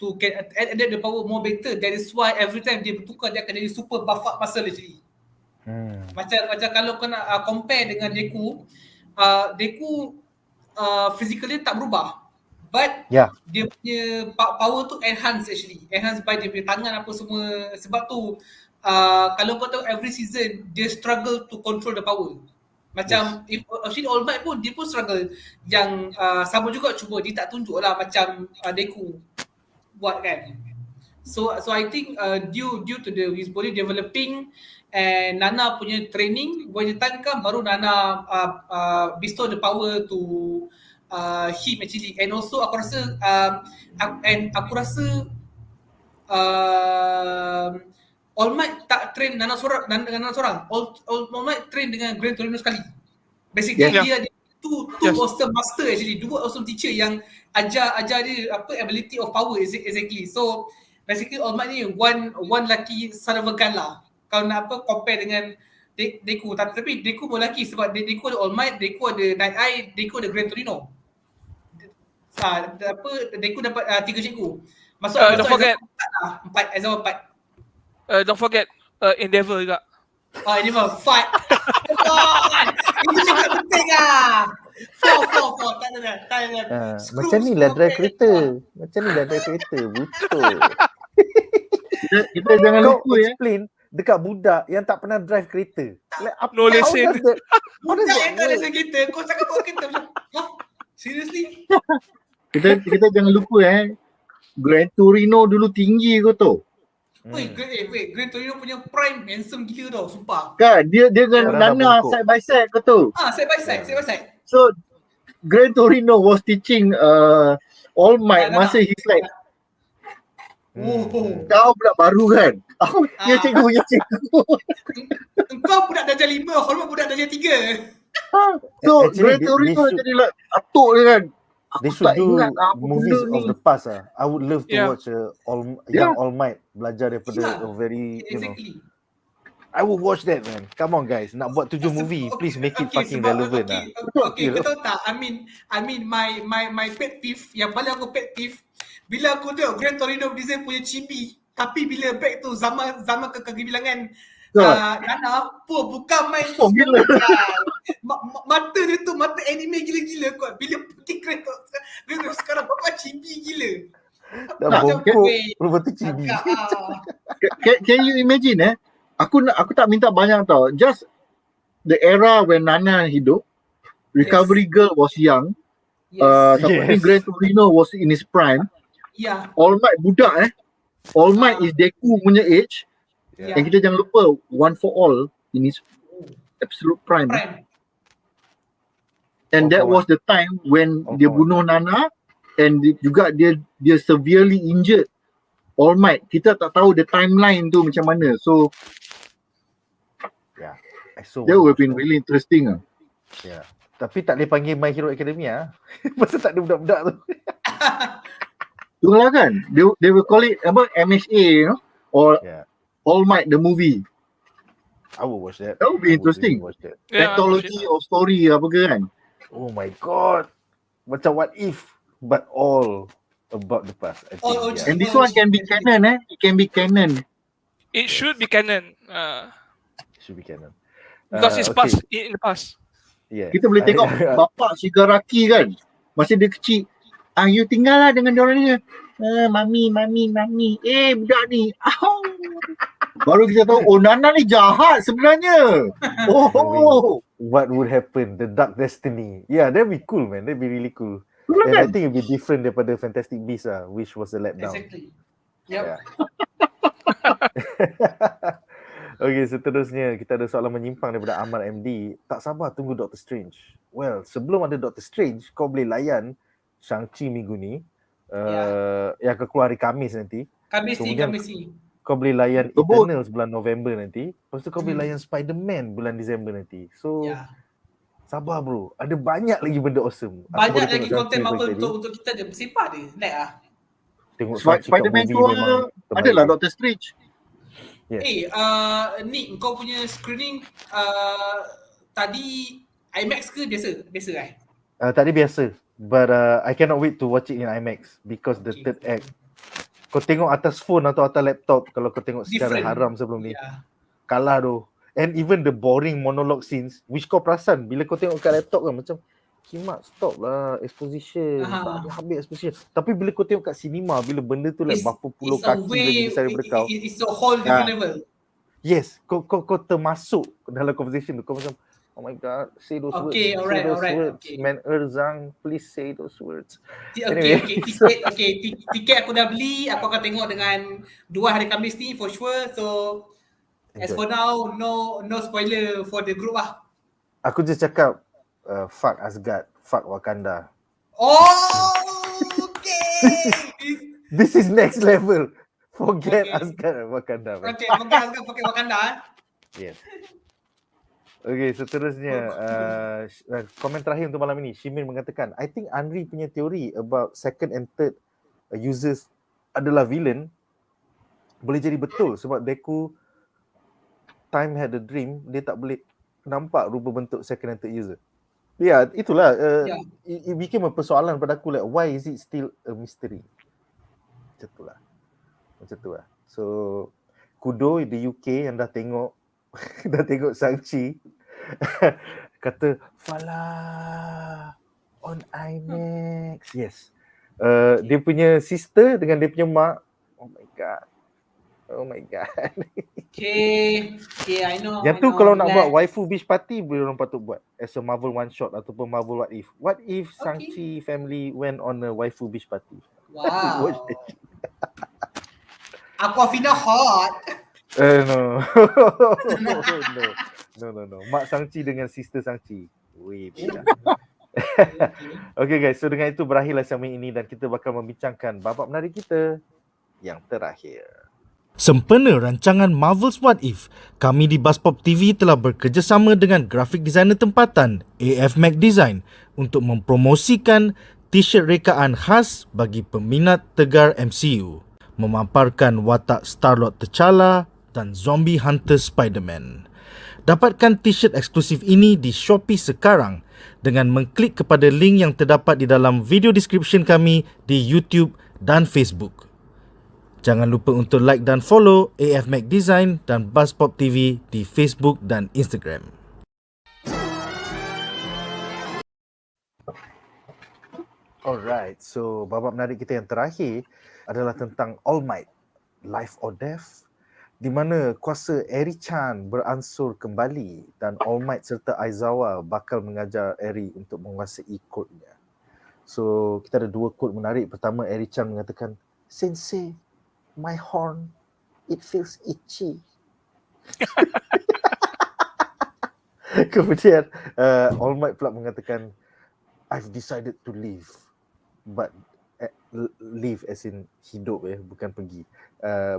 to get adapt the power more better. That is why every time dia bertukar dia akan jadi super buff up muscle actually. Macam kalau kau nak compare dengan Deku, physically tak berubah, but dia punya power tu enhanced by dia punya tangan apa semua. Sebab tu kalau kau tahu every season dia struggle to control the power. Macam actually All Might pun dia pun struggle yang sama juga, cuma dia tak tunjuk lah macam Deku buat kan. So I think due to his body developing and Nana punya training, when dia time baru Nana bestow the power to him actually. And also aku rasa All Might tak train Nana seorang. All Might train dengan Gran Torino sekali. Basically dia ada two awesome master actually, dua awesome teacher yang ajar dia apa ability of power exactly. So basically All Might ni one lucky son of a gun lah. Kalau nak apa compare dengan Deku, tapi Deku pun lelaki sebab Deku ada All Might, Deku ada Night Eye, Deku ada Gran Torino. Deku dapat 3 cikgu. don't forget 4. Don't forget Endeavor juga. Endeavor fight. Itu cakap penting lah. 4. Tak ada. Macam ni lah drive kereta. Betul. Kita jangan lupa dekat budak yang tak pernah drive kereta. Like, No lesen. Budak yang tak lesen kereta, kau cakap bawa kereta macam, seriously? Kita jangan lupa Gran Torino dulu tinggi kau tahu. Wait, Gran Torino punya prime handsome gila tau, sumpah. Kan dia dengan Sekarang dah Nana bongkok. side by side kau tahu. Side by side. So Gran Torino was teaching All Might Nana. masa he's like Oh. kau budak baru kan. Ya cikgu. Engkau budak darjah 5, hormat budak darjah 3. So Actually, Gran Torino they should- jadi like atuk dia kan. They Aku should tak do ingat apa movies benda of ni. the past. I would love to Yeah. watch Young Yeah. All Might belajar daripada Yeah, a very, Exactly. I would watch that, man. Come on, guys. Nak buat 7 movie, please make it fucking sebab- relevant lah. Okay, kau tahu tak? I mean my pet peeve, yang paling aku pet peeve, bila aku tengok Gran Torino design punya chibi, tapi bila back tu zaman kebilangan Nana, bukan main gila. mata dia tu mata anime gila-gila kot. Bila putih Gran Torino sekarang bapak chibi gila. Dah Macam, bongkok, weh, betul-betul cibi. Can you imagine aku tak minta banyak tau. Just the era when Nana hidup, Recovery Girl was young. Yes. Seperti Yes. Gran Torino was in his prime. Yeah. All Might budak All Might is DEKU punya age. Yeah. And kita jangan lupa One for All in his absolute prime. Prime. And All that for was the time when All dia for bunuh Nana and juga dia severely injured All Might. Kita tak tahu the timeline tu macam mana. So I so that would want have been to watch really interesting that. Yeah. Tapi tak boleh panggil My Hero Academia. Pasal tak ada budak-budak tu. Itulah kan. They will call it MHA, or Yeah. All Might the movie. I will watch that. That would be I would interesting. really watch that. Yeah, Technology or story apa ke kan. Oh my god. Macam what if, but all about the past. I think, All yeah. OG. And this one can be canon It can be canon. It should be canon. Should be canon. Because it's Okay. past in the past. Yeah. Kita boleh tengok bapak Shigaraki kan. Masa dia kecil. You tinggal lah dengan diorang ni. Mami. Budak ni. Baru kita tahu, Nana ni jahat sebenarnya. What would happen? The Dark Destiny. Yeah, that'd be cool, man. That'd be really cool. Betul And kan? I think it'd be different daripada Fantastic Beasts which was a letdown. Exactly. Yep. Yeah. Okay, seterusnya kita ada soalan menyimpang daripada Amar MD. Tak sabar tunggu Doctor Strange. Well, sebelum ada Doctor Strange, kau boleh layan Shang-Chi minggu ni. Yang akan keluar hari Khamis nanti. Khamis Kemudian- ni. Kau boleh layan Sebut. Eternals bulan November nanti. Lepas tu kau boleh layan Spider-Man bulan Disember nanti. So, Ya. sabar bro. Ada banyak lagi benda awesome. Aku Banyak baru lagi tengok konten Shang-Chi Marvel tadi. untuk kita je bersepah dia. Naik lah. Tengok Shang-Chi kat Spider-Man movie tu memang terbaik. adalah Doctor Strange. Yes. Nick, kau punya screening tadi IMAX ke biasa? Biasa Tadi biasa. But I cannot wait to watch it in IMAX because the Okay. third act. Kau tengok atas phone atau atas laptop, kalau kau tengok secara Different. haram sebelum ni, Ya. kalah tu. And even the boring monologue scenes, which kau perasan bila kau tengok kat laptop kan macam, Kimak, stop lah exposition. Tak ada habis exposition. Tapi bila kau tengok kat cinema, bila benda tu like berapa puluh It's a kaki lagi besar daripada kau. It's a whole different level. Yes, kau termasuk dalam conversation tu. Kau macam, oh my god, say those words. Okay, Say alright, those alright, words. okay. Man Erzang, please say those words. Okay, tiket aku dah beli, aku akan tengok dengan 2 hari Khamis ni for sure. So as for now, no spoiler for the group lah. Aku just cakap, fuck Asgard, fuck Wakanda. Oh, okay. This is next level. Forget Okay. Asgard and Wakanda. Man. Okay, pakai Wakanda. Yes. Okay, seterusnya komen terakhir untuk malam ini. Shimin mengatakan, I think Andri punya teori about second and third users adalah villain boleh jadi betul sebab DEKU time had a dream, dia tak boleh nampak rupa bentuk second and third user. Ya, itulah. It became a persoalan pada aku, like why is it still a mystery? Macam tu lah. So, kudo di UK yang dah tengok Shang-Chi kata Fala on IMAX. Yes. Dia punya sister dengan dia punya mak, oh my god. Oh my god. Okay, I know. Yang I tu know. kalau nak buat Relax. waifu beach party, orang patut buat as a Marvel one shot ataupun Marvel what if. What if Okay. Shang-Chi family went on a waifu beach party? Wow. Aquafina hot. No. No. Mak Shang-Chi dengan sister Shang-Chi. Weh, beda. Okay guys, so dengan itu berakhirlah segmen ini dan kita bakal membincangkan babak menarik kita yang terakhir. Sempena rancangan Marvel's What If, kami di BuzzPop TV telah bekerjasama dengan grafik designer tempatan AFmech Design untuk mempromosikan T-shirt rekaan khas bagi peminat tegar MCU, memaparkan watak Star-Lord T'Challa dan zombie hunter Spider-Man. Dapatkan T-shirt eksklusif ini di Shopee sekarang dengan mengklik kepada link yang terdapat di dalam video description kami di YouTube dan Facebook. Jangan lupa untuk like dan follow AFmech Design dan BuzzPop TV di Facebook dan Instagram. Alright, so babak menarik kita yang terakhir adalah tentang All Might, Life or Death, di mana kuasa Eri Chan beransur kembali dan All Might serta Aizawa bakal mengajar Eri untuk menguasai kod-nya. So, kita ada dua kod menarik. Pertama, Eri Chan mengatakan, "Sensei, my horn, it feels itchy." Kemudian All Might pula mengatakan, "I've decided to leave." But live as in hidup, bukan pergi.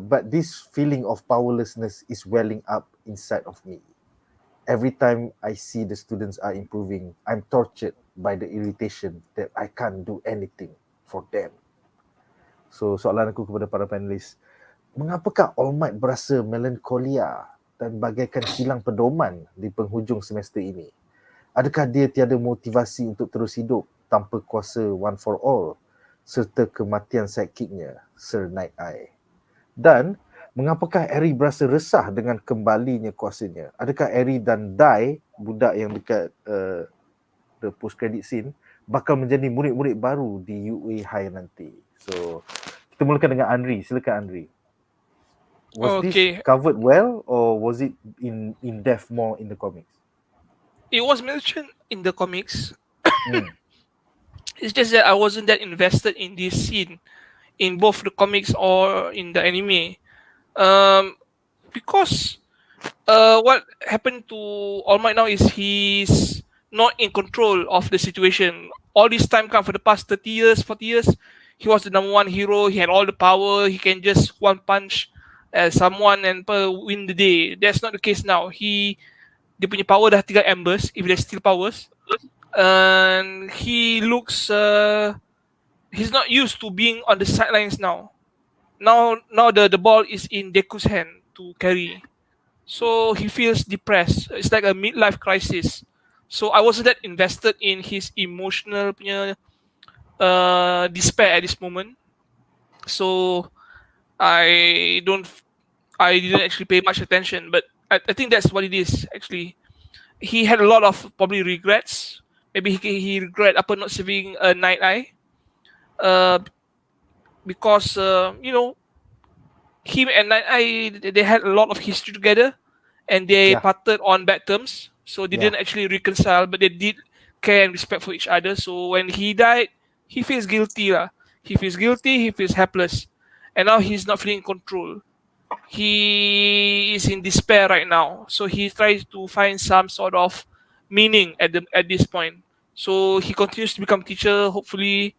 But this feeling of powerlessness is welling up inside of me. Every time I see the students are improving, I'm tortured by the irritation that I can't do anything for them. So soalan aku kepada para panelis, mengapakah All Might berasa melankolia dan bagaikan hilang pedoman di penghujung semester ini? Adakah dia tiada motivasi untuk terus hidup tanpa kuasa One for All serta kematian sidekicknya, Sir Night Eye? Dan mengapakah Eri berasa resah dengan kembalinya kuasanya? Adakah Eri dan Dai, budak yang dekat the post credit scene, bakal menjadi murid-murid baru di UA High nanti? So, kita mulakan dengan Andri. Silakan Andri. Was this covered well or was it in depth more in the comics? It was mentioned in the comics. It's just that I wasn't that invested in this scene in both the comics or in the anime. Because what happened to All Might now is he's not in control of the situation. All this time come for the past 30 years, 40 years, he was the number one hero, he had all the power, he can just one punch someone and win the day. That's not the case now. Dia punya power dah tinggal embers, if there's still powers. And he looks he's not used to being on the sidelines now. Now the ball is in Deku's hand to carry. So he feels depressed. It's like a midlife crisis. So I wasn't that invested in his emotional punya despair at this moment. So I didn't actually pay much attention, but I think that's what it is actually. He had a lot of probably regrets. Maybe he regret not saving Night Eye, because him and Night Eye, they had a lot of history together, and they parted on bad terms. So they didn't actually reconcile, but they did care and respect for each other. So when he died, he feels guilty lah. He feels guilty. He feels helpless, and now he's not feeling in control. He is in despair right now, so he tries to find some sort of meaning at this point. So he continues to become teacher, hopefully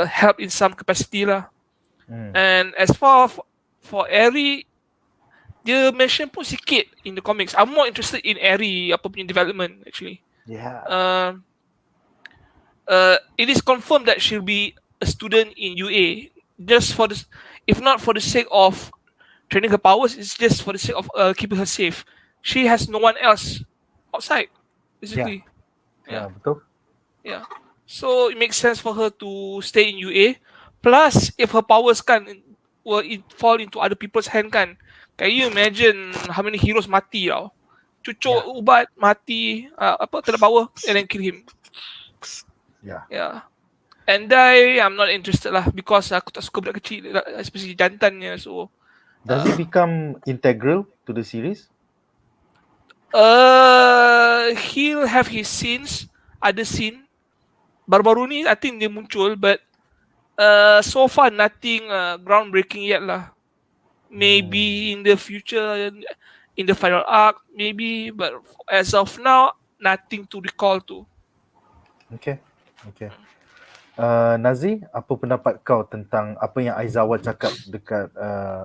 help in some capacity lah. And as far for Eri, dia mention pun sikit in the comics. I'm more interested in Eri apa punya development actually. It is confirmed that she'll be a student in UA, just for this, if not for the sake of training her powers, it's just for the sake of keeping her safe. She has no one else outside, basically. Betul. Yeah. So it makes sense for her to stay in UA. Plus, if her powers will fall into other people's hand can you imagine how many heroes mati tau? Cucuk ubat mati, tak ada power, and then kill him. Yeah. And I'm not interested lah, because aku tak suka budak kecil, especially jantannya. So Does it become integral to the series? He'll have his scenes, other scene. Baru-baru ni I think dia muncul, but so far nothing groundbreaking yet lah. Maybe in the future, in the final arc, maybe, but as of now, nothing to recall to. Okay. Nazi, apa pendapat kau tentang apa yang Aizawa cakap dekat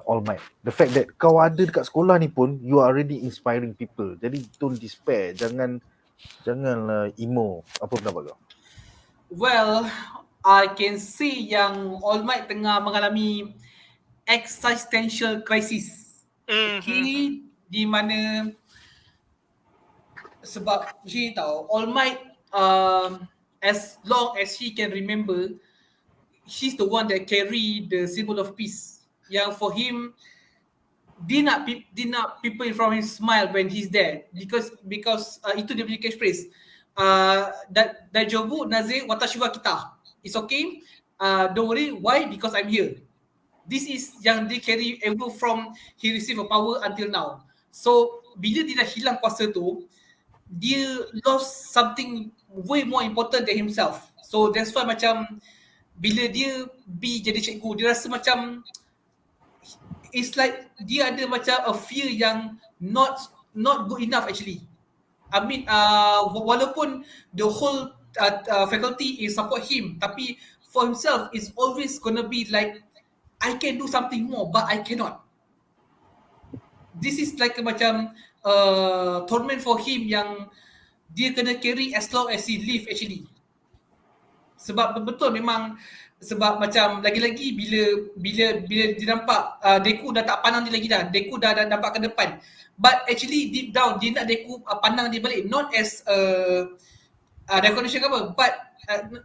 All Might? The fact that kau ada dekat sekolah ni pun, you are already inspiring people. Jadi don't despair, janganlah emo. Apa pendapat kau? Well, I can see yang All Might tengah mengalami existential crisis. Okay, di mana sebab she tahu All Might as long as she can remember, she's the one that carry the symbol of peace. Yang for him, dia nak people in front of him smile when he's there, because itu dia punya catchphrase. Dajobu naze watashi wa kita. It's okay. Don't worry. Why? Because I'm here. This is yang dia carry ever from he receive a power until now. So bila dia dah hilang kuasa tu, dia lost something way more important than himself. So that's why macam bila dia jadi cikgu, dia rasa macam it's like dia ada macam a fear yang not good enough actually. I mean walaupun the whole faculty is support him, tapi for himself is always gonna be like, I can do something more but I cannot. This is like macam torment for him yang dia kena carry as long as he live actually. Sebab betul memang, sebab macam lagi-lagi bila dia nampak DEKU dah tak pandang dia lagi dah. DEKU dah nampak ke depan. But actually deep down dia nak DEKU pandang dia balik, not as recognition ke apa, but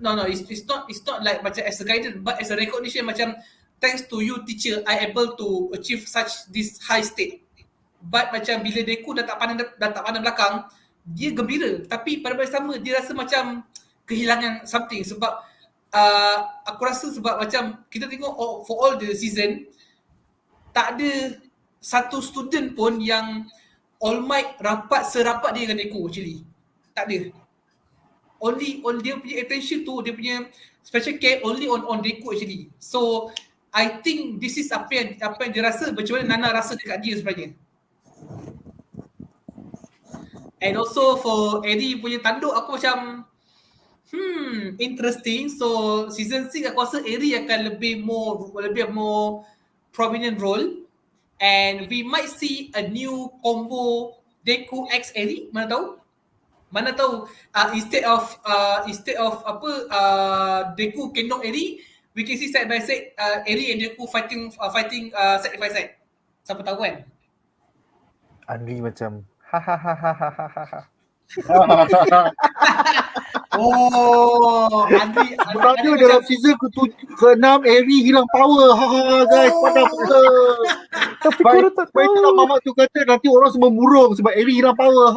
no it's not like macam as a guidance, but as a recognition macam thanks to you teacher I able to achieve such this high state. But macam bila DEKU dah tak pandang belakang, dia gembira, tapi pada masa sama dia rasa macam kehilangan something. Sebab aku rasa sebab macam kita tengok for all the season, tak ada satu student pun yang All Might serapat dia dengan DEKU actually. Tak ada. Only dia punya attention tu, dia punya special care only on DEKU actually. So I think this is apa yang dia rasa, macam mana Nana rasa dekat dia sebenarnya. And also for Eddie punya tanduk, aku macam interesting. So season 6 aku rasa Eri akan lebih more prominent role, and we might see a new combo DEKU X Eri, mana tahu instead of DEKU kendong Eri, we can see side by side Eri and DEKU fighting side by side. Siapa tahu kan? Andri macam Andri Berada dalam season ke-6, Eri hilang power. Guys, pada apa? Baik tak mamak tu kata nanti orang semua murung sebab Eri hilang power.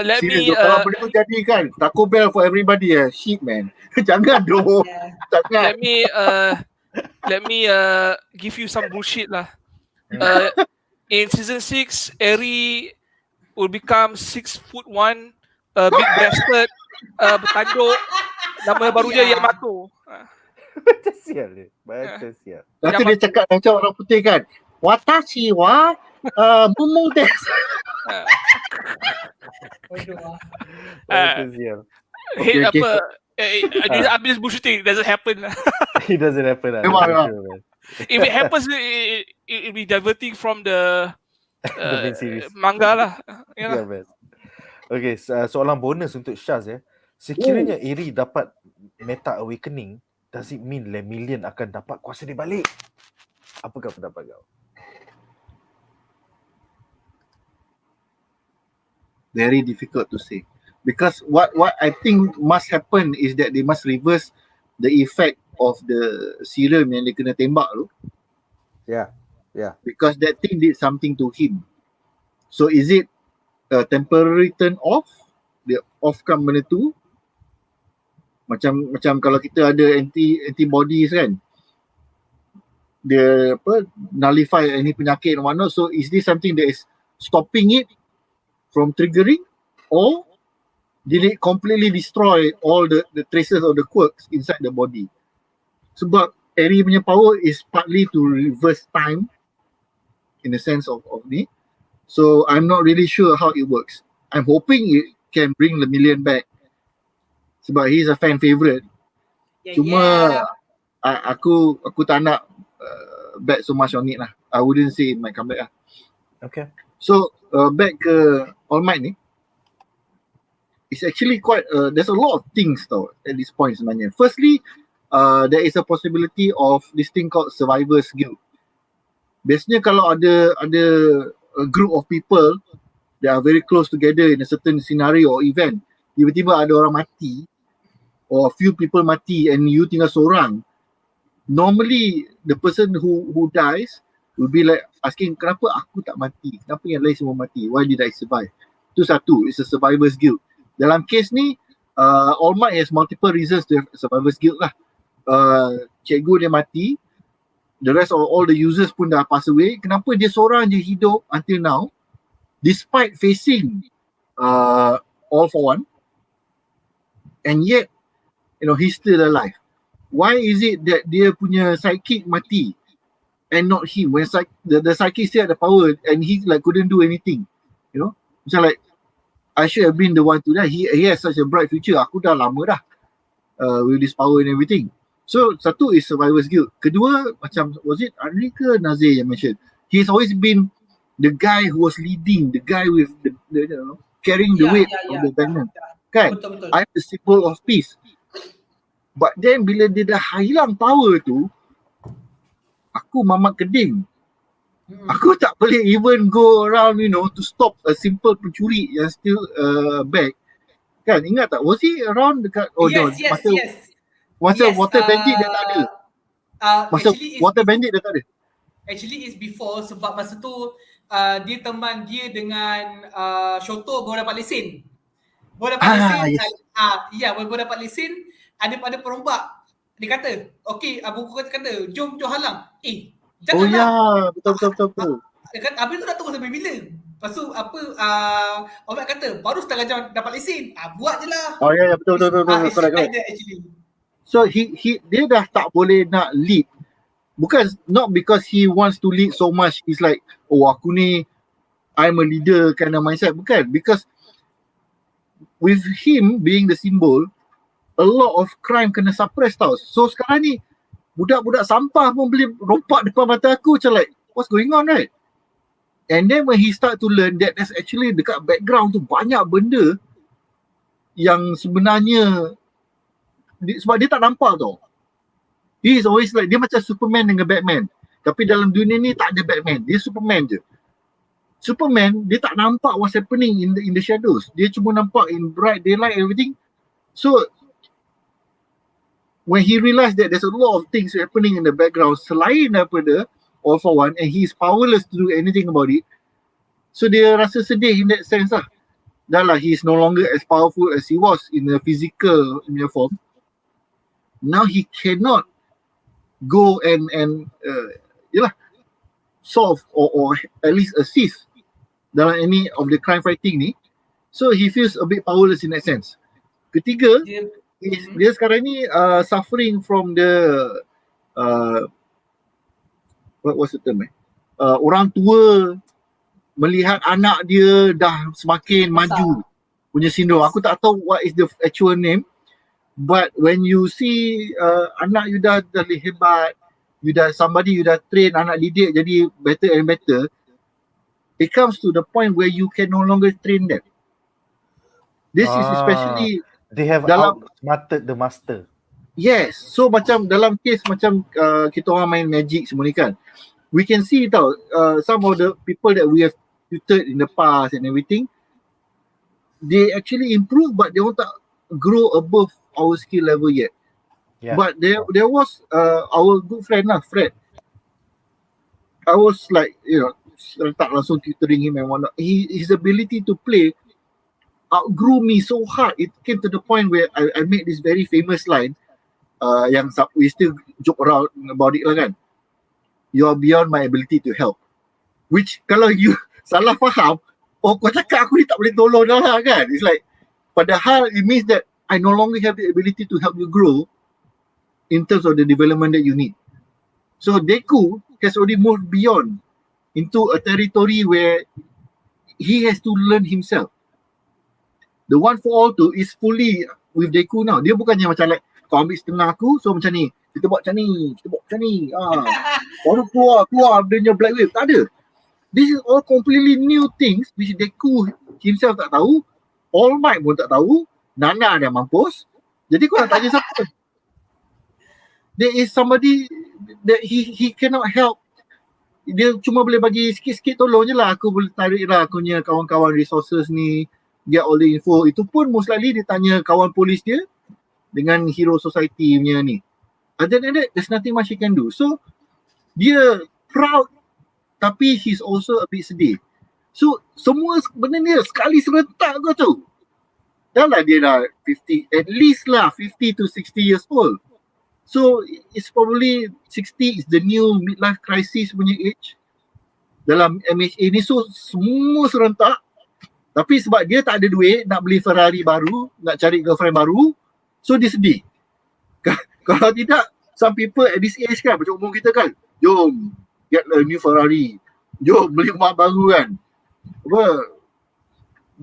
Let Serius, me kalau benda tu jadi kan, Taco Bell for everybody shit man. Jangan doh. Jangan. let me give you some bullshit lah. In season 6, Eri will become 6'1", big-breasted, bertanduk. Nama baru dia Yamato. Baca sial dia. Lepas tu dia cakap macam orang putih kan. Watashi wa mumu desu. Baca sial. Hate Okay. apa? Habis bullshitting, it doesn't happen lah. It doesn't happen lah. Memang. If it happens, it'll be diverting from the The main series. manga lah. Yeah, best. Okay, soalan bonus untuk Shaz ya. Sekiranya Eri dapat Meta Awakening, does it mean Lemillion akan dapat kuasa dia balik? Apakah pendapat kau? Very difficult to say. Because what I think must happen is that they must reverse the effect of the serum yang dia kena tembak tu. Yeah. Because that thing did something to him. So is it a temporary turn off? Dia offkan benda tu. Macam kalau kita ada antibodies kan. dia nullify any penyakit and whatnot. So is this something that is stopping it from triggering, or did it completely destroy all the traces of the quirks inside the body? Sebab Harry punya power is partly to reverse time in the sense of ni. So I'm not really sure how it works. I'm hoping it can bring the million back sebab he's a fan favourite. Cuma aku tak nak bet so much on it lah. I wouldn't say it might come back lah. Okay. So back ke All Might ni, it's actually quite there's a lot of things tau at this point sebenarnya. Firstly, there is a possibility of this thing called survivor's guilt. Biasanya kalau ada a group of people that are very close together in a certain scenario or event, tiba-tiba ada orang mati or a few people mati and you tinggal seorang, normally the person who dies will be like asking, kenapa aku tak mati? Kenapa yang lain semua mati? Why did I survive? Itu satu, it's a survivor's guilt. Dalam case ni, All Might has multiple reasons to have survivor's guilt lah. Cikgu dia mati, the rest of all the users pun dah pass away. Kenapa dia seorang je hidup until now, despite facing all for one, and yet, he's still alive. Why is it that dia punya sidekick mati and not him? When the sidekick still had the power and he like couldn't do anything, macam like I should have been the one to die. He has such a bright future. Aku dah lama dah with this power and everything. So satu is survivor's guilt. Kedua, macam was it Ari ke Nazir yang mention, he's always been the guy who was leading, the guy with the carrying the weight of the banner. Kan? Betul. I'm the symbol of peace. But then bila dia dah hilang power tu, aku mamak keding. Aku tak boleh even go around, to stop a simple pencuri yang still back. Kan, ingat tak? Was he around dekat masa water bandit dia tak ada. Masa water bandit dia tak ada. Actually is before, sebab masa tu dia teman dia dengan Shoto baru dapat lesen. Baru dapat lesen. Baru dapat lesen. Ada perompak. Dia kata, okey, buku kata, jom halang. Janganlah. Betul. Dia kata, habis tu nak tunggu sampai bila? Lepas tu orang kata, baru setengah jam dapat lesen. Buat je lah. Betul. Actually. So dia dah tak boleh nak lead. Bukan, not because he wants to lead so much. He's like, aku ni, I'm a leader kind of mindset. Bukan, because with him being the symbol, a lot of crime kena suppress tau. So sekarang ni, budak-budak sampah pun boleh rompak depan mata aku macam like, what's going on, right? And then when he start to learn that there's actually dekat background tu banyak benda yang sebenarnya sebab dia tak nampak tau. He is always like, dia macam Superman dengan Batman. Tapi dalam dunia ni tak ada Batman. Dia Superman je. Superman, dia tak nampak what's happening in the shadows. Dia cuma nampak in bright daylight everything. So, when he realised that there's a lot of things happening in the background selain daripada All for One, and he is powerless to do anything about it, so dia rasa sedih in that sense lah. Dah lah, he is no longer as powerful as he was in the physical form. Now he cannot go and solve or at least assist dalam any of the crime fighting ni. So he feels a bit powerless in that sense. Ketiga, dia sekarang ni suffering from the what's the term orang tua melihat anak dia dah semakin maju punya syndrome. Aku tak tahu what is the actual name, but when you see anak you dah hebat, you dah train anak didik jadi better and better, it comes to the point where you can no longer train them. This is especially they have outsmarted the master. Yes. So macam dalam case macam kita orang main magic semua ni kan, we can see tau some of the people that we have tutored in the past and everything, they actually improve but they won't grow above our skill level yet. But there was our good friend lah, Fred. I was like, tak langsung tutoring him and whatnot. His ability to play outgrew me so hard. It came to the point where I made this very famous line yang we still joke around about it lah kan. you are beyond my ability to help. Which kalau you salah faham, kau cakap aku ni tak boleh tolong dah lah kan. It's like, padahal it means that I no longer have the ability to help you grow in terms of the development that you need. So DEKU has already moved beyond into a territory where he has to learn himself. The one for all tu is fully with DEKU now. Dia bukannya macam like, kau ambil setengah aku, so macam ni. Kita buat macam ni, kita buat macam ni. Baru keluar dia punya black wave. Tak ada. This is all completely new things which DEKU himself tak tahu. All Might pun tak tahu. Nana dia mampus. Jadi kau nak tanya siapa? There is somebody that he cannot help. Dia cuma boleh bagi sikit-sikit tolong je lah. Aku boleh tarik lah aku punya kawan-kawan resources ni, get all the info. Itu pun most likely dia tanya kawan polis dia dengan Hero Society punya ni. Other than that, there's nothing much he can do. So, dia proud tapi he's also a bit sedih. So, semua benda ni sekali serentak kau tu. Dah lah dia dah 50, at least lah 50 to 60 years old. So, it's probably 60 is the new midlife crisis punya age dalam MHA ni. So, semua serentak. Tapi sebab dia tak ada duit nak beli Ferrari baru, nak cari girlfriend baru, so dia sedih. Kalau tidak, some people at this age kan, macam umur kita kan, jom get a new Ferrari, jom beli rumah baru kan, apa,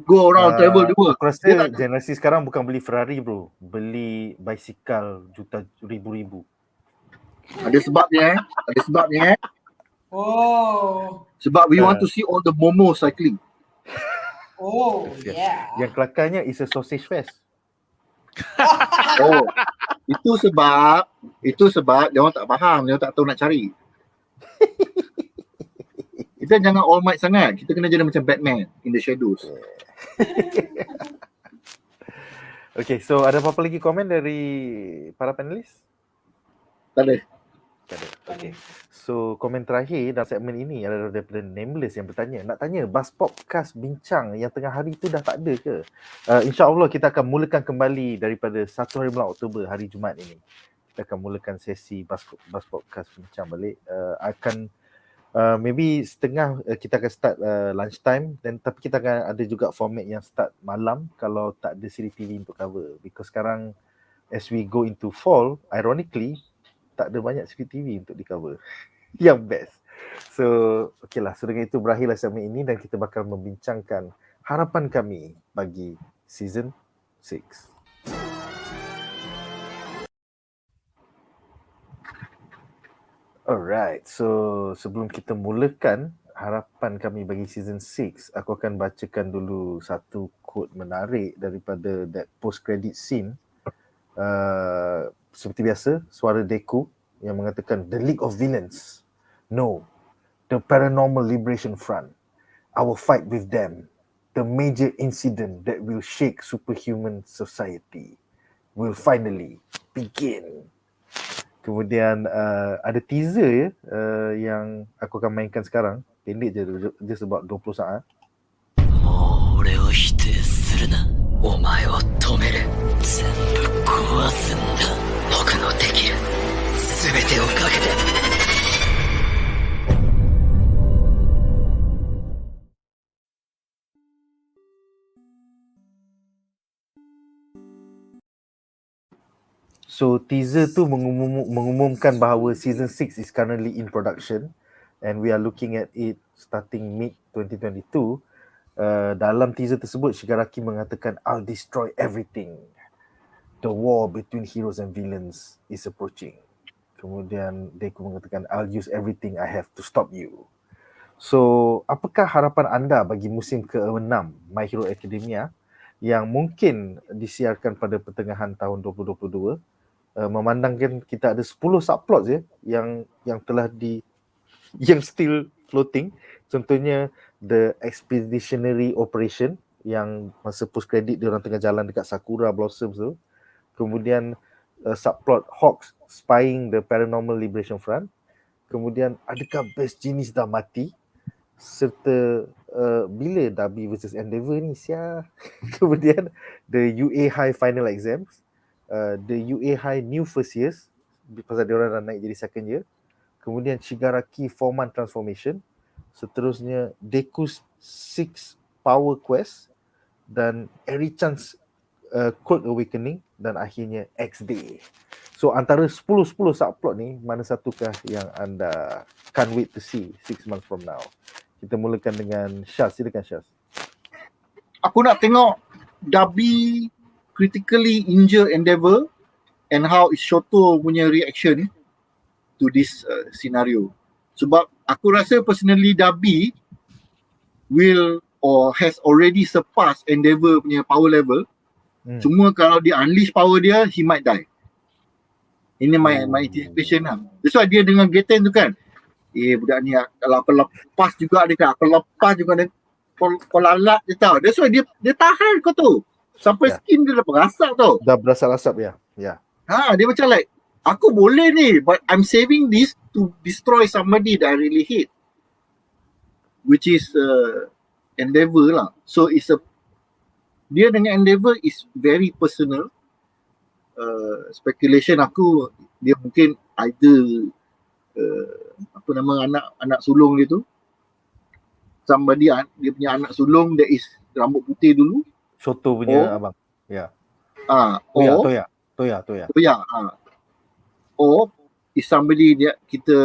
go around travel the world. Aku rasa generasi sekarang bukan beli Ferrari bro, beli basikal juta ribu-ribu. Ada sebabnya ada sebabnya Oh. sebab we want to see all the momo cycling. Oh, yeah. Yang kelakarnya is a sausage fest. Oh, itu sebab dia orang tak faham, dia orang tak tahu nak cari. Kita jangan all might sangat. Kita kena jadi macam Batman in the shadows. Okay, so ada apa-apa lagi komen dari para panelis? Tak ada. Tak ada. Okay. So komen terakhir dalam segmen ini adalah daripada Nameless yang bertanya, nak tanya BuzzPopcast bincang yang tengah hari tu dah tak ada ke? InsyaAllah kita akan mulakan kembali daripada 1 hari bulan Oktober, hari Jumaat ini. Kita akan mulakan sesi BuzzPopcast bincang balik. Maybe setengah kita akan start lunchtime, dan tapi kita akan ada juga format yang start malam kalau tak ada siri TV untuk cover. Because sekarang as we go into fall, ironically tak ada banyak siri TV untuk di cover. Yang best. So, okay lah. So dengan itu berakhirlah segmen ini dan kita bakal membincangkan harapan kami bagi season 6. Alright, so sebelum kita mulakan harapan kami bagi season 6, aku akan bacakan dulu satu quote menarik daripada that post-credit scene. Seperti biasa, suara DEKU yang mengatakan, "The League of Villains. No, the Paranormal Liberation Front. I will fight with them. The major incident that will shake superhuman society will finally begin." Kemudian ada teaser yang aku akan mainkan sekarang. Pendek je, just about 20 saat. 俺を否定するな。お前を止める。全部壊すんだ。僕のできる全てをかけて。So teaser tu mengumumkan bahawa season 6 is currently in production and we are looking at it starting mid 2022. Dalam teaser tersebut Shigaraki mengatakan, "I'll destroy everything. The war between heroes and villains is approaching." Kemudian DEKU mengatakan, "I'll use everything I have to stop you." So apakah harapan anda bagi musim ke-6 My Hero Academia yang mungkin disiarkan pada pertengahan tahun 2022? Memandangkan kita ada 10 subplot je yang telah yang still floating. Contohnya the expeditionary operation yang masa post credit dia orang tengah jalan dekat Sakura Blossoms tu. Kemudian subplot Hawks spying the Paranormal Liberation Front. Kemudian adakah Best Genius dah mati? Serta bila Darby versus Endeavour ni sia. Kemudian the UA High final exams. The UA High new first years pasal dia orang dah naik jadi second year. kemudian Shigaraki 4-month transformation, seterusnya DEKU 6 Power Quest, dan Eri-chan's Quirk Awakening, dan akhirnya X-Day. So antara 10 subplot ni, mana satukah yang anda can't wait to see 6 months from now? Kita mulakan dengan Shaz. Silakan Shaz. Aku nak tengok Dabi critically injure Endeavour and how is Shoto punya reaction to this scenario. Sebab aku rasa personally Dabi will or has already surpassed Endeavour punya power level. Cuma kalau dia unleash power dia, he might die. Ini my anticipation lah. That's why dia dengan Gaten tu kan, budak ni kalau aku lepas juga dia kan, aku lepas juga dia, kau lalat dia tahu. That's why dia tahan kau tu. Sampai skin dia dah berasap tau. Dah berasap asap ya. Ya. Dia macam like, aku boleh ni, but I'm saving this to destroy somebody that I really hate. Which is Endeavour lah. So it's dia dengan Endeavour is very personal. Speculation aku, dia mungkin either apa nama anak sulung dia tu, somebody dia punya anak sulung that is rambut putih dulu, Shoto punya abang. Ya. Toya. Or is somebody kita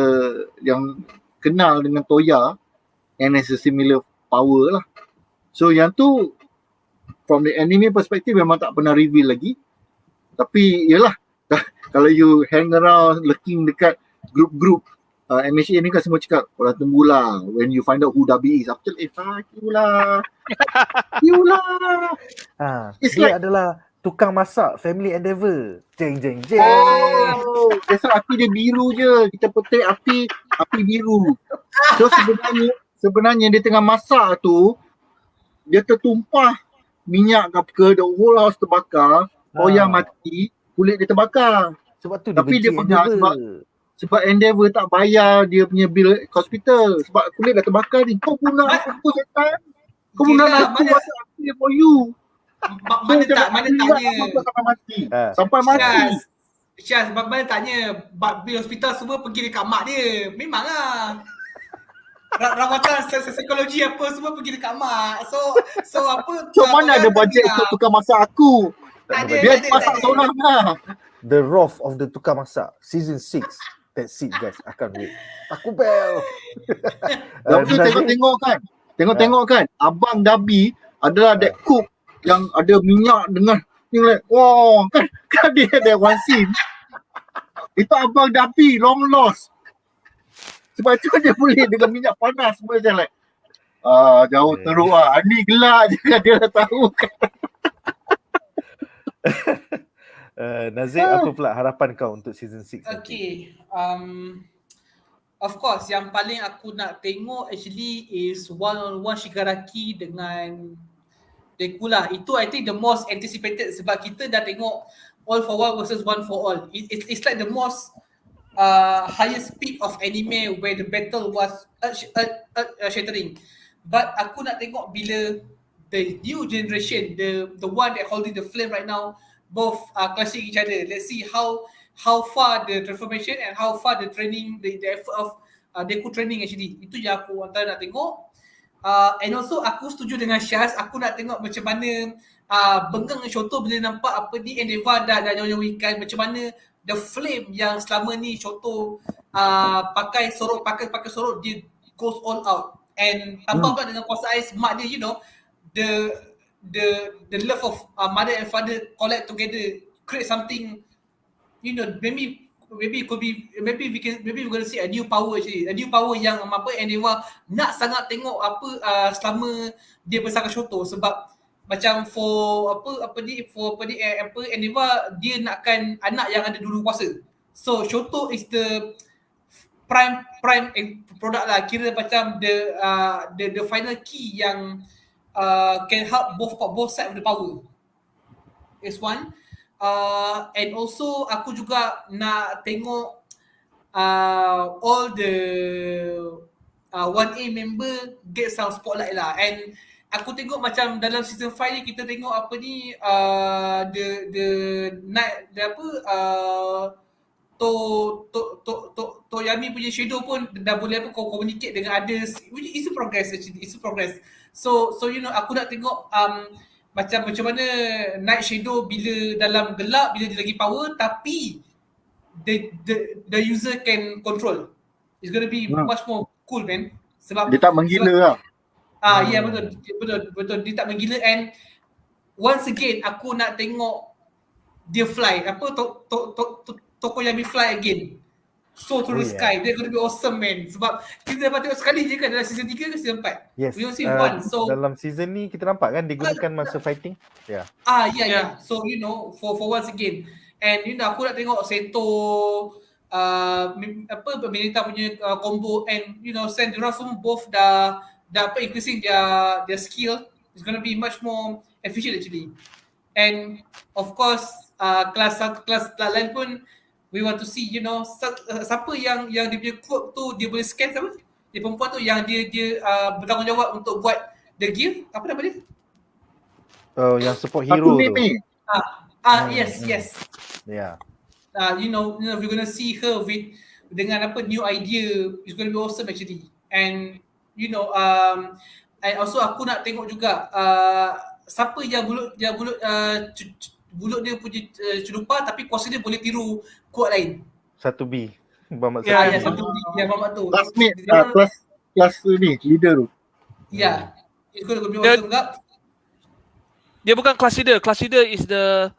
yang kenal dengan Toya and has a similar power lah. So yang tu from the anime perspective memang tak pernah reveal lagi. Tapi yalah, kalau you hang around lurking dekat group MHA ni kan semua cakap, korang tunggulah when you find out who Dabi is. Aku cakap, you lah. Dia adalah tukang masak family Endeavour. Jeng. That's why api dia biru je. Kita petik api biru. So sebenarnya dia tengah masak tu, dia tertumpah minyak ke, the whole house terbakar, Toya mati, kulit dia terbakar. Sebab tu tapi dia benci penat sebab Endeavour tak bayar dia punya bil hospital sebab kulit dah terbakar ni. Kau guna aku setan. Kau guna aku masak api for you. Mana tanya sampai mati. Syaz, mana tanya bil hospital semua pergi dekat mak dia. Memang lah. Rawatan psikologi apa semua pergi dekat mak. So apa? So mana ada bajet untuk tukar masak aku? Dia masak seorang lah. The Wrath of the Tukang Masak season 6. That's it guys. I can't wait. Aku bel. Lepas tu tengok kan. Abang Dabi adalah that cook yang ada minyak dengan like, wow, kan dia ada one scene. Itu abang Dabi long lost. Sebab tu dia boleh dengan minyak panas semua macam like jauh teruk lah. Ni gelak je dia dah tahu kan. Nazir, apa pula harapan kau untuk season 6? Okay. Of course, yang paling aku nak tengok actually is one-on-one Shigaraki dengan DEKU lah. Itu I think the most anticipated sebab kita dah tengok all for one versus one for all. It's like the most highest peak of anime where the battle was shattering. But aku nak tengok bila the new generation, the one that holding the flame right now, both clashing each other. Let's see how far the transformation and how far the training, the effort of DEKU training actually. Itu yang aku antara nak tengok. And also aku setuju dengan Syaz. Aku nak tengok macam mana Bengkang dengan Shoto bila nampak apa ni Endeavour dah jauh-jauh ikan, macam mana the flame yang selama ni Shoto pakai sorok dia goes all out. And tambah pula dengan kuasa ais mak dia, you know, the love of mother and father collect together, create something, you know, maybe we're going to see a new power actually, a new power yang Endeavour nak sangat tengok selama dia bersama Shoto. Sebab macam for Endeavour dia nakkan anak yang ada dulu kuasa. So Shoto is the prime product lah, kira macam the final key yang can help both side of the power. Is one. And also aku juga nak tengok all the 1A member get some spotlight lah. And aku tengok macam dalam season 5 ni kita tengok Koyami punya shadow pun dah boleh communicate dengan others. It's a progress actually. It's a progress. So aku nak tengok macam mana Night Shadow bila dalam gelap, bila dia lagi power, tapi the user can control. It's gonna be much more cool, man. Sebab Dia tak menggila lah. Ya betul. Dia tak menggila, and once again aku nak tengok dia fly. Tokoyami fly again. So to the sky. They're gonna be awesome, man. Sebab kita dapat tengok sekali je kan dalam season 3 ke season 4. Yes. We don't see one. So dalam season ni kita nampak kan dia gunakan masa fighting. Yeah. Yeah. So for once again, and aku nak tengok Seto Milita punya combo, and send diorang semua both dah increasing their skill. It's gonna be much more efficient actually. And of course kelas lain pun we want to see siapa yang dia punya quirk tu dia boleh scan, siapa dia perempuan tu yang dia bertanggungjawab untuk buat the gear, apa nama dia? Oh, yang support hero tu. Yes. Yeah. We're gonna see her with dengan new idea. It's gonna be awesome actually. And and also aku nak tengok juga siapa yang bulut dia punya celupa tapi kuasa dia boleh tiru kuat lain. 1B. Mamat Satu yang mamat tu. Classmate, kelas ni, leader tu. Yeah. It's gonna be awesome juga. Dia bukan class leader. Class leader is the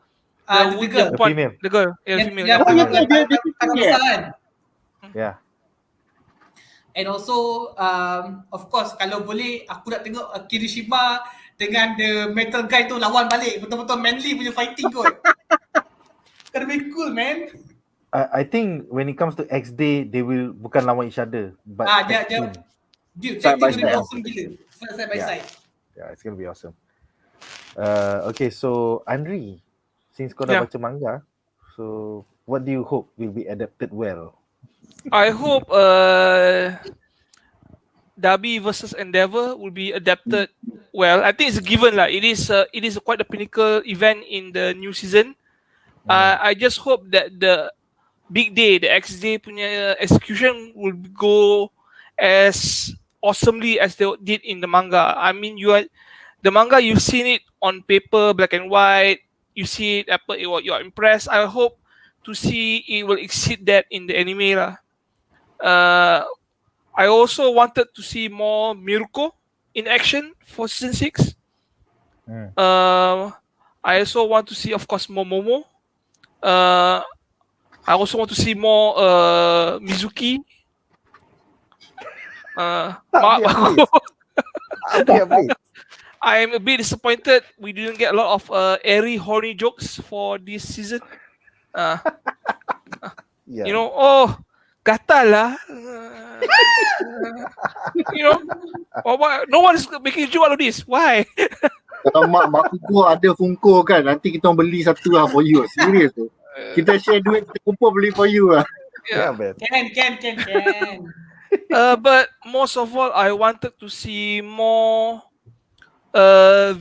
girl. Female. The girl. Yeah, female. Dia Yeah. And also of course kalau boleh aku nak tengok Kirishima dengan the metal guy tu lawan balik, betul-betul manly punya fighting kot. Gonna be cool, man. I think when it comes to X-Day, they will bukan lawan each other, but dude, Side by gonna be side. awesome gila. Side by side. Yeah, it's gonna be awesome. Okay, so Andri, since kau dah baca manga, so what do you hope will be adapted well? I hope Derby versus Endeavour will be adapted well. I think it's a given lah. It is quite a pinnacle event in the new season. I just hope that the big day, the X day punya execution will go as awesomely as they did in the manga. I mean, the manga, you've seen it on paper, black and white. You see it, you're impressed. I hope to see it will exceed that in the anime lah. I also wanted to see more Miruko in action for season 6. I also want to see, of course, more Momo. I also want to see more Mizuki. I am a bit disappointed we didn't get a lot of airy, horny jokes for this season. Gatal lah. No one is making joke out of this. Why? Kalau mak aku ada Funko kan, nanti kita orang beli satu lah for you. Serius tu. Kita share duit, kita kumpul beli for you lah. Yeah, man. Can. But most of all, I wanted to see more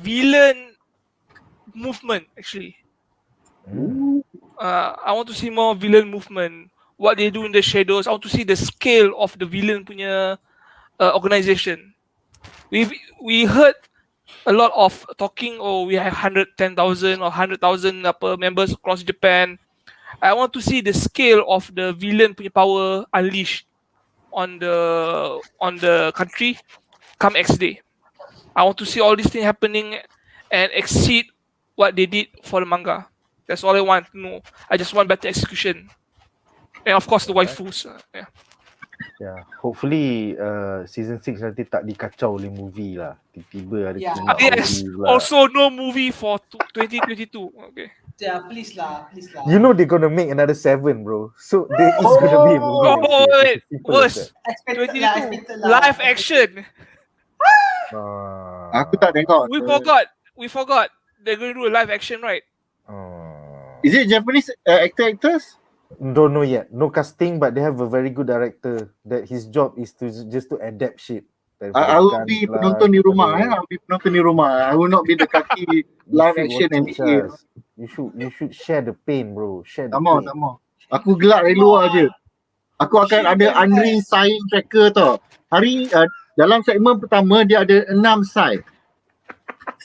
villain movement actually. I want to see more villain movement. What they do in the shadows. I want to see the scale of the villain punya organization. We heard a lot of talking. Oh, we have 110,000 or 100,000 members across Japan. I want to see the scale of the villain punya power unleashed on the country come X day. I want to see all these things happening and exceed what they did for the manga. That's all I want to know. I just want better execution. And of course the waifus. Yeah. Hopefully season 6 nanti tak dikacau oleh movie lah. Tiba-tiba ada yes. Also no movie for 2022. Okay. Yeah, please lah. You know they're gonna make another 7, bro. So there is gonna be a movie. Oh wait. Worse. 22. Live action. Aku tak tengok. We forgot. They're going to do a live action, right? Is it Japanese actors? Don't know yet. No casting, but they have a very good director. That his job is to just to adapt shit. I will be penonton di rumah. I will be penonton di rumah. I will not be the kaki live action and you should share the pain, bro. Share the pain. Tak mau. Aku gelak dari luar je. Aku akan ada unresign tracker tau. Dalam segmen pertama dia ada 6 sign.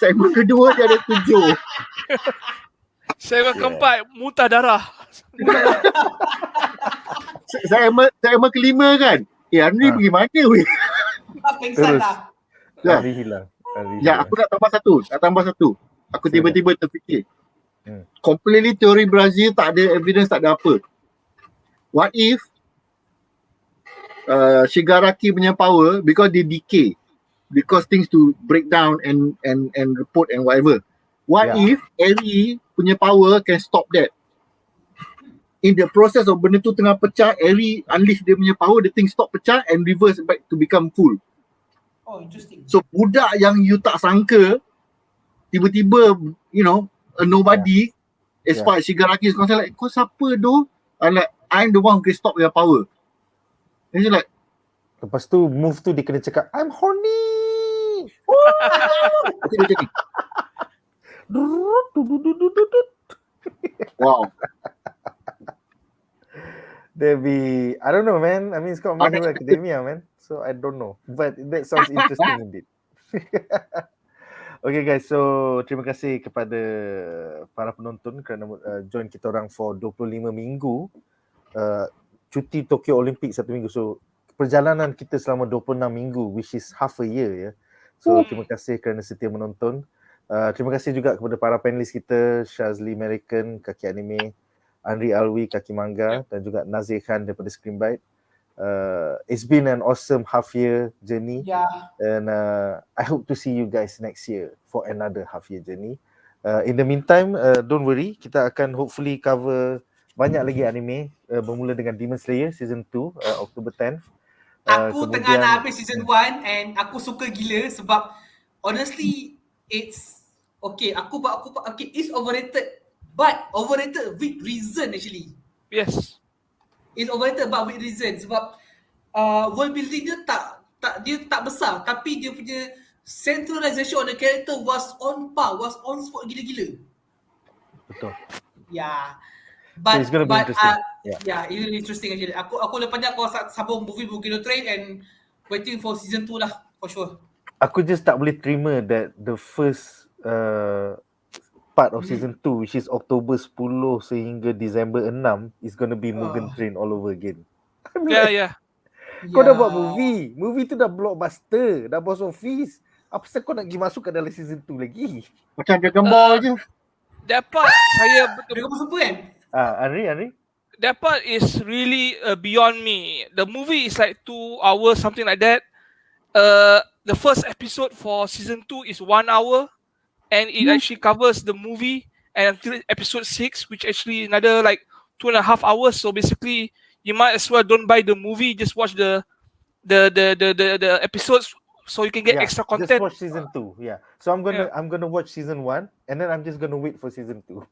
Segmen kedua dia ada 7. Segmen keempat, muntah darah. Segmen kelima kan. Henry pergi mana weh? Pengsan lah. Hari hilang. Ya, aku nak tambah satu. Aku Silakan. tiba-tiba terfikir. Completely teori Brazil, tak ada evidence, tak ada apa. What if Shigaraki punya power because they decay, because things to break down and report and whatever. What if Eri punya power can stop that? In the process of benda tu tengah pecah, Eri unleash dia punya power, the thing stop pecah and reverse back to become full. Oh, interesting. So budak yang you tak sangka tiba-tiba, you know, a nobody as far as Shigaraki is concerned, like, kau siapa tu? I'm like, I'm the one who can stop your power. And she's like, Lepas tu move tu dia kena cakap I'm horny. okay, dia jadi. Wow. Debbie, I don't know, man. I mean, it's called My Hero Academia, man. So I don't know, but that sounds interesting indeed. Okay guys, so terima kasih kepada para penonton kerana join kita orang for 25 minggu cuti Tokyo Olympic 1 minggu. So perjalanan kita selama 26 minggu, which is half a year ya. So terima kasih kerana setia menonton. Terima kasih juga kepada para panelis kita, Shazli American, Kaki Anime, Andri Alwi, Kaki Manga, dan juga Nazir Khan daripada Screenbite. It's been an awesome half year journey, and I hope to see you guys next year for another half year journey. In the meantime, don't worry, kita akan hopefully cover banyak lagi anime, bermula dengan Demon Slayer season 2 October 10th. Aku tengah nak habis season 1 and aku suka gila sebab honestly it's okay, it's overrated, but overrated with reason actually. Yes. It's overrated but with reason sebab world building dia tak besar, tapi dia punya centralization on the character was on par, was on spot gila-gila. Betul. Yeah. So it's gonna be interesting. It's really interesting actually. Aku lepasnya aku sambung movie Bukino Train and waiting for season 2 lah for sure. Aku just tak boleh terima that the first part of season 2, which is October 10 sehingga December 6 is gonna be Mugen Train all over again. Yeah. Kau dah buat movie tu dah blockbuster, dah box office. Apa pasal kau nak pergi masuk ke dalam season 2 lagi? Macam Dragon Ball je. That part saya Dragon Ball Super kan? Henry? That part is really beyond me. The movie is like 2 hours, something like that. The first episode for season 2 is 1 hour, and it actually covers the movie and until episode 6, which actually another like 2.5 hours. So basically, you might as well don't buy the movie, just watch the episodes so you can get extra content. Just watch season 2. Yeah. So I'm gonna watch season 1 and then I'm just gonna wait for season 2.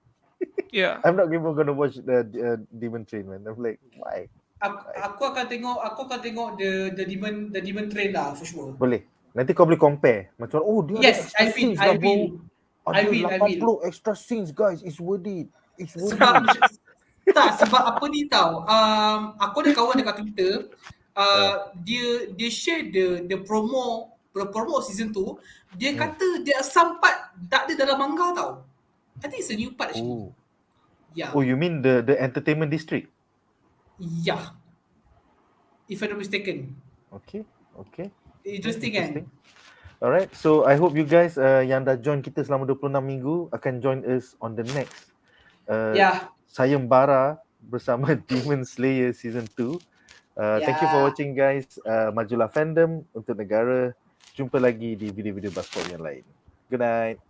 Yeah. I'm not even gonna watch the Demon Train, man. I'm like, why? Aku akan tengok the Demon Train lah for sure. Boleh. Nanti kau boleh compare. Macam dia Yes, ada extra I scenes will. Ada 80 extra scenes, guys. It's worth it. It's worth it. Sebab apa ni tau. Aku ada kawan dekat Twitter. Dia share the promo season 2. Dia kata dia some part tak ada dalam manga tau. I think it's a new part actually. Yeah. Oh, you mean the entertainment district? Yeah. If I'm not mistaken. Okay. Interesting kan? Alright, so I hope you guys yang dah join kita selama 26 minggu akan join us on the next sayembara bersama Demon Slayer season 2. Thank you for watching guys. Majulah fandom untuk negara. Jumpa lagi di video-video BuzzPOP yang lain. Good night.